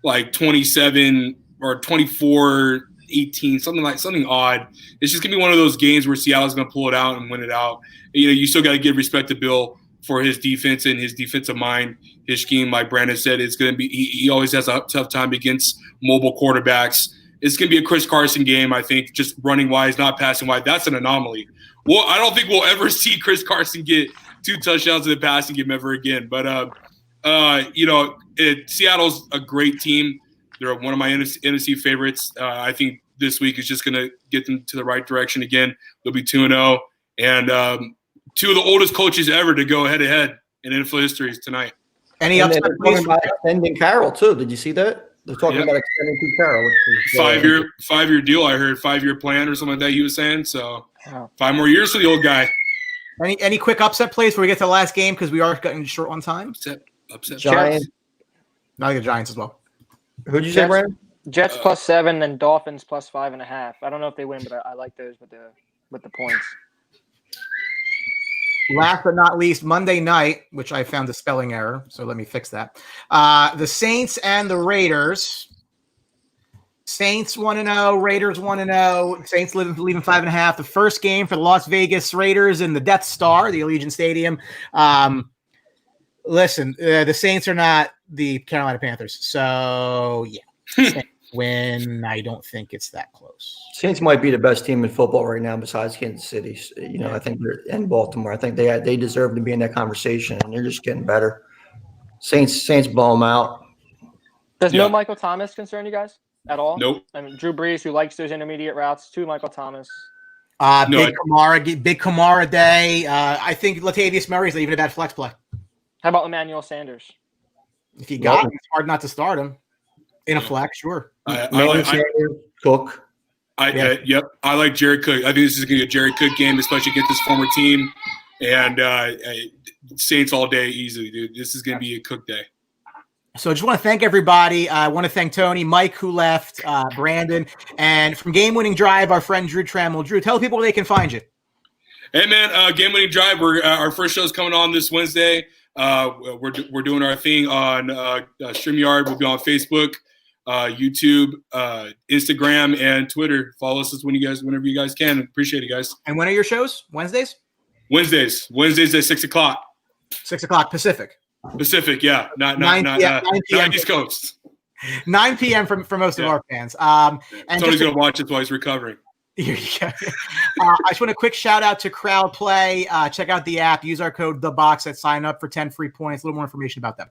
like 27 or 24-18, something odd. It's just going to be one of those games where Seattle's going to pull it out and win it out. You still got to give respect to Bill for his defense and his defensive mind, his scheme. Like Brandon said, it's going to be. He always has a tough time against mobile quarterbacks. It's going to be a Chris Carson game, I think, just running wise, not passing wide. That's an anomaly. Well, I don't think we'll ever see Chris Carson get 2 touchdowns in the passing game ever again. But, Seattle's a great team. They're one of my NFC favorites. I think this week is just going to get them to the right direction again. They'll be 2-0. And 2 of the oldest coaches ever to go head-to-head in NFL history tonight. Any upset? They're talking about extending Carroll, too. Did you see that? They're talking about extending to Carroll. Which is, 5-year deal, I heard. 5-year plan or something like that he was saying. So 5 more years for the old guy. Any quick upset plays before we get to the last game, because we are getting short on time? Upset. Giants. I think the Giants as well. Who'd you say, Brandon? Jets +7 and Dolphins +5.5. I don't know if they win, but I like those with the points. Last but not least, Monday night, which I found a spelling error, so let me fix that. The Saints and the Raiders. Saints 1-0, Raiders 1-0. Saints leaving 5.5. The first game for the Las Vegas Raiders in the Death Star, the Allegiant Stadium. Listen, the Saints are not the Carolina Panthers, so yeah. Win. I don't think it's that close. Saints might be the best team in football right now besides Kansas City. I think they're in Baltimore. I think they deserve to be in that conversation, and they're just getting better. Saints blow them out. Does no Michael Thomas concern you guys at all? Nope. I mean, Drew Brees, who likes those intermediate routes, to Michael Thomas. Big Kamara day. I think Latavius Murray's even a bad flex play. How about Emmanuel Sanders? If you got him, it's hard not to start him in a flex, sure. Cook. I like Jared Cook. I think this is going to be a Jared Cook game, especially against his former team. And Saints all day easily, dude. This is going to be a Cook day. So I just want to thank everybody. I want to thank Tony, Mike, who left, Brandon, and from Game Winning Drive, our friend Drew Trammell. Drew, tell people where they can find you. Hey, man, Game Winning Drive. Our first show is coming on this Wednesday. We're doing our thing on StreamYard. We'll be on Facebook, YouTube, Instagram, and Twitter. Follow us whenever you guys can. Appreciate it, guys. And when are your shows? Wednesdays at 6 o'clock. 6 o'clock Pacific. Pacific, yeah, not 9 p.m. East Coast. 9 p.m. for most of our fans. And Tony's gonna watch it while he's recovering. Here you go. I just want a quick shout out to Crowd Play. Check out the app. Use our code THEBOX at sign up for 10 free points. A little more information about them.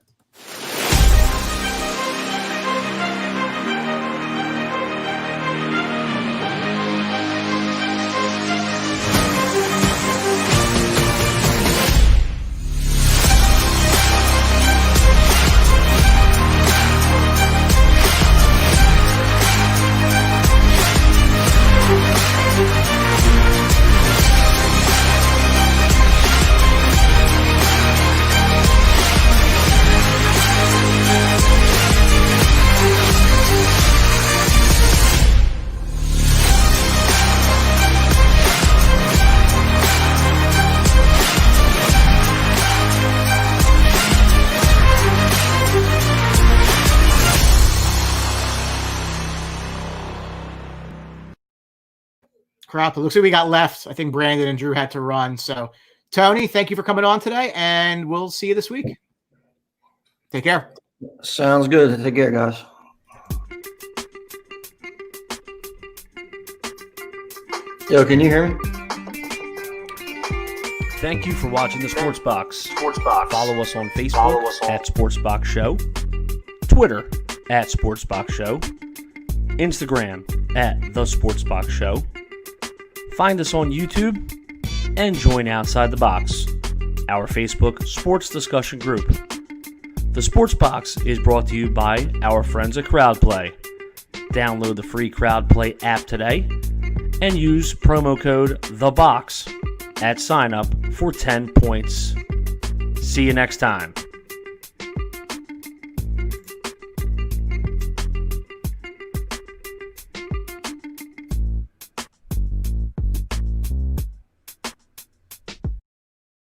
Crap. It looks like we got left. I think Brandon and Drew had to run. So, Tony, thank you for coming on today, and we'll see you this week. Take care. Sounds good. Take care, guys. Yo, can you hear me? Thank you for watching the Sports Box. Follow us on Facebook at Sports Box Show, Twitter at Sports Box Show, Instagram at The Sports Box Show. Find us on YouTube and join Outside the Box our Facebook sports discussion group. The Sports Box is brought to you by our friends at CrowdPlay. Download the free CrowdPlay app today and use promo code THEBOX at sign up for 10 points. See you next time.